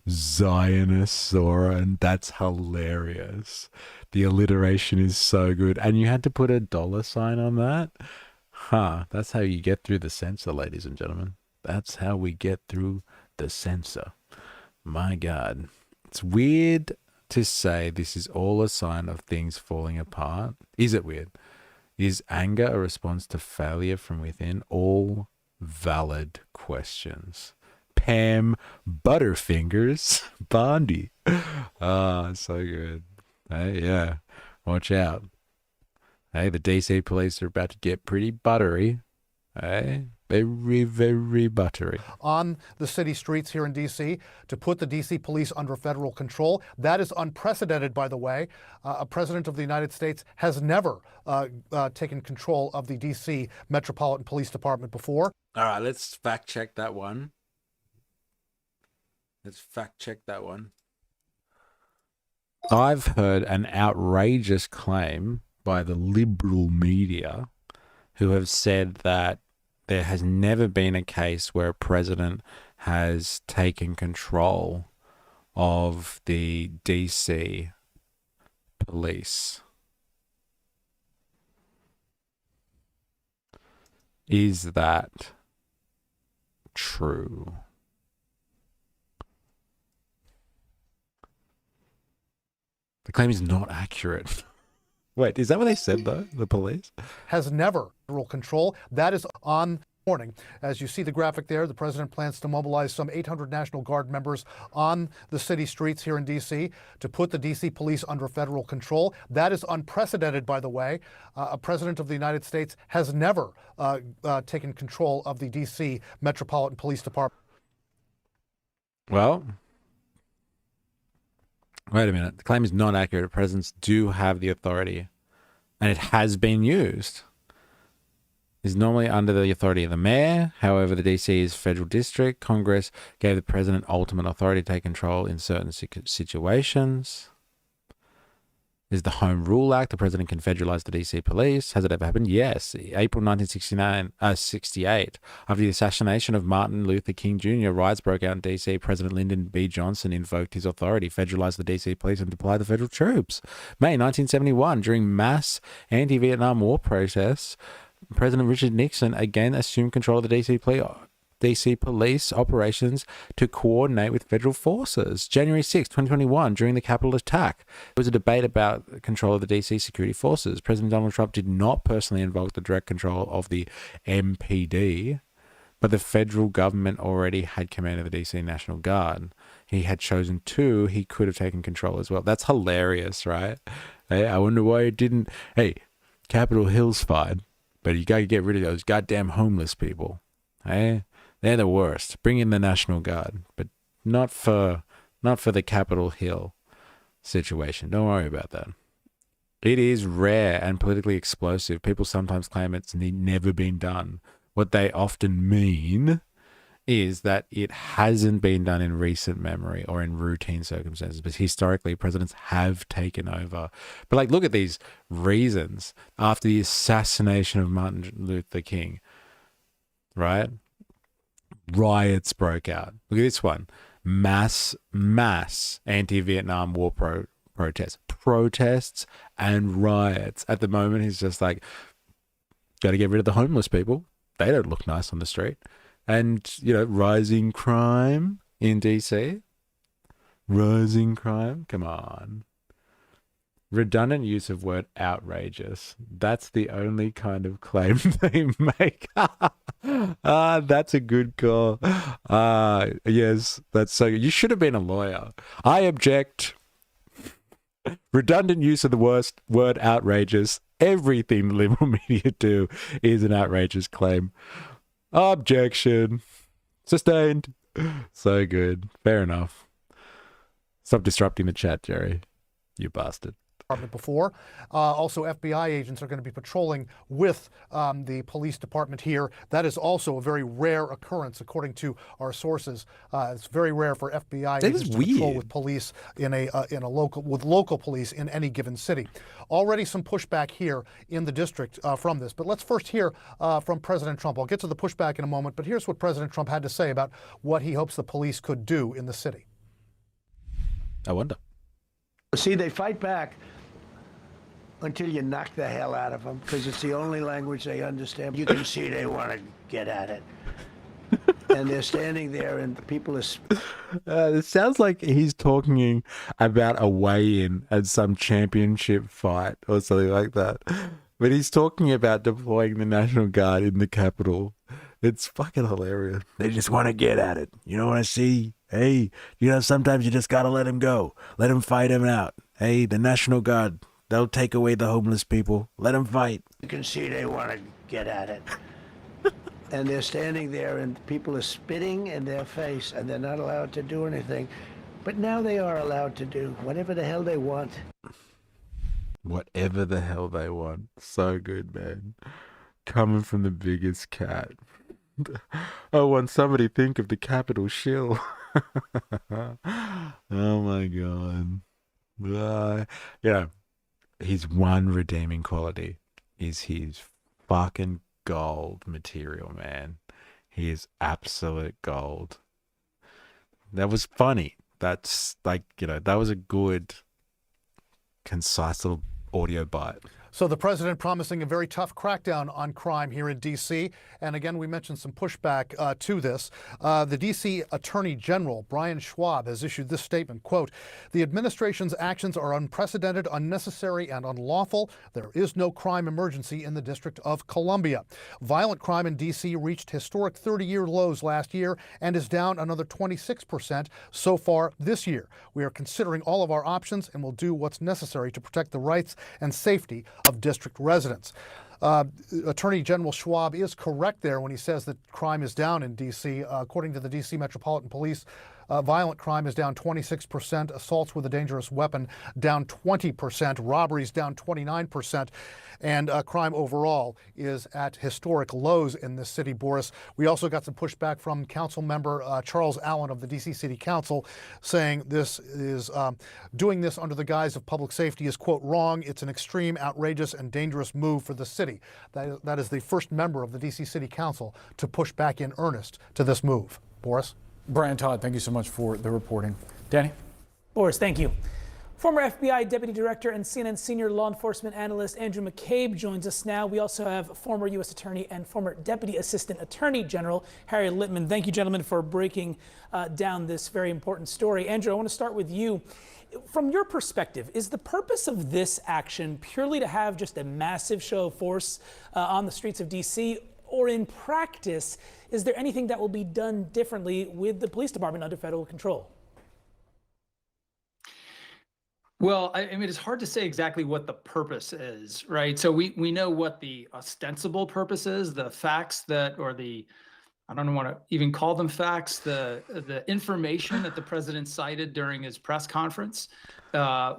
Zionist Soren. That's hilarious. The alliteration is so good. And you had to put a $sign on that? That's how you get through the censor, ladies and gentlemen. That's how we get through the censor. My God. It's weird to say this is all a sign of things falling apart. Is it weird? Is anger a response to failure from within? All valid questions. Pam Butterfingers Bondi. So good. Hey, yeah. Watch out. Hey, the DC police are about to get pretty buttery. Hey, Very, very buttery. On the city streets here in D.C. to put the D.C. police under federal control. That is unprecedented, by the way. A president of the United States has never taken control of the D.C. Metropolitan Police Department before. All right, let's fact check that one. I've heard an outrageous claim by the liberal media who have said that there has never been a case where a president has taken control of the DC police. Is that true? The claim is not accurate. Wait, is that what they said though, the police? Has never federal control. That is on morning. As you see the graphic there, the president plans to mobilize some 800 National Guard members on the city streets here in D.C. to put the D.C. police under federal control. That is unprecedented, by the way. A president of the United States has never taken control of the D.C. Metropolitan Police Department. Well, wait a minute. The claim is not accurate. Presidents do have the authority, and it has been used. Is normally under the authority of the mayor. However, the DC is federal district. Congress gave the president ultimate authority to take control in certain situations. Is the Home Rule Act. The president can federalize the DC police. Has it ever happened? Yes. April 1968, after the assassination of Martin Luther King Jr., riots broke out in DC. President Lyndon B. Johnson invoked his authority, federalized the DC police, and deployed the federal troops. May 1971, during mass anti-Vietnam War protests, President Richard Nixon again assumed control of the DC police operations to coordinate with federal forces. January 6, 2021, during the Capitol attack, there was a debate about control of the DC security forces. President Donald Trump did not personally invoke the direct control of the MPD, but the federal government already had command of the DC National Guard. He had chosen two. He could have taken control as well. That's hilarious, right? Hey, I wonder why it didn't. Hey, Capitol Hill's fine, but you got to get rid of those goddamn homeless people. Hey, they're the worst. Bring in the National Guard, but not for the Capitol Hill situation. Don't worry about that. It is rare and politically explosive. People sometimes claim it's never been done. What they often mean is that it hasn't been done in recent memory or in routine circumstances, but historically presidents have taken over. But like, look at these reasons. After the assassination of Martin Luther King, right? Riots broke out. Look at this one. Mass anti-Vietnam War protests and riots. At the moment, he's just like, got to get rid of the homeless people. They don't look nice on the street. And, you know, rising crime in DC. Rising crime. Come on. Redundant use of word outrageous. That's the only kind of claim they make. That's a good call. Yes, that's so good. You should have been a lawyer. I object. Redundant use of the word outrageous. Everything the liberal media do is an outrageous claim. Objection. Sustained. So good. Fair enough. Stop disrupting the chat, Jerry. You bastard. Before. Also, FBI agents are going to be patrolling with the police department here. That is also a very rare occurrence, according to our sources. It's very rare for FBI agents to patrol with police in a local police in any given city. Already some pushback here in the district from this. But let's first hear from President Trump. I'll get to the pushback in a moment, but here's what President Trump had to say about what he hopes the police could do in the city. I wonder. See, they fight back until you knock the hell out of them, because it's the only language they understand. You can see they want to get at it. And they're standing there and people are... it sounds like he's talking about a weigh-in at some championship fight or something like that. But he's talking about deploying the National Guard in the Capitol. It's fucking hilarious. They just want to get at it. You don't want to see? Hey, you know, sometimes you just got to let him go. Let him fight him out. Hey, the National Guard, they'll take away the homeless people. Let them fight. You can see they want to get at it. and they're standing there and people are spitting in their face and they're not allowed to do anything. But now they are allowed to do whatever the hell they want. Whatever the hell they want. So good, man. Coming from the biggest cat. Oh, want somebody think of the capital shill. Oh my god. Yeah. His one redeeming quality is his fucking gold material, man. He is absolute gold. That was funny. That's like, that was a good, concise little audio bite. So the president promising a very tough crackdown on crime here in D.C. And again, we mentioned some pushback to this. The D.C. Attorney General, Brian Schwab, has issued this statement, quote, "The administration's actions are unprecedented, unnecessary, and unlawful. There is no crime emergency in the District of Columbia. Violent crime in D.C. reached historic 30-year lows last year and is down another 26% so far this year. We are considering all of our options and will do what's necessary to protect the rights and safety of district residents." Attorney General Schwab is correct there when he says that crime is down in D.C. According to the D.C. Metropolitan Police, violent crime is down 26%, assaults with a dangerous weapon down 20%, robberies down 29%, and crime overall is at historic lows in this city, Boris. We also got some pushback from Council Member Charles Allen of the D.C. City Council saying this is doing this under the guise of public safety is, quote, wrong. It's an extreme, outrageous, and dangerous move for the city. That is the first member of the D.C. City Council to push back in earnest to this move. Boris? Brian Todd, thank you so much for the reporting. Danny? Boris, thank you. Former FBI Deputy Director and CNN Senior Law Enforcement Analyst Andrew McCabe joins us now. We also have former U.S. Attorney and former Deputy Assistant Attorney General Harry Litman. Thank you, gentlemen, for breaking down this very important story. Andrew, I want to start with you. From your perspective, is the purpose of this action purely to have just a massive show of force on the streets of D.C., or in practice, is there anything that will be done differently with the police department under federal control? Well, I mean, it's hard to say exactly what the purpose is, right? So we know what the ostensible purpose is, the facts that, or the, I don't want to even call them facts, the information that the president cited during his press conference,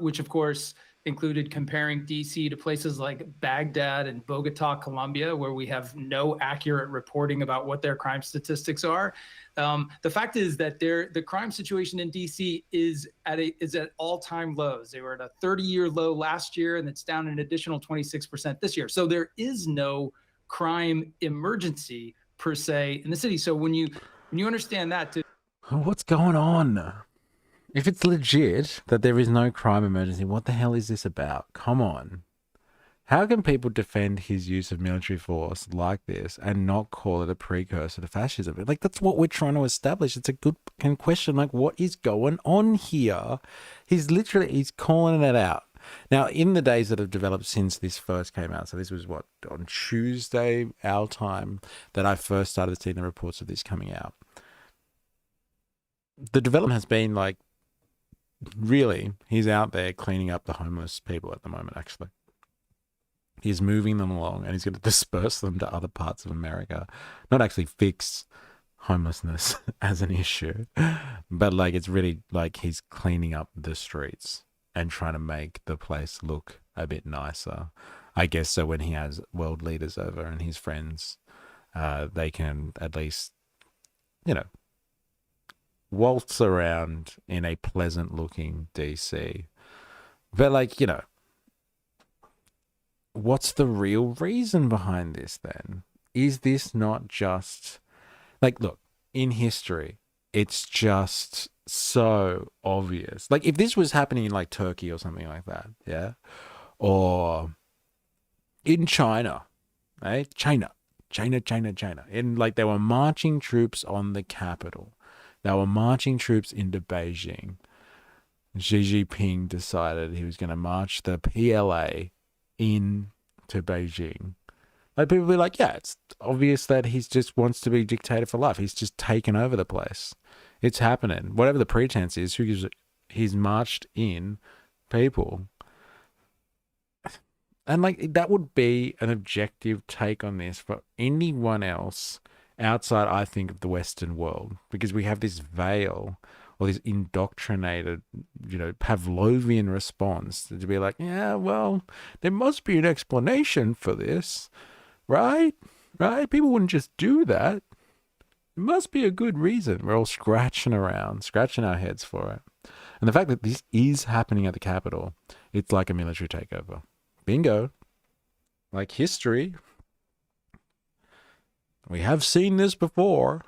which of course included comparing DC to places like Baghdad and Bogota, Colombia, where we have no accurate reporting about what their crime statistics are. The fact is that the crime situation in DC is at all-time lows. They were at a 30-year low last year, and it's down an additional 26% this year. So there is no crime emergency per se in the city. So when you understand that, What's going on? If it's legit that there is no crime emergency, what the hell is this about? Come on. How can people defend his use of military force like this and not call it a precursor to fascism? Like, that's what we're trying to establish. It's a good question. Like, what is going on here? He's calling it out. Now, in the days that have developed since this first came out, so this was on Tuesday, our time, that I first started seeing the reports of this coming out. The development has been like, really, he's out there cleaning up the homeless people at the moment, actually. He's moving them along and he's going to disperse them to other parts of America. Not actually fix homelessness as an issue, but like it's really like he's cleaning up the streets and trying to make the place look a bit nicer. I guess so when he has world leaders over and his friends, they can at least, waltz around in a pleasant looking DC. But what's the real reason behind this then? Is this not just look, in history, it's just so obvious. Like if this was happening in Turkey or something like that, yeah? Or in China, right? China. And they were marching troops on the capital. They were marching troops into Beijing. Xi Jinping decided he was going to march the PLA into Beijing. People be like, yeah, it's obvious that he just wants to be dictator for life. He's just taken over the place. It's happening. Whatever the pretense is, he's marched in people. And that would be an objective take on this for anyone else outside, I think, of the Western world, because we have this veil or this indoctrinated, Pavlovian response to be like, yeah, well, there must be an explanation for this, right? Right? People wouldn't just do that. There must be a good reason. We're all scratching around, scratching our heads for it. And the fact that this is happening at the Capitol, it's like a military takeover. Bingo. Like history. We have seen this before.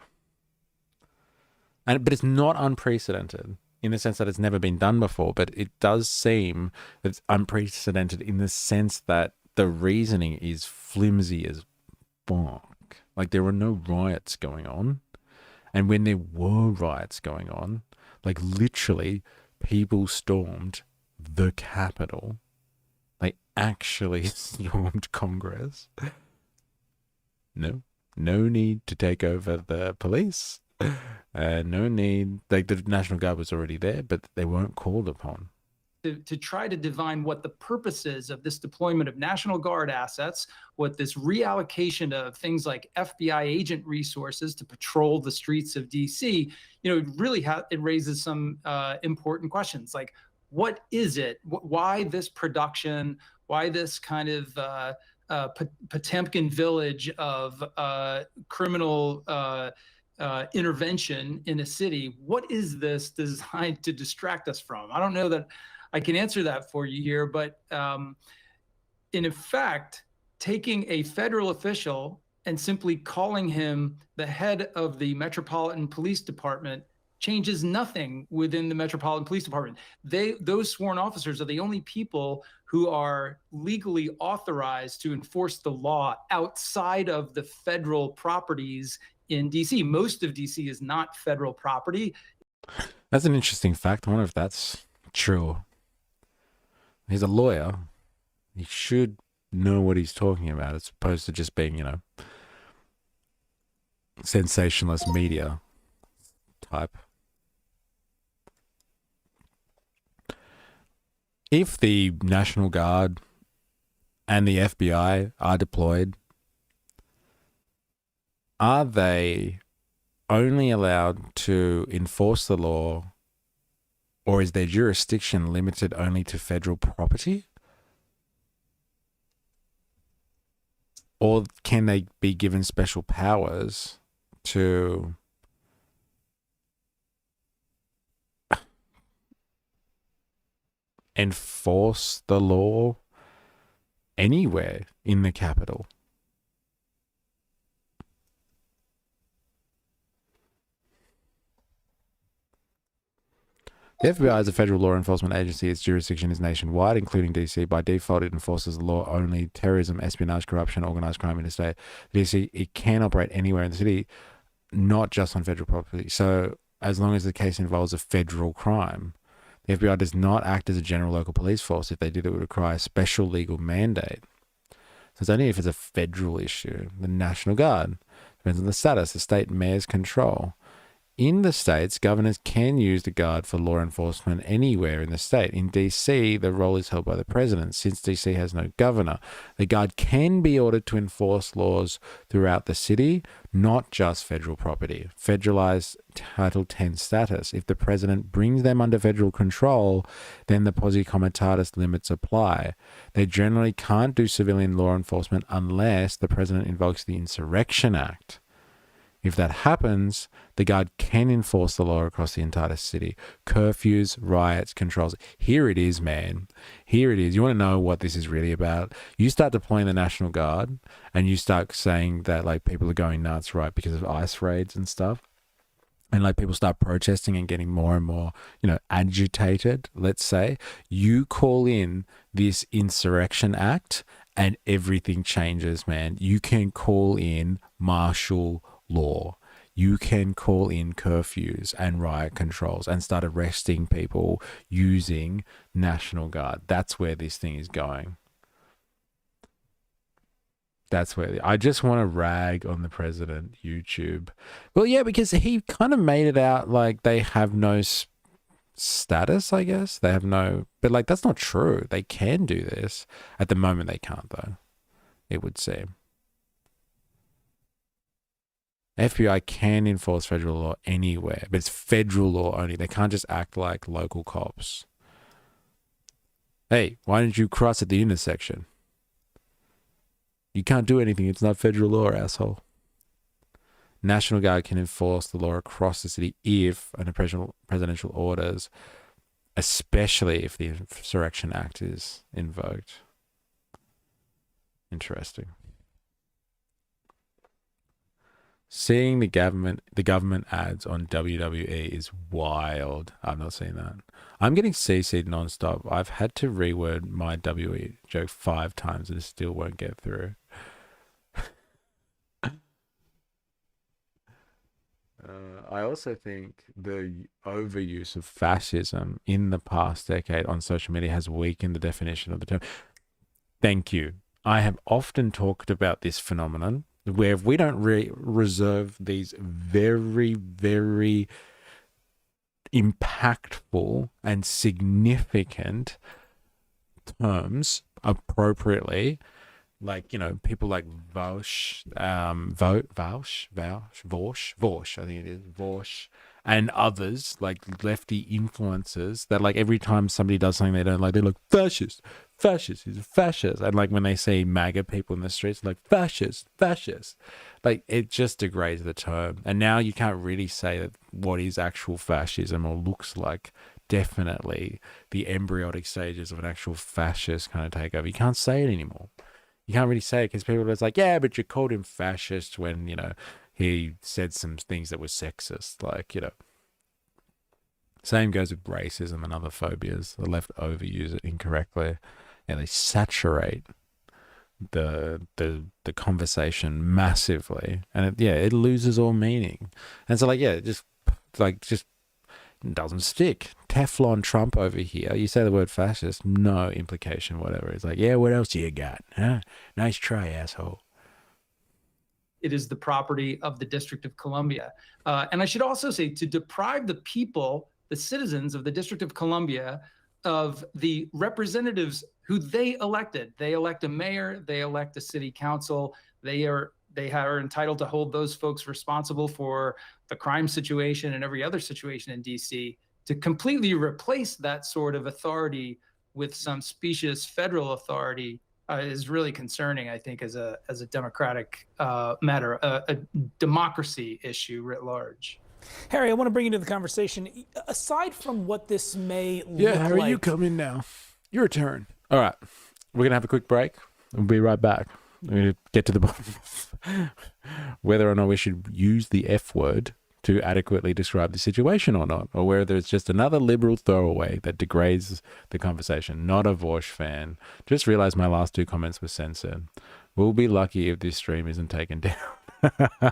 But it's not unprecedented in the sense that it's never been done before. But it does seem that it's unprecedented in the sense that the reasoning is flimsy as fuck. Like, there were no riots going on. And when there were riots going on, like, literally, people stormed the Capitol. They actually stormed Congress. No need to take over the police. No need. Like, the National Guard was already there, but they weren't called upon. To try to divine what the purpose is of this deployment of National Guard assets, what this reallocation of things like FBI agent resources to patrol the streets of DC, it really it raises some important questions. Like, what is it? Why this production? Why this kind of Potemkin village of criminal intervention in a city? What is this designed to distract us from? I don't know that I can answer that for you here, but in effect, taking a federal official and simply calling him the head of the Metropolitan Police Department changes nothing within the Metropolitan Police Department. Those sworn officers are the only people who are legally authorized to enforce the law outside of the federal properties in DC. Most of DC is not federal property. That's an interesting fact. I wonder if that's true. He's a lawyer. He should know what he's talking about, as opposed to just being, sensationalist media type. If the National Guard and the FBI are deployed, are they only allowed to enforce the law, or is their jurisdiction limited only to federal property? Or can they be given special powers to enforce the law anywhere in the Capitol? The FBI is a federal law enforcement agency. Its jurisdiction is nationwide, including DC. By default, it enforces the law only terrorism, espionage, corruption, organized crime interstate. DC, it can operate anywhere in the city, not just on federal property. So as long as the case involves a federal crime, the FBI does not act as a general local police force. If they did, it would require a special legal mandate. So it's only if it's a federal issue. The National Guard depends on the status, the state mayor's control. In the states, governors can use the Guard for law enforcement anywhere in the state. In DC, the role is held by the president. Since DC has no governor, the Guard can be ordered to enforce laws throughout the city, not just federal property. Federalized Title 10 status. If the president brings them under federal control, then the posse comitatus limits apply. They generally can't do civilian law enforcement unless the president invokes the Insurrection Act. If that happens, the Guard can enforce the law across the entire city. Curfews, riots, controls. Here it is, man. Here it is. You want to know what this is really about? You start deploying the National Guard and you start saying that, like, people are going nuts, right, because of ICE raids and stuff. And, like, people start protesting and getting more and more, agitated, let's say. You call in this Insurrection Act and everything changes, man. You can call in martial law. You can call in curfews and riot controls and start arresting people using National Guard. That's where this thing is going. That's where I just want to rag on the president, YouTube. Well, yeah, because he kind of made it out like they have no status, I guess. They have no, but like, that's not true. They can do this. At the moment, they can't, though, it would seem. FBI can enforce federal law anywhere, but it's federal law only. They can't just act like local cops. Hey, why didn't you cross at the intersection? You can't do anything. It's not federal law, asshole. National Guard can enforce the law across the city if under presidential orders, especially if the Insurrection Act is invoked. Interesting. Seeing the government ads on WWE is wild. I've not seen that. I'm getting CC'd nonstop. I've had to reword my WWE joke 5 times and it still won't get through. I also think the overuse of fascism in the past decade on social media has weakened the definition of the term. Thank you. I have often talked about this phenomenon where if we don't reserve these very, very impactful and significant terms appropriately, like, you know, people like Vaush, I think it is, Vaush, and others, like lefty influencers, that like every time somebody does something they don't like, they're like, fascist, he's a fascist. And like when they see MAGA people in the streets, like, fascist. Like, it just degrades the term. And now you can't really say that what is actual fascism or looks like definitely the embryonic stages of an actual fascist kind of takeover. You can't say it anymore. You can't really say it because people are just like, yeah, but you called him fascist when, you know, he said some things that were sexist. Like, you know, same goes with racism and other phobias. The left overuse it incorrectly and they saturate the conversation massively. And it loses all meaning. And so it just doesn't stick. Teflon Trump over here. You say the word fascist, no implication, whatever. It's like, yeah, what else do you got? Huh? Nice try, asshole. It is the property of the District of Columbia. And I should also say, to deprive the people, the citizens of the District of Columbia, of the representatives who they elected. They elect a mayor, they elect a city council, they are entitled to hold those folks responsible for the crime situation and every other situation in DC. To completely replace that sort of authority with some specious federal authority is really concerning, I think, as a democratic matter, a democracy issue writ large. Harry, I want to bring you into the conversation. Aside from what this may look like... Harry, you come in now. Your turn. All right. We're going to have a quick break. We'll be right back. We're going to get to the bottom of whether or not we should use the F word to adequately describe the situation or not, or whether it's just another liberal throwaway that degrades the conversation. Not a Vosh fan. Just realized my last 2 comments were censored. We'll be lucky if this stream isn't taken down.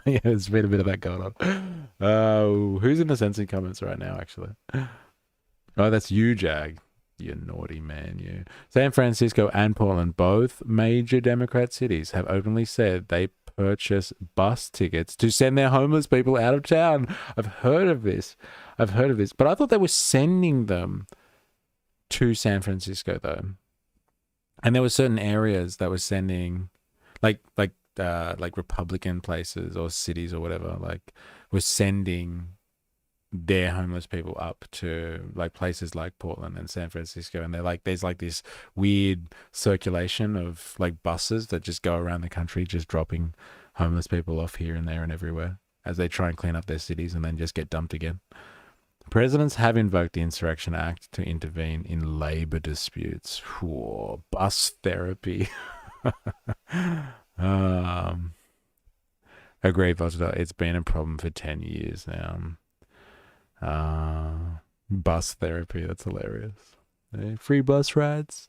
Yeah, there's been a bit of that going on. Who's in the censored comments right now, actually? Oh, that's you, Jag. You naughty man, you. San Francisco and Portland, both major Democrat cities, have openly said they purchase bus tickets to send their homeless people out of town. I've heard of this. But I thought they were sending them to San Francisco, though. And there were certain areas that were sending, like Republican places or cities or whatever, like, were sending their homeless people up to like places like Portland and San Francisco, and they're like, there's like this weird circulation of like buses that just go around the country just dropping homeless people off here and there and everywhere as they try and clean up their cities and then just get dumped again. Presidents have invoked the Insurrection Act to intervene in labor disputes. Whoa, bus therapy. Agreed, Vojda. It's been a problem for 10 years now. Bus therapy, that's hilarious. Free bus rides.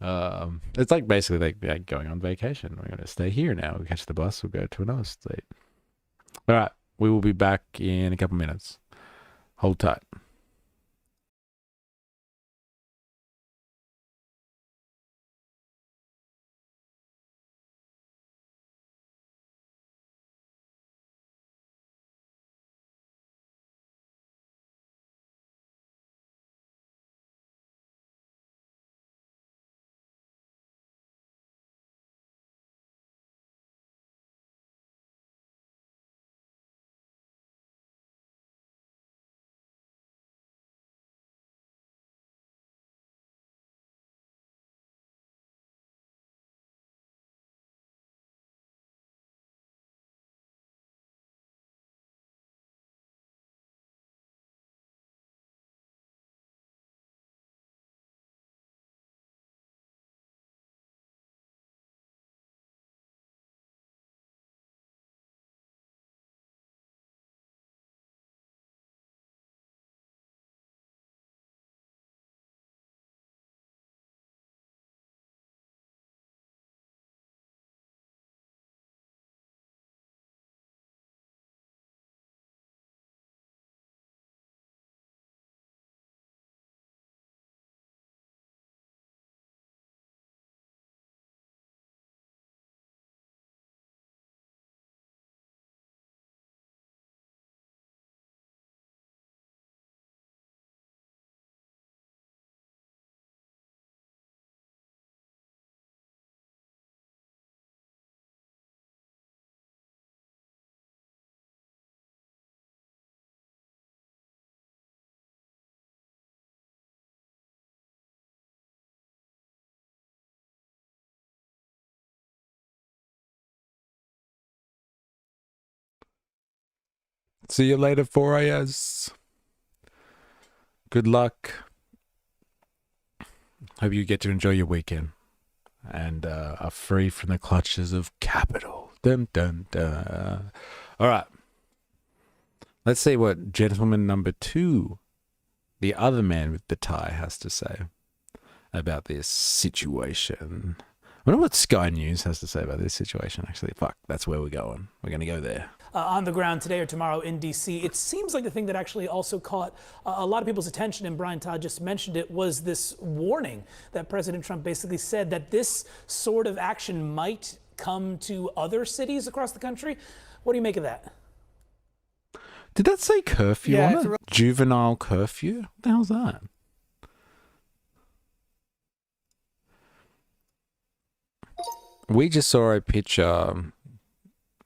It's like basically like going on vacation. We're going to stay here now. We'll catch the bus, we'll go to another state. All right, we will be back in a couple minutes. Hold tight. See you later, 4AS. Good luck. Hope you get to enjoy your weekend and are free from the clutches of capital. Dun, dun, dun. All right. Let's see what gentleman number 2, the other man with the tie, has to say about this situation. I wonder what Sky News has to say about this situation, actually. Fuck, that's where we're going. We're going to go there. On the ground today or tomorrow in D.C. It seems like the thing that actually also caught a lot of people's attention, and Brian Todd just mentioned it, was this warning that President Trump basically said that this sort of action might come to other cities across the country. What do you make of that? Did that say curfew on it? Juvenile curfew? What the hell's that? We just saw a picture,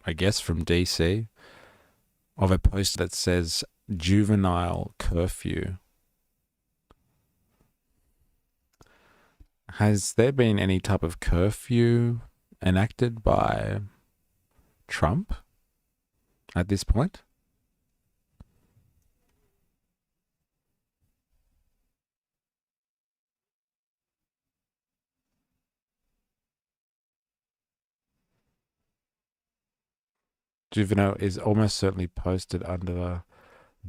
I guess from DC, of a poster that says juvenile curfew. Has there been any type of curfew enacted by Trump at this point? Juvenile is almost certainly posted under the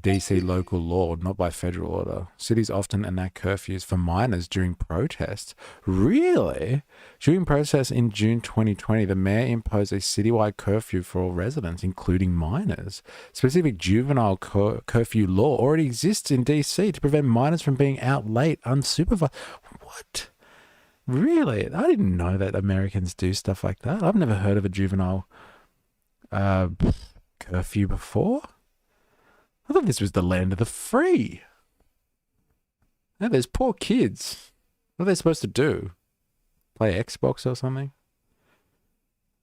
DC local law, not by federal order. Cities often enact curfews for minors during protests. Really? During protests in June 2020, the mayor imposed a citywide curfew for all residents, including minors. Specific juvenile curfew law already exists in DC to prevent minors from being out late unsupervised. What? Really? I didn't know that Americans do stuff like that. I've never heard of a juvenile curfew before. I thought this was the land of the free. Now there's poor kids. What are they supposed to do? Play Xbox or something?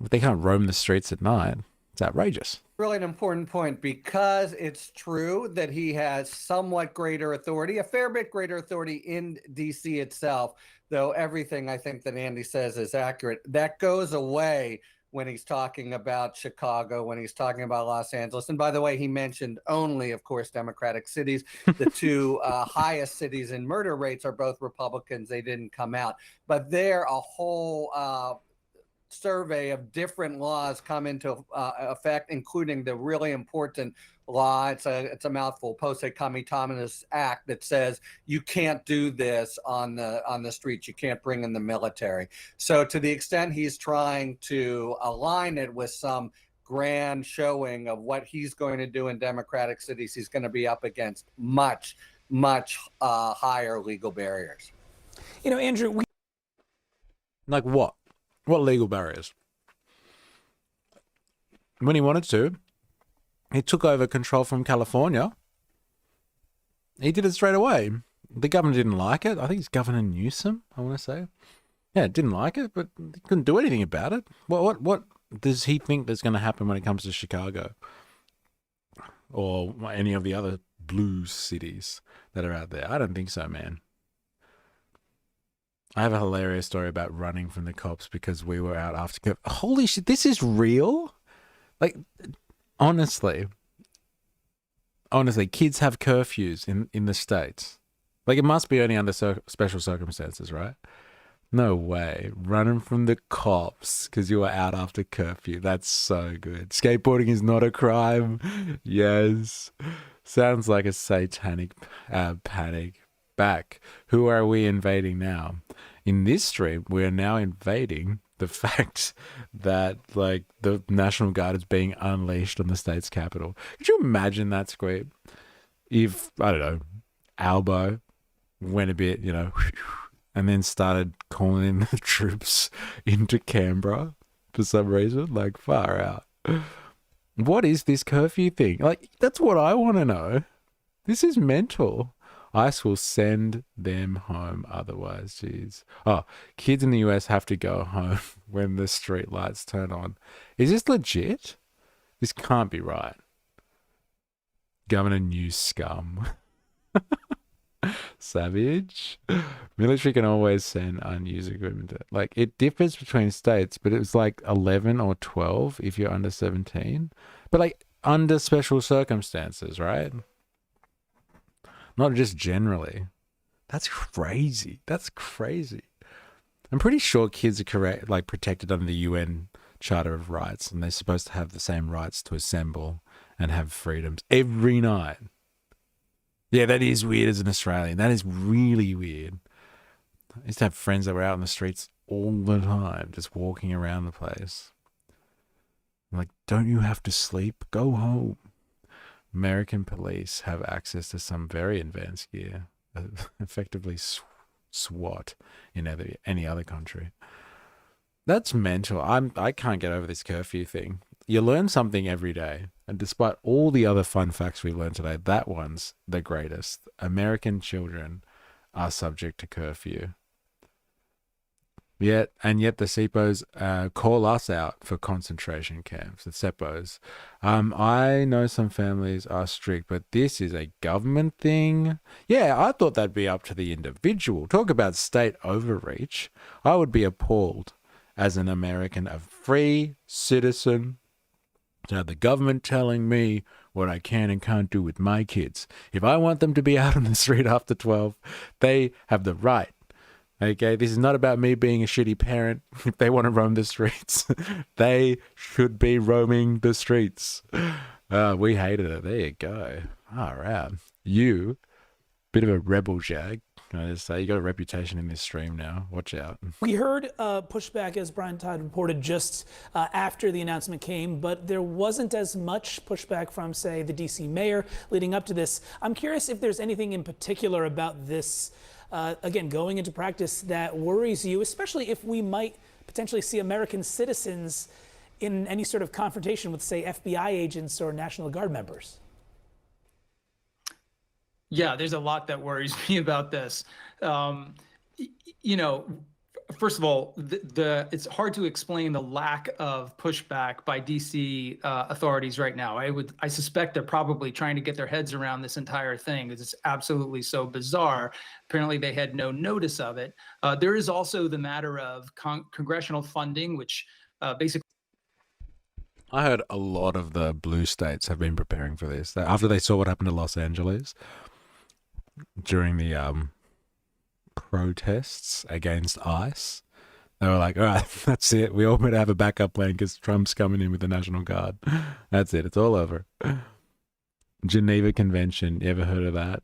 If they can't roam the streets at night, it's outrageous. Really an important point, because it's true that he has somewhat greater authority, a fair bit greater authority in DC itself, though everything I think that Andy says is accurate. That goes away when he's talking about Chicago, when he's talking about Los Angeles. And by the way, he mentioned only, of course, Democratic cities. The two highest cities in murder rates are both Republicans. They didn't come out. But there, a whole survey of different laws come into effect, including the really important law. It's a mouthful, Posse Comitatus Act, that says you can't do this on the streets. You can't bring in the military. So to the extent he's trying to align it with some grand showing of what he's going to do in Democratic cities, he's going to be up against much higher legal barriers. You know, Andrew, like what? What legal barriers? When he wanted to, he took over control from California. He did it straight away. The governor didn't like it. I think it's Governor Newsom, I want to say. Yeah, didn't like it, but he couldn't do anything about it. What does he think that's going to happen when it comes to Chicago? Or any of the other blue cities that are out there? I don't think so, man. I have a hilarious story about running from the cops because we were out after. Holy shit, this is real? Like, honestly, kids have curfews in the States. Like, it must be only under special circumstances, right? No way. Running from the cops because you were out after curfew. That's so good. Skateboarding is not a crime. Yes. Sounds like a satanic panic. Back. Who are we invading now? In this stream, we are now invading the fact that, like, the National Guard is being unleashed on the state's capital. Could you imagine that, Squeeb? If, I don't know, Albo went a bit, you know, and then started calling in the troops into Canberra for some reason, like, far out. What is this curfew thing? Like, that's what I want to know. This is mental. ICE will send them home otherwise. Jeez. Oh, kids in the US have to go home when the street lights turn on. Is this legit? This can't be right. Governor New Scum. Savage. Military can always send unused equipment. Like, it differs between states, but it was like 11 or 12 if you're under 17. But like, under special circumstances, right? Not just generally. That's crazy. That's crazy. I'm pretty sure kids are protected under the UN Charter of Rights, and they're supposed to have the same rights to assemble and have freedoms every night. Yeah, that is weird as an Australian. That is really weird. I used to have friends that were out in the streets all the time, just walking around the place. I'm like, don't you have to sleep? Go home. American police have access to some very advanced gear, effectively SWAT in any other country. That's mental. I can't get over this curfew thing. You learn something every day, and despite all the other fun facts we learned today, that one's the greatest. American children are subject to curfew. Yet the SEPOs call us out for concentration camps, the SEPOs. I know some families are strict, but this is a government thing. Yeah, I thought that'd be up to the individual. Talk about state overreach. I would be appalled as an American, a free citizen, to have the government telling me what I can and can't do with my kids. If I want them to be out on the street after 12, they have the right. Okay, this is not about me being a shitty parent. If they want to roam the streets, they should be roaming the streets. We hated it. There you go. All right. You, bit of a rebel, Jag. Can I just say, you got a reputation in this stream now. Watch out. We heard pushback, as Brian Todd reported, just after the announcement came, but there wasn't as much pushback from, say, the DC mayor leading up to this. I'm curious if there's anything in particular about this again, going into practice that worries you, especially if we might potentially see American citizens in any sort of confrontation with, say, FBI agents or National Guard members? Yeah, there's a lot that worries me about this. First of all, it's hard to explain the lack of pushback by DC authorities right now. I suspect they're probably trying to get their heads around this entire thing because it's absolutely so bizarre. Apparently, they had no notice of it. There is also the matter of congressional funding, which basically. I heard a lot of the blue states have been preparing for this. After they saw what happened to Los Angeles during the protests against ICE, they were like, all right, that's it. We all better have a backup plan because Trump's coming in with the National Guard. That's it. It's all over. Geneva Convention. You ever heard of that?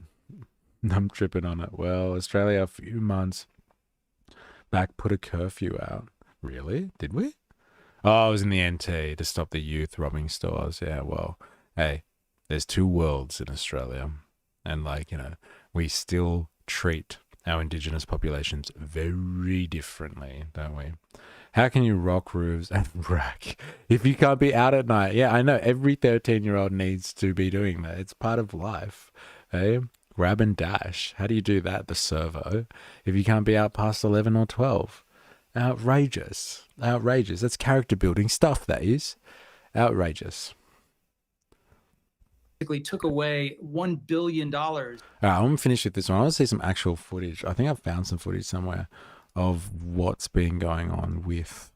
I'm tripping on it. Well, Australia a few months back put a curfew out. Really? Did we? Oh, it was in the NT to stop the youth robbing stores. Yeah, well, hey, there's two worlds in Australia. And we still treat our Indigenous populations very differently, don't we? How can you rock roofs and rack if you can't be out at night? Yeah, I know every 13-year-old needs to be doing that. It's part of life. Hey, grab and dash. How do you do that? The servo. If you can't be out past 11 or 12. Outrageous. Outrageous. That's character building stuff, that is. Outrageous. Took away $1 billion. All right, I want to finish with this one. I want to see some actual footage. I think I've found some footage somewhere of what's been going on with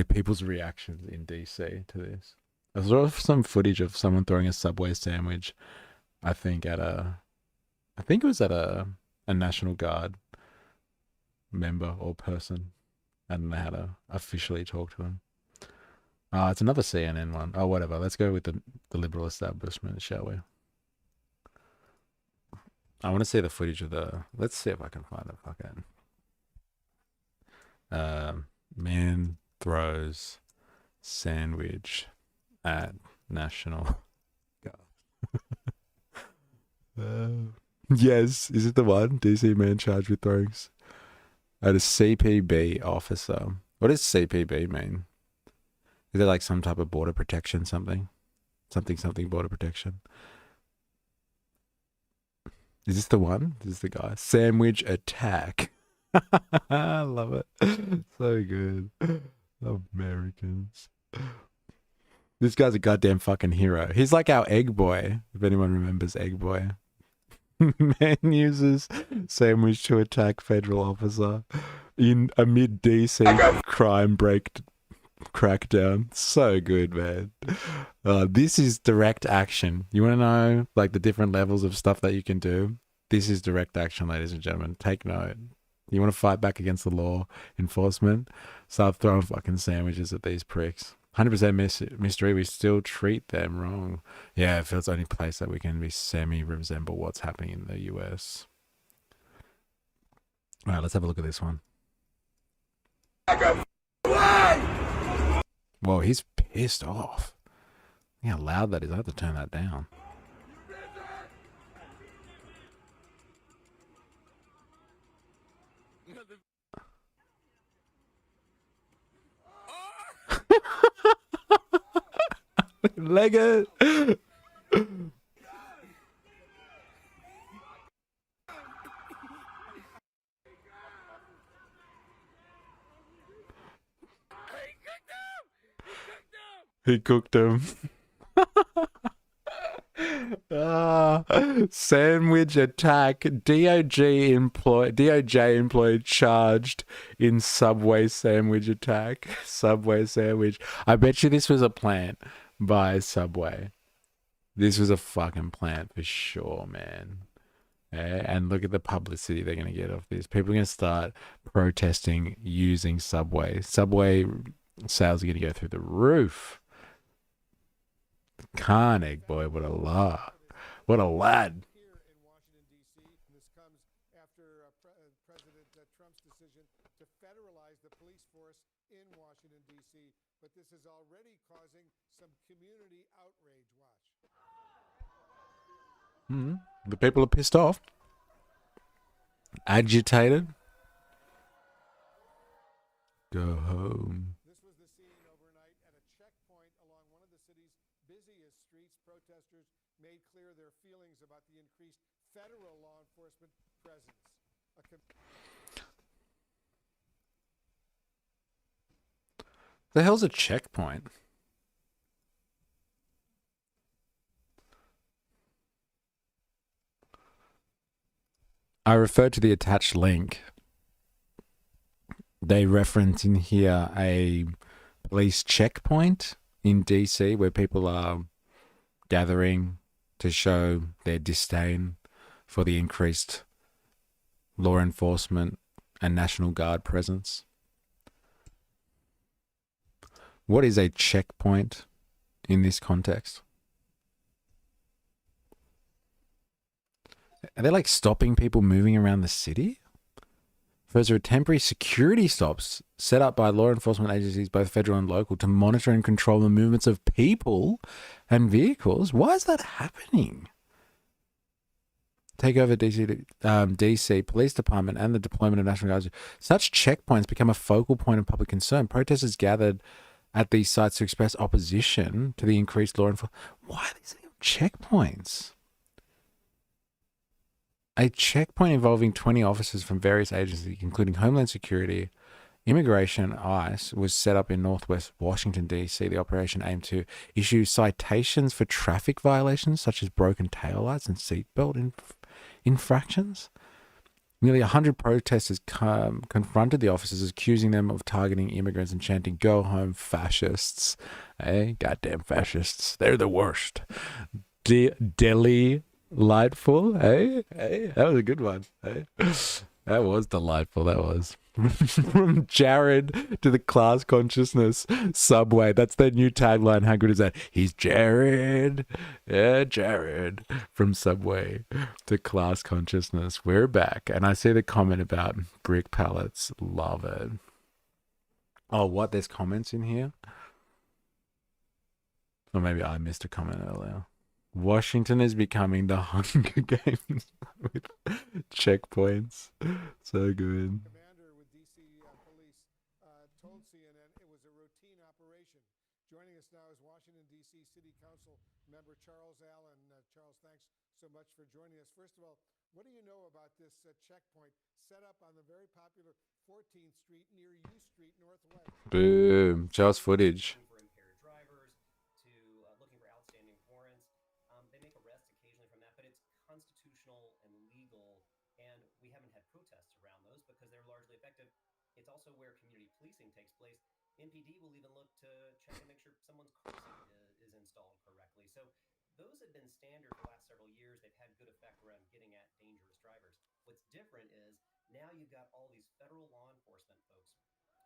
people's reactions in DC to this. I saw some footage of someone throwing a Subway sandwich, I think it was at a National Guard member or person, and they had to officially talk to him. It's another CNN one. Oh, whatever. Let's go with the liberal establishment, shall we? I want to see the footage of let's see if I can find the fucking man throws sandwich at National Guard. Yes, is it the one? DC man charged with throwing at a CPB officer. What does CPB mean? Is it like some type of border protection something? Something border protection. Is this the one? Is this the guy? Sandwich attack. I love it. So good. Americans. This guy's a goddamn fucking hero. He's like our Egg Boy, if anyone remembers Egg Boy. Man uses sandwich to attack federal officer in amid DC crime crackdown. So good, man. This is direct action. You want to know like the different levels of stuff that you can do? This is direct action, ladies and gentlemen. Take note. You want to fight back against the law enforcement? Start throwing fucking sandwiches at these pricks. 100% mystery. We still treat them wrong. Yeah, it feels the only place that we can be semi-resemble what's happening in the US. All right, let's have a look at this one. Whoa, he's pissed off. Look how loud that is. I have to turn that down. Leg it. He cooked him. Sandwich attack. DOJ employee charged in Subway sandwich attack. Subway sandwich. I bet you this was a plant by Subway. This was a fucking plant for sure, man. Yeah, and look at the publicity they're going to get off this. People are going to start protesting using Subway. Subway sales are going to go through the roof. Carnegie, boy, what a lad. What a lad. Here in Washington, D.C., this comes after President Trump's decision to federalize the police force in Washington, D.C., but this is already causing some community outrage. Watch. The people are pissed off. Agitated. Go home. This was the scene overnight at a checkpoint along one of the city's busiest streets. Protesters made clear their feelings about the increased federal law enforcement presence. The hell's a checkpoint? I refer to the attached link. They reference in here a police checkpoint in DC where people are gathering to show their disdain for the increased law enforcement and National Guard presence. What is a checkpoint in this context? Are they like stopping people moving around the city? Those are temporary security stops set up by law enforcement agencies, both federal and local, to monitor and control the movements of people and vehicles. Why is that happening? Take over DC Police Department and the deployment of National Guards. Such checkpoints become a focal point of public concern. Protesters gathered at these sites to express opposition to the increased law enforcement. Why are these checkpoints? A checkpoint involving 20 officers from various agencies, including Homeland Security, Immigration, ICE, was set up in Northwest Washington, D.C. The operation aimed to issue citations for traffic violations, such as broken taillights and seatbelt infractions. Nearly 100 protesters confronted the officers, accusing them of targeting immigrants and chanting, "Go home, fascists." Hey, goddamn fascists. They're the worst. Delhi Lightful, hey, that was a good one. Hey, that was delightful. That was from Jared to the class consciousness Subway. That's their new tagline. How good is that? He's Jared, yeah, Jared from Subway to class consciousness. We're back, and I see the comment about brick pallets. Love it. Oh, what? There's comments in here, or maybe I missed a comment earlier. Washington is becoming the Hunger Games with checkpoints. So good. Commander with DC Police told CNN it was a routine operation. Joining us now is Washington, D.C. City Council member Charles Allen. Charles, thanks so much for joining us. First of all, what do you know about this checkpoint set up on the very popular 14th Street near U Street Northwest? Boom. Show us footage. Constitutional and legal, and we haven't had protests around those because they're largely effective. It's also where community policing takes place, MPD will even look to check and make sure someone's car seat is installed correctly. So those have been standard for the last several years. They've had good effect around getting at dangerous drivers. What's different is now you've got all these federal law enforcement folks.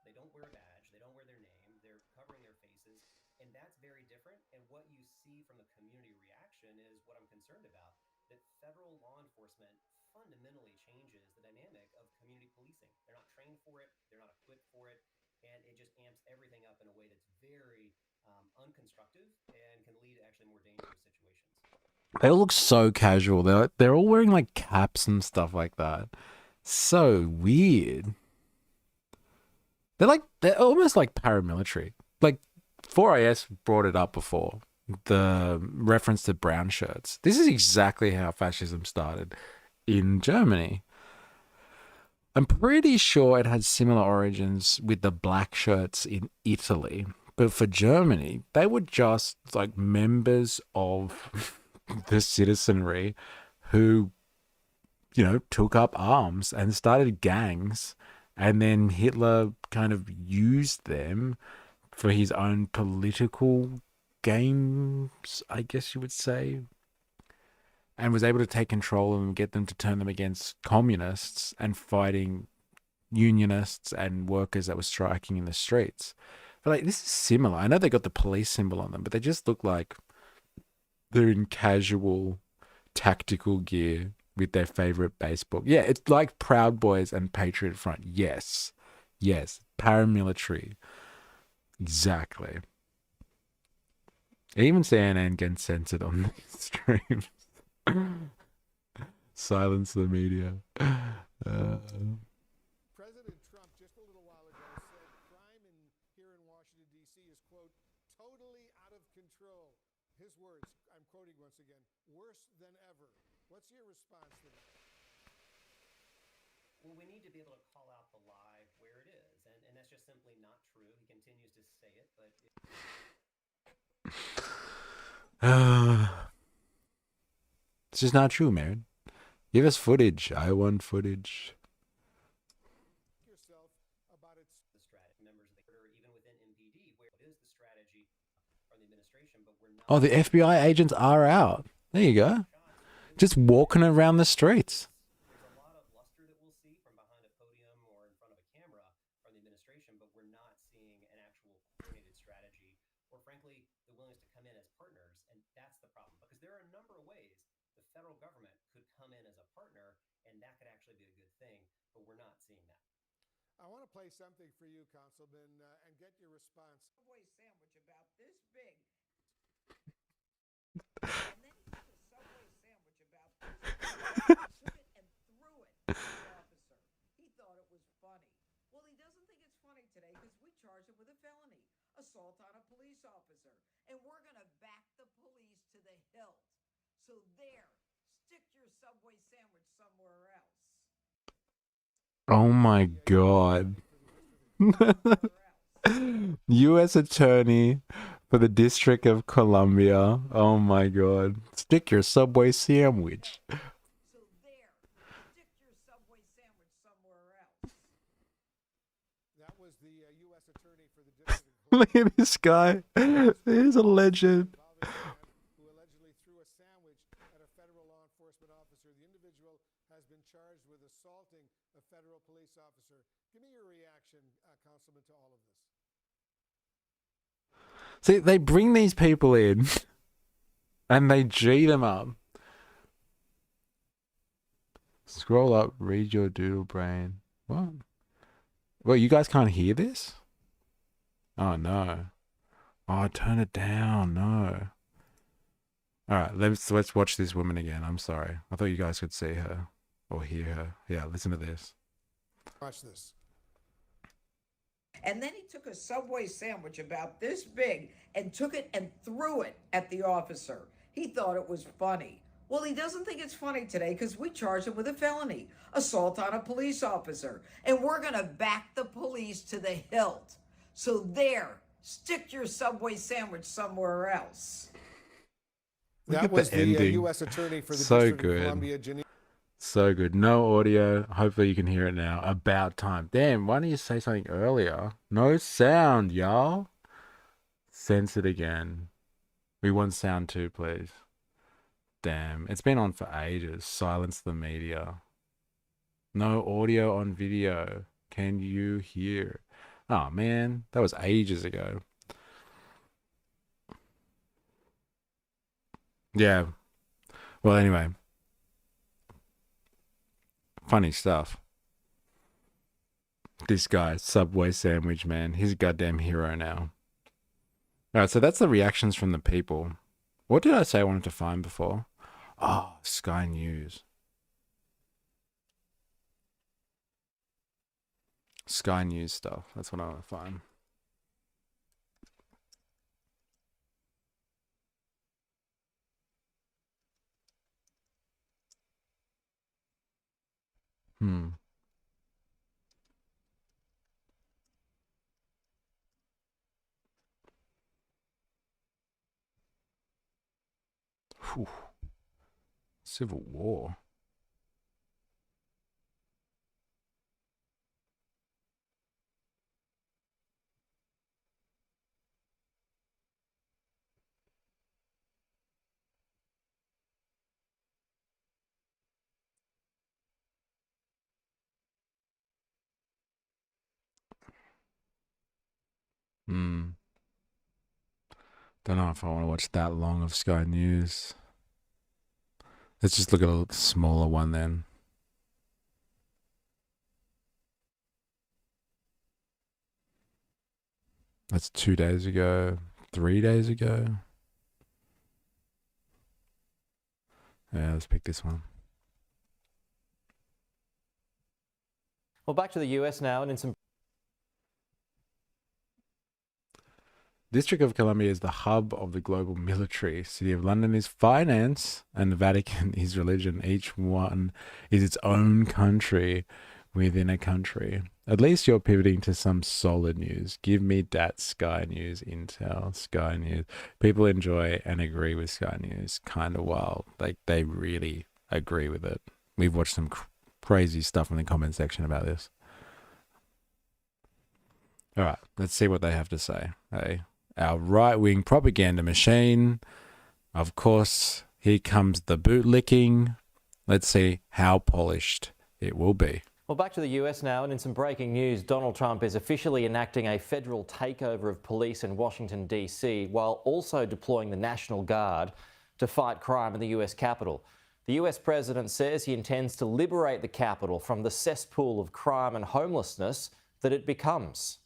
They don't wear a badge. They don't wear their name. They're covering their faces. And that's very different. And what you see from the community reaction is what I'm concerned about, that federal law enforcement fundamentally changes the dynamic of community policing. They're not trained for it. They're not equipped for it. And it just amps everything up in a way that's very unconstructive and can lead to actually more dangerous situations. They all look so casual. They're all wearing like caps and stuff like that. So weird. They're almost like paramilitary. Like 4IS brought it up before. The reference to brown shirts. This is exactly how fascism started in Germany. I'm pretty sure it had similar origins with the black shirts in Italy. But for Germany, they were just like members of the citizenry who, took up arms and started gangs. And then Hitler kind of used them for his own political games, I guess you would say, and was able to take control of them and get them to turn them against communists and fighting unionists and workers that were striking in the streets. But this is similar. I know they got the police symbol on them, but they just look like they're in casual tactical gear with their favorite baseball. Yeah, it's like Proud Boys and Patriot Front. Yes. Paramilitary. Exactly. Even CNN gets censored on these streams. Silence the media. President Trump just a little while ago said crime here in Washington, D.C. is, quote, totally out of control. His words, I'm quoting once again, worse than ever. What's your response to that? Well, we need to be able to call out the lie where it is, and that's just simply not true. He continues to say it, but... It's just not true, man. Give us footage. I want footage. Oh, the FBI agents are out. There you go. Just walking around the streets. There's a lot of luster that we'll see from behind a podium or in front of a camera from the administration, but we're not seeing an actual coordinated strategy or, frankly, the willingness to come in as partners. And that's the problem, because there are a number of ways the federal government could come in as a partner, and that could actually be a good thing, but we're not seeing that. I want to play something for you, Councilman, and get your response. Subway sandwich about this big. And then he took a Subway sandwich about this big, took it and threw it at the officer. He thought it was funny. Well, he doesn't think it's funny today because we charged him with a felony, assault on a police officer. And we're going to back the police to the hilt. So there, stick your Subway sandwich somewhere else. Oh my God. U.S. Attorney for the District of Columbia. Oh my God. Stick your Subway sandwich. So there, stick your Subway sandwich somewhere else. That was the U.S. Attorney for the District of Look at this guy. He's a legend. who allegedly threw a sandwich at a federal law enforcement officer. The individual has been charged with assaulting a federal police officer. Give me your reaction, Councilman, to all of this. See, they bring these people in and they G them up. Scroll up, read your doodle brain. What? Well, you guys can't hear this? Oh, no. Oh, turn it down. No. All right, let's watch this woman again. I'm sorry. I thought you guys could see her or hear her. Yeah, listen to this. Watch this. And then he took a Subway sandwich about this big and took it and threw it at the officer. He thought it was funny. Well, he doesn't think it's funny today because we charged him with a felony, assault on a police officer. And we're going to back the police to the hilt. So there, stick your Subway sandwich somewhere else. That was the U.S. Attorney for the District of Columbia, Janine. So good. No audio. Hopefully you can hear it now. About time. Damn, why didn't you say something earlier? No sound, y'all. Sense it again. We want sound too, please. Damn, it's been on for ages. Silence the media. No audio on video. Can you hear? Oh man, that was ages ago. Yeah. Well, anyway. Funny stuff. This guy, Subway Sandwich Man, he's a goddamn hero now. Alright, so that's the reactions from the people. What did I say I wanted to find before? Oh, Sky News. Sky News stuff. That's what I want to find. Whew. Civil War. Don't know if I want to watch that long of Sky News. Let's just look at a smaller one then. That's 2 days ago, 3 days ago. Yeah, let's pick this one. Well, back to the US now, and in some District of Columbia is the hub of the global military. City of London is finance, and the Vatican is religion. Each one is its own country within a country. At least you're pivoting to some solid news. Give me that Sky News intel. Sky News. People enjoy and agree with Sky News kind of well. Like, they really agree with it. We've watched some crazy stuff in the comment section about this. All right, let's see what they have to say. Hey, our right-wing propaganda machine. Of course, here comes the bootlicking. Let's see how polished it will be. Well, back to the US now, and in some breaking news, Donald Trump is officially enacting a federal takeover of police in Washington, D.C., while also deploying the National Guard to fight crime in the US Capitol. The US president says he intends to liberate the Capitol from the cesspool of crime and homelessness that it becomes.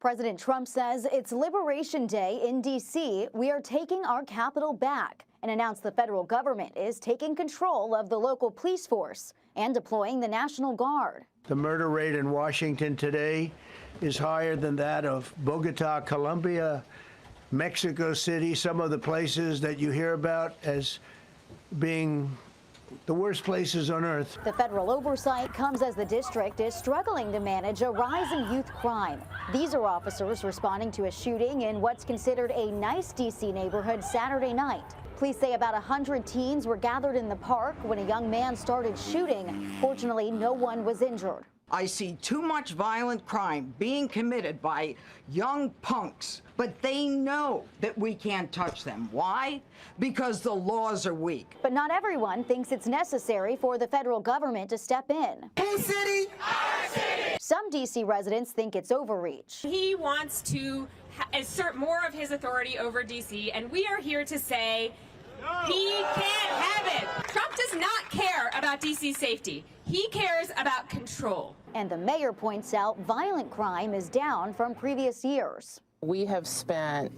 President Trump says it's Liberation Day in D.C. We are taking our Capitol back, and announced the federal government is taking control of the local police force and deploying the National Guard. The murder rate in Washington today is higher than that of Bogota, Colombia, Mexico City, some of the places that you hear about as being the worst places on earth. The federal oversight comes as the district is struggling to manage a rise in youth crime. These are officers responding to a shooting in what's considered a nice D.C. neighborhood Saturday night. Police say about 100 teens were gathered in the park when a young man started shooting. Fortunately, no one was injured. I see too much violent crime being committed by young punks, but they know that we can't touch them. Why? Because the laws are weak. But not everyone thinks it's necessary for the federal government to step in. Hey, city! Our city! Some D.C. residents think it's overreach. He wants to assert more of his authority over D.C., and we are here to say he can't have it. Trump does not care about D.C. safety. He cares about control. And the mayor points out violent crime is down from previous years. We have spent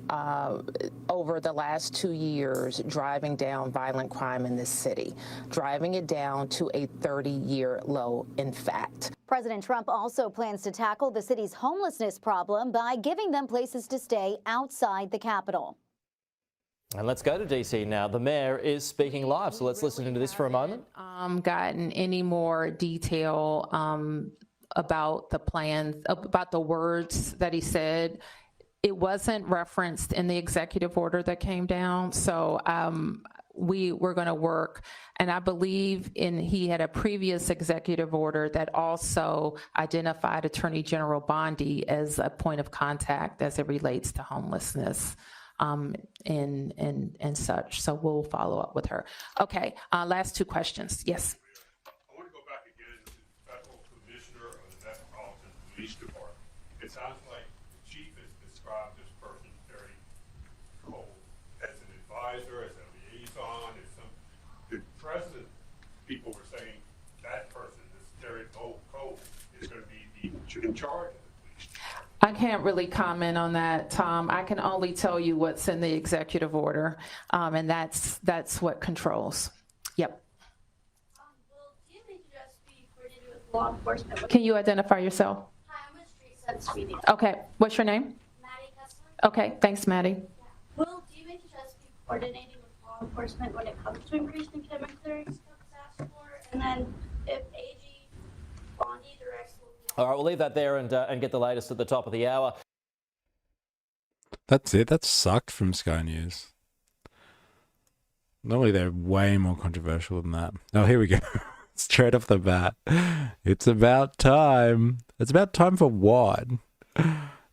over the last 2 years driving down violent crime in this city, driving it down to a 30-year low, in fact. President Trump also plans to tackle the city's homelessness problem by giving them places to stay outside the Capitol. And let's go to D.C. now. The mayor is speaking live, so let's listen to this for a moment. Gotten any more detail about the plans, about the words that he said. It wasn't referenced in the executive order that came down, so we're going to work, and I believe he had a previous executive order that also identified Attorney General Bondi as a point of contact as it relates to homelessness. And such. So we'll follow up with her. Okay, last two questions. Yes. I want to go back again to the federal commissioner of the Metropolitan Police Department. It sounds like the chief has described this person very cold as an advisor, as a liaison, as some. The president, people were saying that person, this Terry Cole, is going to be in charge of the police department. I can't really comment on that, Tom. I can only tell you what's in the executive order, and that's what controls. Yep. Law enforcement. Can you identify yourself? Hi, I'm a street sense media. Okay. What's your name? Maddie Kessler. Okay. Thanks, Maddie. Will DHS be coordinating with law enforcement when it comes to increased academic clearance that was asked for? And then if AG Bondi directs. All right, we'll leave that there and get the latest at the top of the hour. That's it. That sucked from Sky News. Normally they're way more controversial than that. Oh, here we go. Straight off the bat. It's about time. It's about time for what?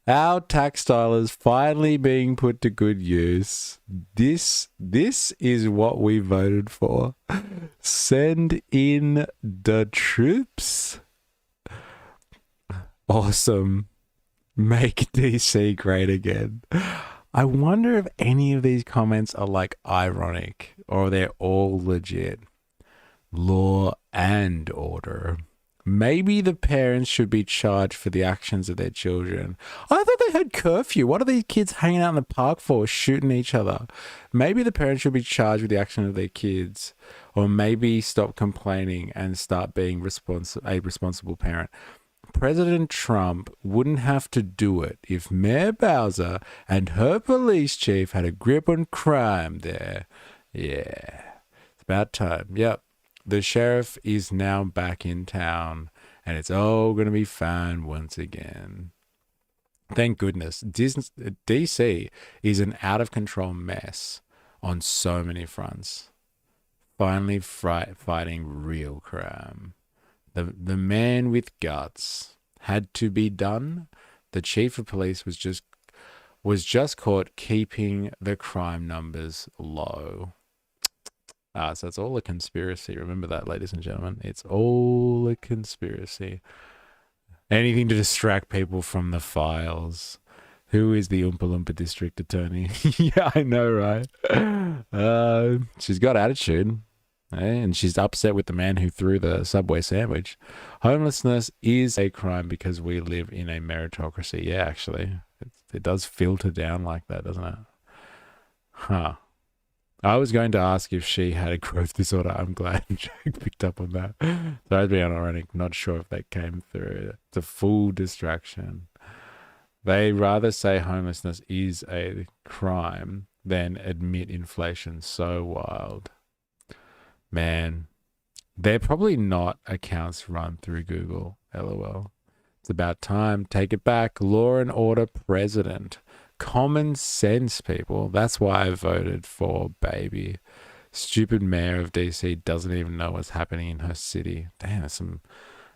Our tax dollars finally being put to good use. This is what we voted for. Send in the troops. Awesome. Make DC great again. I wonder if any of these comments are like ironic or they're all legit. Law and order. Maybe the parents should be charged for the actions of their children. I thought they had curfew. What are these kids hanging out in the park for, shooting each other? Maybe the parents should be charged with the action of their kids. Or maybe stop complaining and start being a responsible parent. President Trump wouldn't have to do it if Mayor Bowser and her police chief had a grip on crime there. Yeah, it's about time. Yep, the sheriff is now back in town, and it's all going to be fine once again. Thank goodness. DC is an out-of-control mess on so many fronts. Finally fighting real crime. The man with guts had to be done. The chief of police was just caught keeping the crime numbers low. So it's all a conspiracy. Remember that, ladies and gentlemen. It's all a conspiracy. Anything to distract people from the files. Who is the Oompa Loompa district attorney? Yeah, I know, right? She's got attitude. And she's upset with the man who threw the Subway sandwich. Homelessness is a crime because we live in a meritocracy. Yeah, actually. It does filter down like that, doesn't it? Huh. I was going to ask if she had a growth disorder. I'm glad Jake picked up on that. So I'd be ironic. Not sure if that came through. It's a full distraction. They rather say homelessness is a crime than admit inflation. So wild. Man, they're probably not accounts run through Google, LOL. It's about time. Take it back. Law and order president. Common sense, people. That's why I voted for Baby. Stupid mayor of DC doesn't even know what's happening in her city. Damn, there's some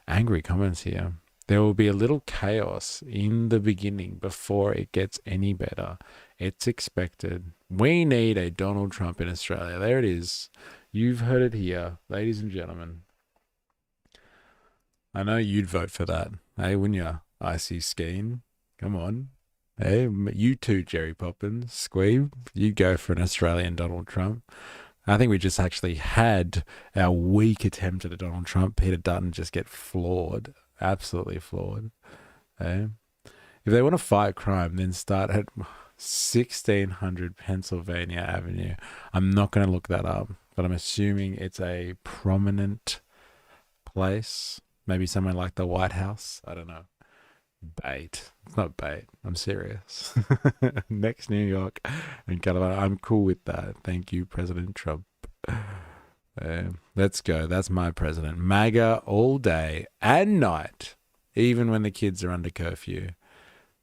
angry comments here. There will be a little chaos in the beginning before it gets any better. It's expected. We need a Donald Trump in Australia. There it is. You've heard it here, ladies and gentlemen. I know you'd vote for that. Hey, wouldn't you? Icy Skeen. Come on. Hey, you too, Jerry Poppins. Squeeb. You go for an Australian Donald Trump. I think we just actually had our weak attempt at a Donald Trump. Peter Dutton just get flawed. Absolutely flawed. Hey? If they want to fight crime, then start at 1600 Pennsylvania Avenue. I'm not going to look that up, but I'm assuming it's a prominent place. Maybe somewhere like the White House. I don't know. Bait. It's not bait. I'm serious. Next New York and California. I'm cool with that. Thank you, President Trump. Let's go. That's my president. MAGA all day and night, even when the kids are under curfew.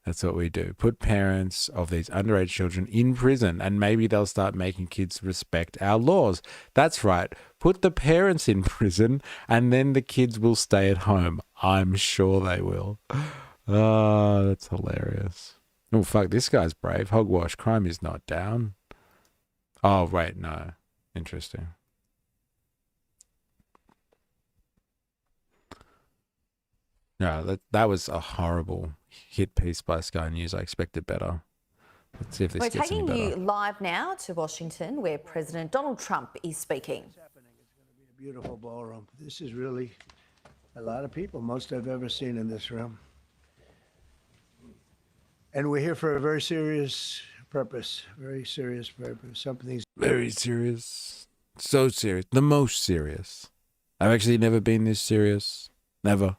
That's what we do. Put parents of these underage children in prison, and maybe they'll start making kids respect our laws. That's right. Put the parents in prison, and then the kids will stay at home. I'm sure they will. Oh, that's hilarious. Oh, fuck, this guy's brave. Hogwash, crime is not down. Oh, wait, no. Interesting. No, that was a horrible hit piece by Sky News. I expected better. Let's see if this We're gets any taking better. you live now to Washington, where President Donald Trump is speaking. A beautiful ballroom. This is really a lot of people, most I've ever seen in this room. And we're here for a very serious purpose. Very serious purpose. Something's very serious. So serious. The most serious. I've actually never been this serious. Never.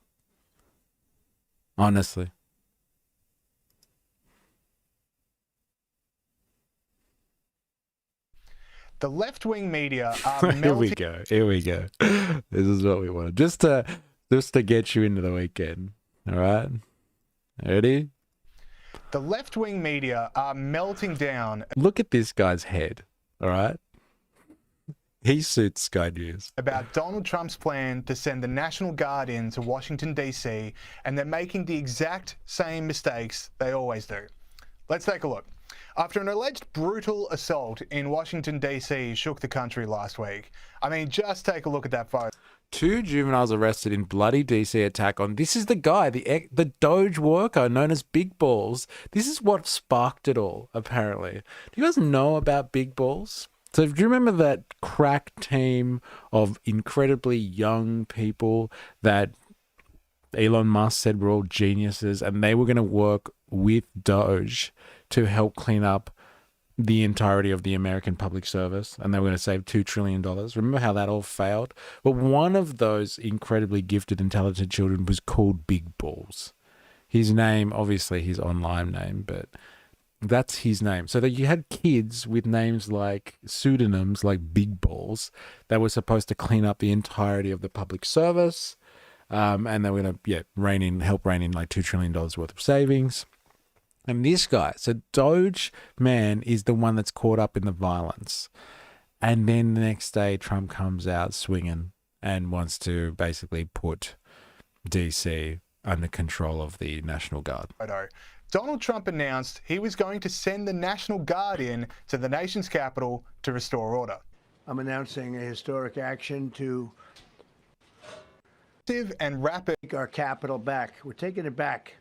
Honestly. The left-wing media are Here we melting. go. Here we go. This is what we want. Just to get you into the weekend. All right? Ready? The left-wing media are melting down Look at this guy's head. All right? He suits Sky News. about Donald Trump's plan to send the National Guard in to Washington, D.C., and they're making the exact same mistakes they always do. Let's take a look. After an alleged brutal assault in Washington, D.C. shook the country last week. I mean, just take a look at that photo. 2 juveniles arrested in bloody DC attack on... This is the guy, the Doge worker known as Big Balls. This is what sparked it all, apparently. Do you guys know about Big Balls? So do you remember that crack team of incredibly young people that Elon Musk said were all geniuses, and they were going to work with Doge to help clean up the entirety of the American public service, and they were going to save $2 trillion. Remember how that all failed? Well, one of those incredibly gifted and talented children was called Big Balls. His name, obviously his online name, but that's his name. So that you had kids with names like pseudonyms like Big Balls that were supposed to clean up the entirety of the public service, and they were going to help rein in like $2 trillion worth of savings. And this guy, so Doge Man, is the one that's caught up in the violence. And then the next day, Trump comes out swinging and wants to basically put DC under control of the National Guard. Donald Trump announced he was going to send the National Guard in to the nation's capital to restore order. I'm announcing a historic action to and rapid take our capital back. We're taking it back.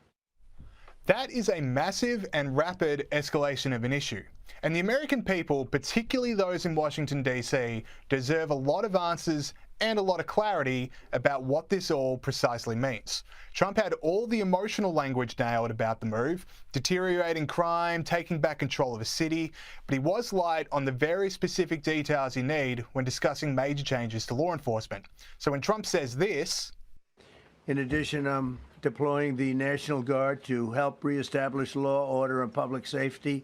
That is a massive and rapid escalation of an issue. And the American people, particularly those in Washington, D.C., deserve a lot of answers and a lot of clarity about what this all precisely means. Trump had all the emotional language nailed about the move, deteriorating crime, taking back control of a city, but he was light on the very specific details you need when discussing major changes to law enforcement. So when Trump says this... In addition, I'm deploying the National Guard to help reestablish law, order, and public safety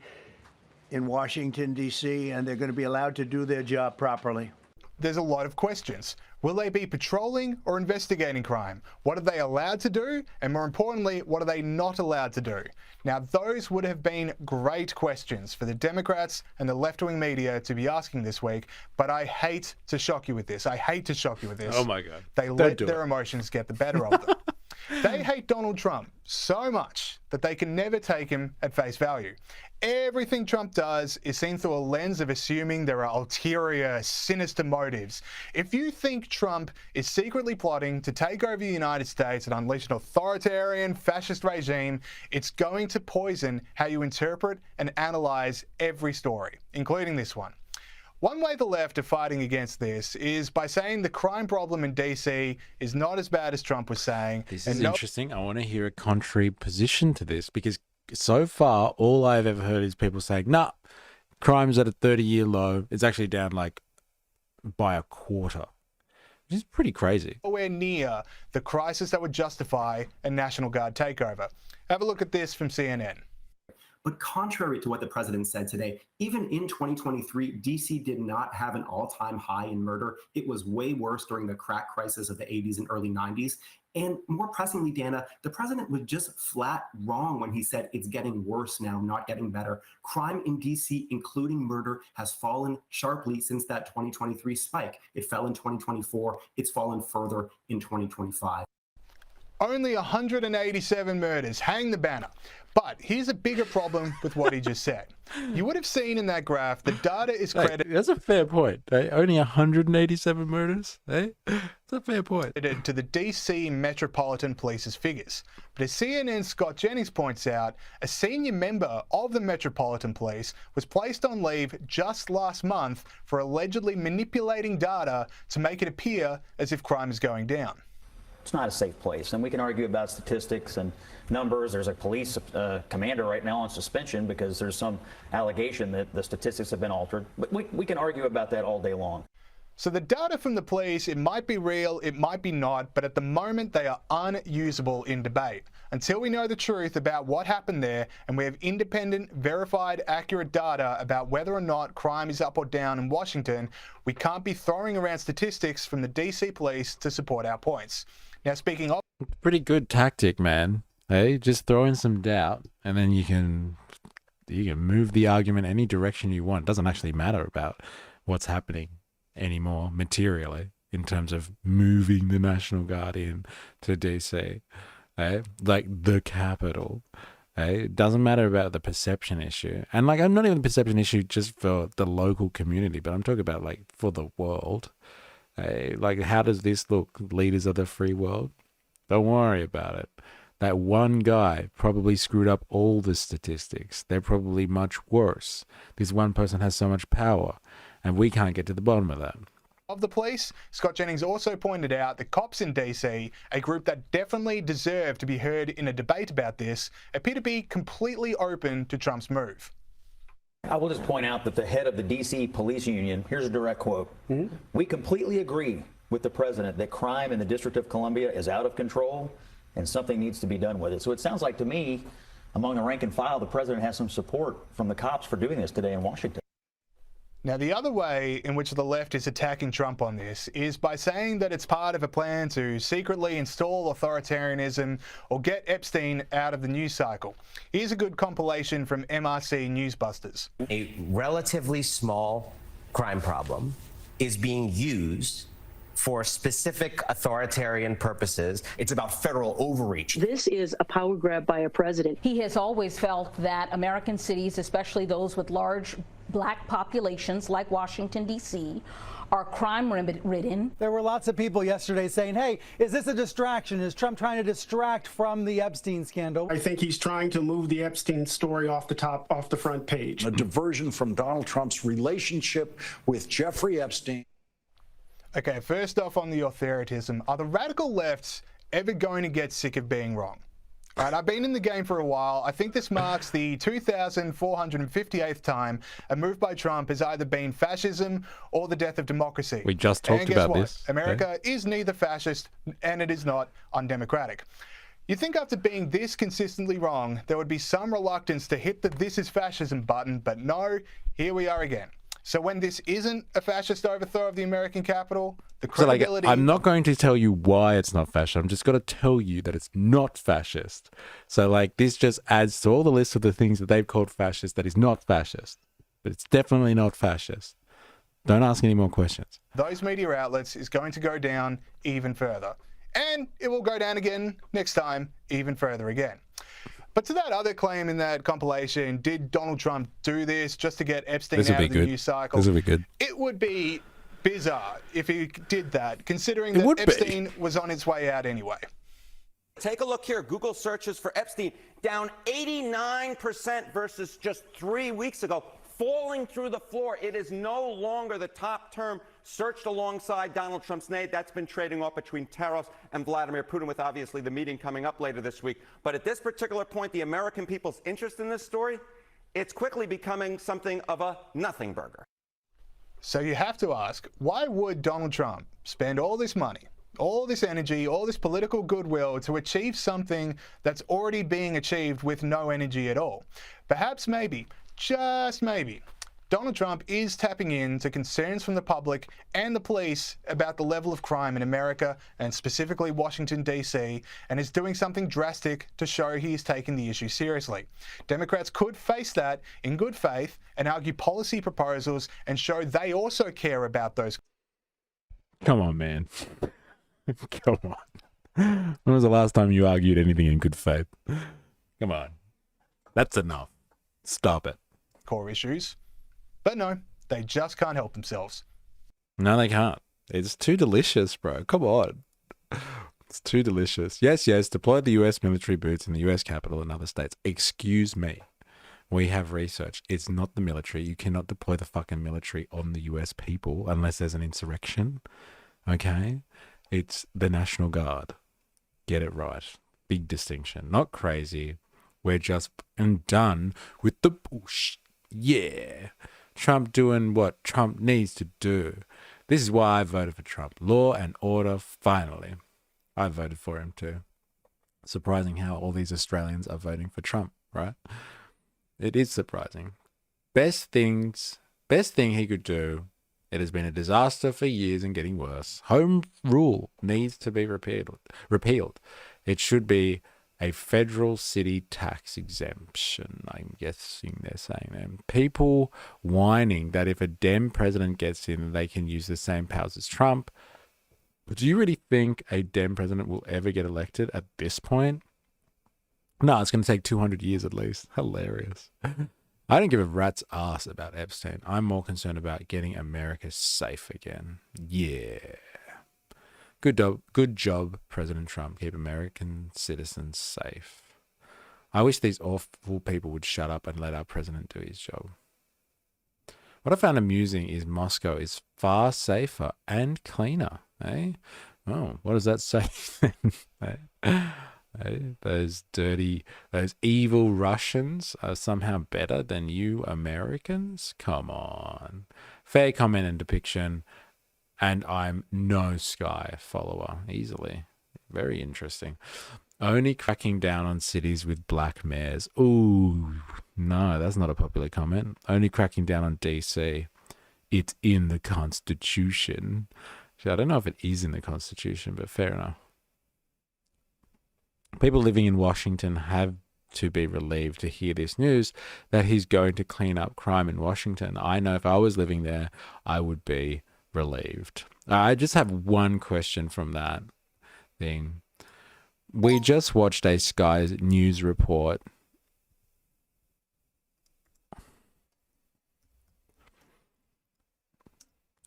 in Washington, D.C., and they're going to be allowed to do their job properly. There's a lot of questions. Will they be patrolling or investigating crime? What are they allowed to do? And more importantly, what are they not allowed to do? Now, those would have been great questions for the Democrats and the left-wing media to be asking this week, but I hate to shock you with this. I hate to shock you with this. Oh my God. They let their emotions get the better of them. They hate Donald Trump so much that they can never take him at face value. Everything Trump does is seen through a lens of assuming there are ulterior, sinister motives. If you think Trump is secretly plotting to take over the United States and unleash an authoritarian, fascist regime, it's going to poison how you interpret and analyze every story, including this one. One way the left are fighting against this is by saying the crime problem in DC is not as bad as Trump was saying. This is interesting. I want to hear a contrary position to this, because so far all I've ever heard is people saying, nah, crime's at a 30-year low. It's actually down like by a quarter, which is pretty crazy. Nowhere near the crisis that would justify a National Guard takeover. Have a look at this from CNN. But contrary to what the president said today, even in 2023, DC did not have an all-time high in murder. It was way worse during the crack crisis of the 80s and early 90s. And more pressingly, Dana, the president was just flat wrong when he said it's getting worse now, not getting better. Crime in DC, including murder, has fallen sharply since that 2023 spike. It fell in 2024. It's fallen further in 2025. Only 187 murders. Hang the banner. But here's a bigger problem with what he just said. You would have seen in that graph the data is credited. That's a fair point. Only 187 murders. That's a fair point. To the DC Metropolitan Police's figures. But as CNN's Scott Jennings points out, a senior member of the Metropolitan Police was placed on leave just last month for allegedly manipulating data to make it appear as if crime is going down. It's not a safe place, and we can argue about statistics and numbers. There's a police commander right now on suspension because there's some allegation that the statistics have been altered. But we can argue about that all day long. So the data from the police, it might be real, it might be not, but at the moment they are unusable in debate. Until we know the truth about what happened there and we have independent, verified, accurate data about whether or not crime is up or down in Washington, we can't be throwing around statistics from the DC police to support our points. Now, speaking of... Pretty good tactic, man. Hey, just throw in some doubt and then you can move the argument any direction you want. It doesn't actually matter about what's happening anymore materially in terms of moving the National Guard in to DC, like the capital. It doesn't matter about the perception issue. And like, I'm not even the perception issue just for the local community, but I'm talking about like for the world. Like, how does this look, leaders of the free world? Don't worry about it. That one guy probably screwed up all the statistics. They're probably much worse. This one person has so much power, and we can't get to the bottom of that. Of the police, Scott Jennings also pointed out that cops in DC, a group that definitely deserve to be heard in a debate about this, appear to be completely open to Trump's move. I will just point out that the head of the DC Police Union, here's a direct quote, "We completely agree with the president that crime in the District of Columbia is out of control and something needs to be done with it." So it sounds like to me, among the rank and file, the president has some support from the cops for doing this today in Washington. Now, the other way in which the left is attacking Trump on this is by saying that it's part of a plan to secretly install authoritarianism or get Epstein out of the news cycle. Here's a good compilation from MRC Newsbusters. A relatively small crime problem is being used for specific authoritarian purposes. It's about federal overreach. This is a power grab by a president. He has always felt that American cities, especially those with large black populations like Washington, D.C., are crime-ridden. There were lots of people yesterday saying, hey, is this a distraction? Is Trump trying to distract from the Epstein scandal? I think he's trying to move the Epstein story off the front page. A diversion from Donald Trump's relationship with Jeffrey Epstein. Okay, first off on the authoritarianism, are the radical lefts ever going to get sick of being wrong? All right, I've been in the game for a while. I think this marks the 2,458th time a move by Trump has either been fascism or the death of democracy. We just talked about this. America is neither fascist and it is not undemocratic. You'd think after being this consistently wrong, there would be some reluctance to hit the "this is fascism" button, but no, here we are again. So when this isn't a fascist overthrow of the American Capitol, the credibility... I'm not going to tell you why it's not fascist. I'm just going to tell you that it's not fascist. So like this just adds to all the list of the things that they've called fascist that is not fascist. But it's definitely not fascist. Don't ask any more questions. Those media outlets is going to go down even further. And it will go down again next time, even further again. But to that other claim in that compilation, did Donald Trump do this just to get Epstein out of the news cycle? This would be good. It would be bizarre if he did that, considering that Epstein was on its way out anyway. Take a look here. Google searches for Epstein down 89% versus just 3 weeks ago, falling through the floor. It is no longer the top term searched alongside Donald Trump's name. That's been trading off between Taros and Vladimir Putin, with obviously the meeting coming up later this week. But at this particular point, the American people's interest in this story, it's quickly becoming something of a nothing burger. So you have to ask, why would Donald Trump spend all this money, all this energy, all this political goodwill to achieve something that's already being achieved with no energy at all? Perhaps maybe, just maybe, Donald Trump is tapping into concerns from the public and the police about the level of crime in America and specifically Washington, D.C., and is doing something drastic to show he is taking the issue seriously. Democrats could face that in good faith and argue policy proposals and show they also care about those. Come on, man. Come on. When was the last time you argued anything in good faith? Come on. That's enough. Stop it. Core issues. But no, they just can't help themselves. No, they can't. It's too delicious, bro. Come on. It's too delicious. Yes, deploy the US military boots in the US Capitol and other states. Excuse me. We have research. It's not the military. You cannot deploy the fucking military on the US people unless there's an insurrection. Okay? It's the National Guard. Get it right. Big distinction. Not crazy. We're just done with the bullshit. Yeah. Trump doing what Trump needs to do. This is why I voted for Trump. Law and order, finally. I voted for him too. Surprising how all these Australians are voting for Trump, right? It is surprising. Best thing he could do. It has been a disaster for years and getting worse. Home rule needs to be repealed. It should be a federal city tax exemption. I'm guessing they're saying that. People whining that if a Dem president gets in, they can use the same powers as Trump. But do you really think a Dem president will ever get elected at this point? No, it's going to take 200 years at least. Hilarious. I don't give a rat's ass about Epstein. I'm more concerned about getting America safe again. Yeah. Good job, President Trump. Keep American citizens safe. I wish these awful people would shut up and let our president do his job. What I found amusing is Moscow is far safer and cleaner. Eh? Oh, what does that say then? Those evil Russians are somehow better than you Americans? Come on. Fair comment and depiction. And I'm no Sky follower, easily. Very interesting. Only cracking down on cities with black mayors. Ooh, no, that's not a popular comment. Only cracking down on DC. It's in the Constitution. I don't know if it is in the Constitution, but fair enough. People living in Washington have to be relieved to hear this news that he's going to clean up crime in Washington. I know if I was living there, I would be relieved. I just have one question from that thing. We just watched a Sky News report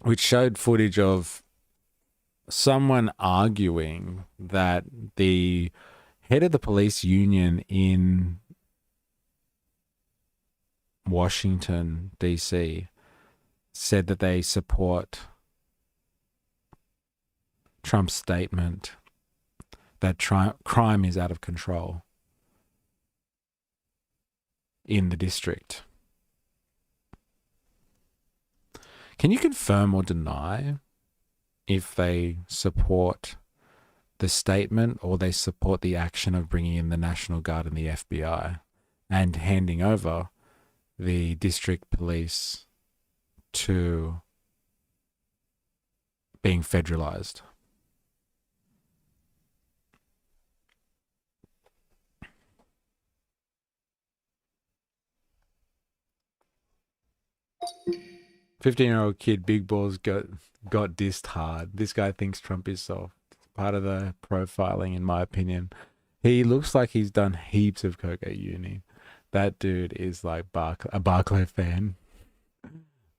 which showed footage of someone arguing that the head of the police union in Washington, D.C. said that they support Trump's statement that crime is out of control in the district. Can you confirm or deny if they support the statement or they support the action of bringing in the National Guard and the FBI and handing over the district police to being federalized? "15-year-old kid, big balls, got dissed hard. This guy thinks Trump is soft." Part of the profiling, in my opinion. He looks like he's done heaps of coke at uni. That dude is like a Barclay fan.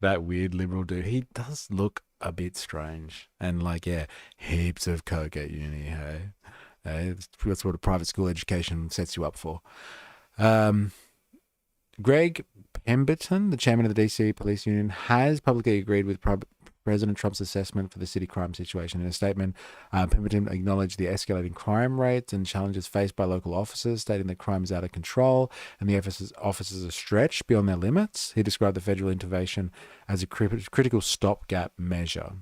That weird liberal dude. He does look a bit strange. And like, yeah, heaps of coke at uni, hey? That's what a private school education sets you up for. Greg Pemberton, the chairman of the DC Police Union, has publicly agreed with President Trump's assessment for the city crime situation. In a statement, Pemberton acknowledged the escalating crime rates and challenges faced by local officers, stating that crime is out of control and the officers are stretched beyond their limits. He described the federal intervention as a critical stopgap measure.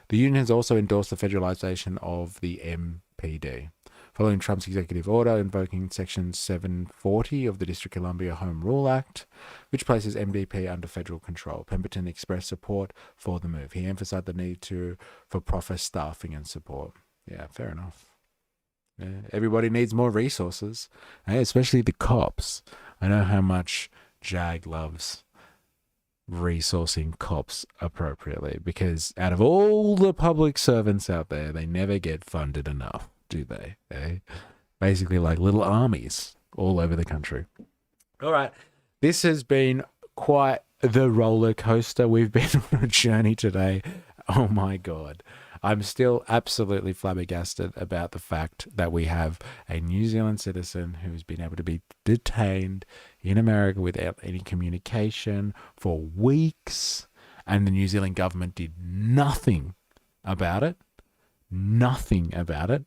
The union has also endorsed the federalization of the MPD. following Trump's executive order invoking Section 740 of the District of Columbia Home Rule Act, which places MDP under federal control. Pemberton expressed support for the move. He emphasized the need for proper staffing and support. Yeah, fair enough. Yeah, everybody needs more resources, especially the cops. I know how much JAG loves resourcing cops appropriately, because out of all the public servants out there, they never get funded enough, do they? Basically like little armies all over the country. All right. This has been quite the roller coaster. We've been on a journey today. Oh my God. I'm still absolutely flabbergasted about the fact that we have a New Zealand citizen who's been able to be detained in America without any communication for weeks, and the New Zealand government did nothing about it. Nothing about it.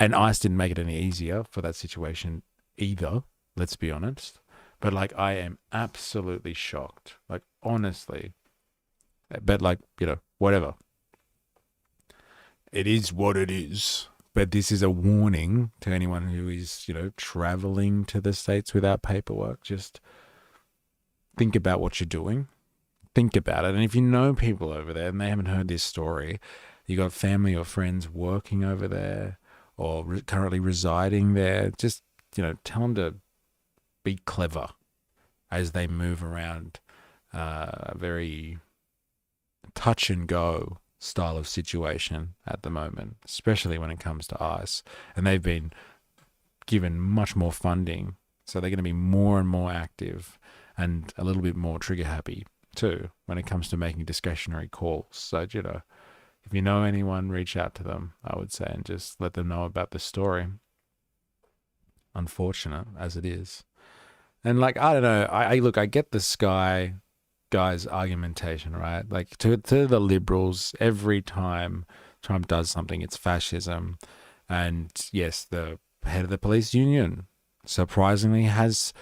And ICE didn't make it any easier for that situation either, let's be honest. But like, I am absolutely shocked. Like, honestly. But like, whatever. It is what it is. But this is a warning to anyone who is, traveling to the States without paperwork. Just think about what you're doing. Think about it. And if you know people over there and they haven't heard this story, you got family or friends working over there or currently residing there, just, tell them to be clever as they move around a very touch and go style of situation at the moment, especially when it comes to ICE. And they've been given much more funding, so they're going to be more and more active and a little bit more trigger happy too when it comes to making discretionary calls. So, if you know anyone, reach out to them, I would say, and just let them know about the story. Unfortunate as it is. And like, I don't know, I get the guy's argumentation, right? Like, to the liberals, every time Trump does something, it's fascism. And yes, the head of the police union surprisingly has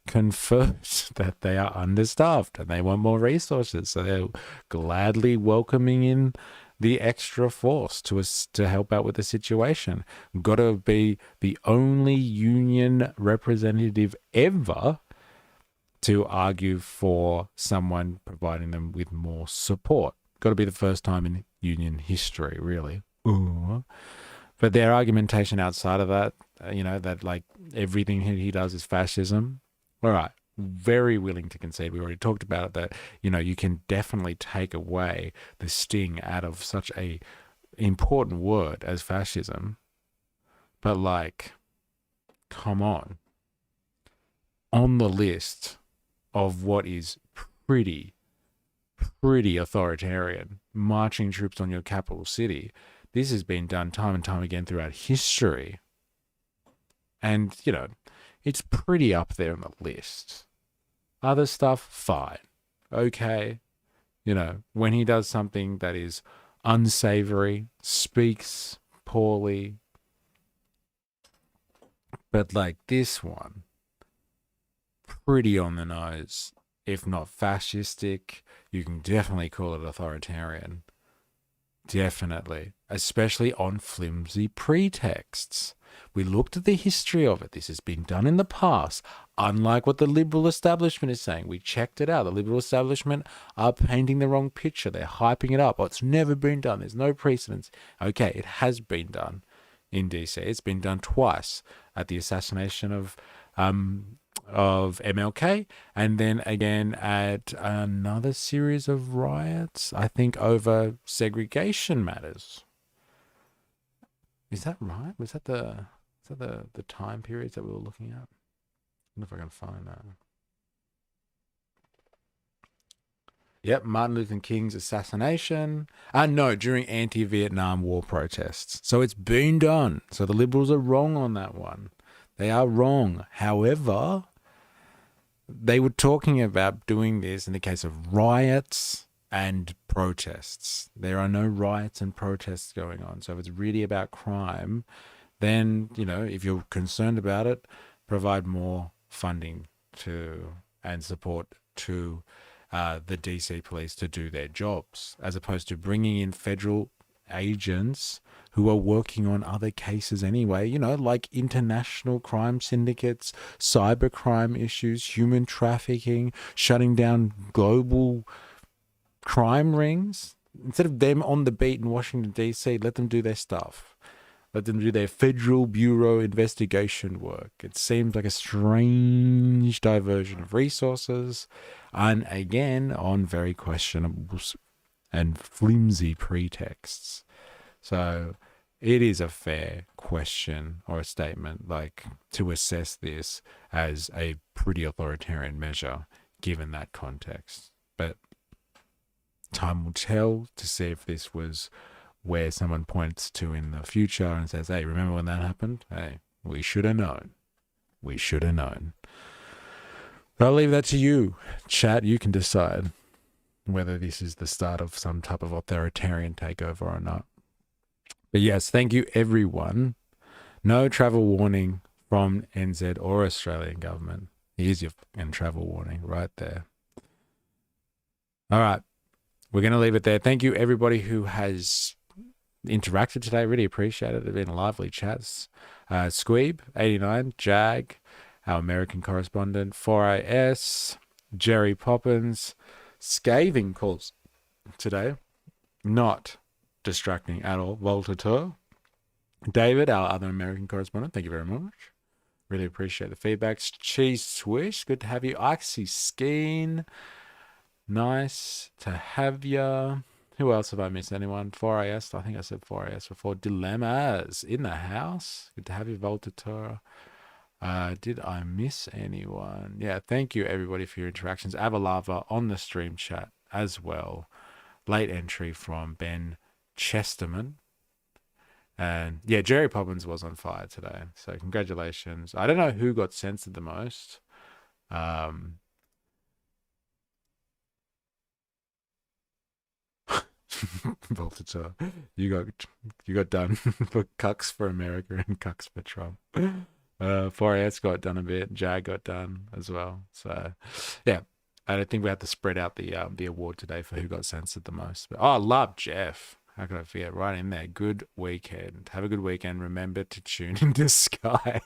confirmed that they are understaffed and they want more resources. So they're gladly welcoming in the extra force to help out with the situation. Got to be the only union representative ever to argue for someone providing them with more support. Got to be the first time in union history, really. Ooh. But their argumentation outside of that, that like everything he does is fascism. All right, very willing to concede. We already talked about it, that, you can definitely take away the sting out of such a important word as fascism. But like, come on. On the list of what is pretty authoritarian, marching troops on your capital city, this has been done time and time again throughout history. And, it's pretty up there on the list. Other stuff, fine. Okay. When he does something that is unsavory, speaks poorly. But like this one, pretty on the nose, if not fascistic. You can definitely call it authoritarian. Definitely. Especially on flimsy pretexts. We looked at the history of it. This has been done in the past. Unlike what the liberal establishment is saying. We checked it out. The liberal establishment are painting the wrong picture. They're hyping it up. Oh, it's never been done. There's no precedence. Okay, it has been done in DC. It's been done twice at the assassination of MLK, and then again at another series of riots, I think over segregation matters. Is that right? Was that the time periods that we were looking at? I wonder if I can find that. Yep, Martin Luther King's assassination. No, during anti-Vietnam War protests. So it's been done. So the liberals are wrong on that one. They are wrong. However, they were talking about doing this in the case of riots and protests. There are no riots and protests going on. So if it's really about crime, then, if you're concerned about it, provide more funding and support to the DC police to do their jobs, as opposed to bringing in federal agents who are working on other cases anyway, you know, like international crime syndicates, cybercrime issues, human trafficking, shutting down global crime rings. Instead of them on the beat in Washington, D.C., let them do their stuff. Let them do their Federal Bureau investigation work. It seems like a strange diversion of resources, and again, on very questionable and flimsy pretexts. So it is a fair question or a statement, like, to assess this as a pretty authoritarian measure given that context. But time will tell to see if this was where someone points to in the future and says, hey, remember when that happened? Hey, we should have known. We should have known. But I'll leave that to you, chat. You can decide whether this is the start of some type of authoritarian takeover or not. But yes, thank you, everyone. No travel warning from NZ or Australian government. Here's your fucking travel warning right there. All right. We're going to leave it there. Thank you, everybody who has interacted today. Really appreciate it. They've been lively chats. Squeeb, 89, Jag, our American correspondent, 4IS, Jerry Poppins, scathing calls today. Not distracting at all. Voltateur, David, our other American correspondent, thank you very much. Really appreciate the feedbacks. Cheese Swish, good to have you. Oxy Skeen, nice to have you. Who else have I missed? Anyone? 4AS, I think I said 4AS before. Dilemmas in the house. Good to have you, Voltateur. Did I miss anyone? Yeah, thank you everybody for your interactions. Avalava on the stream chat as well. Late entry from Ben Chesterman. And yeah, Jerry Poppins was on fire today. So congratulations. I don't know who got censored the most. Voltaire, you got done for cucks for America and cucks for Trump. 4AS got done a bit. Jag got done as well. So yeah, I don't think we have to spread out the award today for who got censored the most. But, I love Jeff. How could I forget? Right in there. Good weekend. Have a good weekend. Remember to tune into Sky.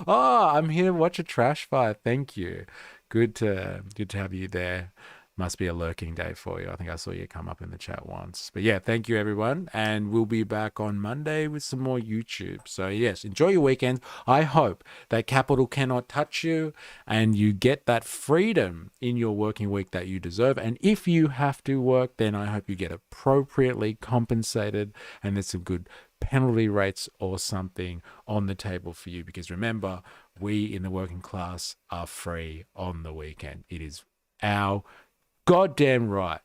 I'm here to watch a trash fire. Thank you. Good to have you there. Must be a lurking day for you. I think I saw you come up in the chat once. But yeah, thank you everyone. And we'll be back on Monday with some more YouTube. So yes, enjoy your weekend. I hope that capital cannot touch you and you get that freedom in your working week that you deserve. And if you have to work, then I hope you get appropriately compensated and there's some good penalty rates or something on the table for you. Because remember, we in the working class are free on the weekend. It is our goddamn right.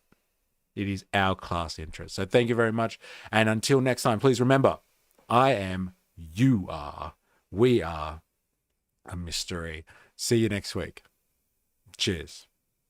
It is our class interest. So thank you very much. And until next time, please remember, I am, you are, we are a mystery. See you next week. Cheers.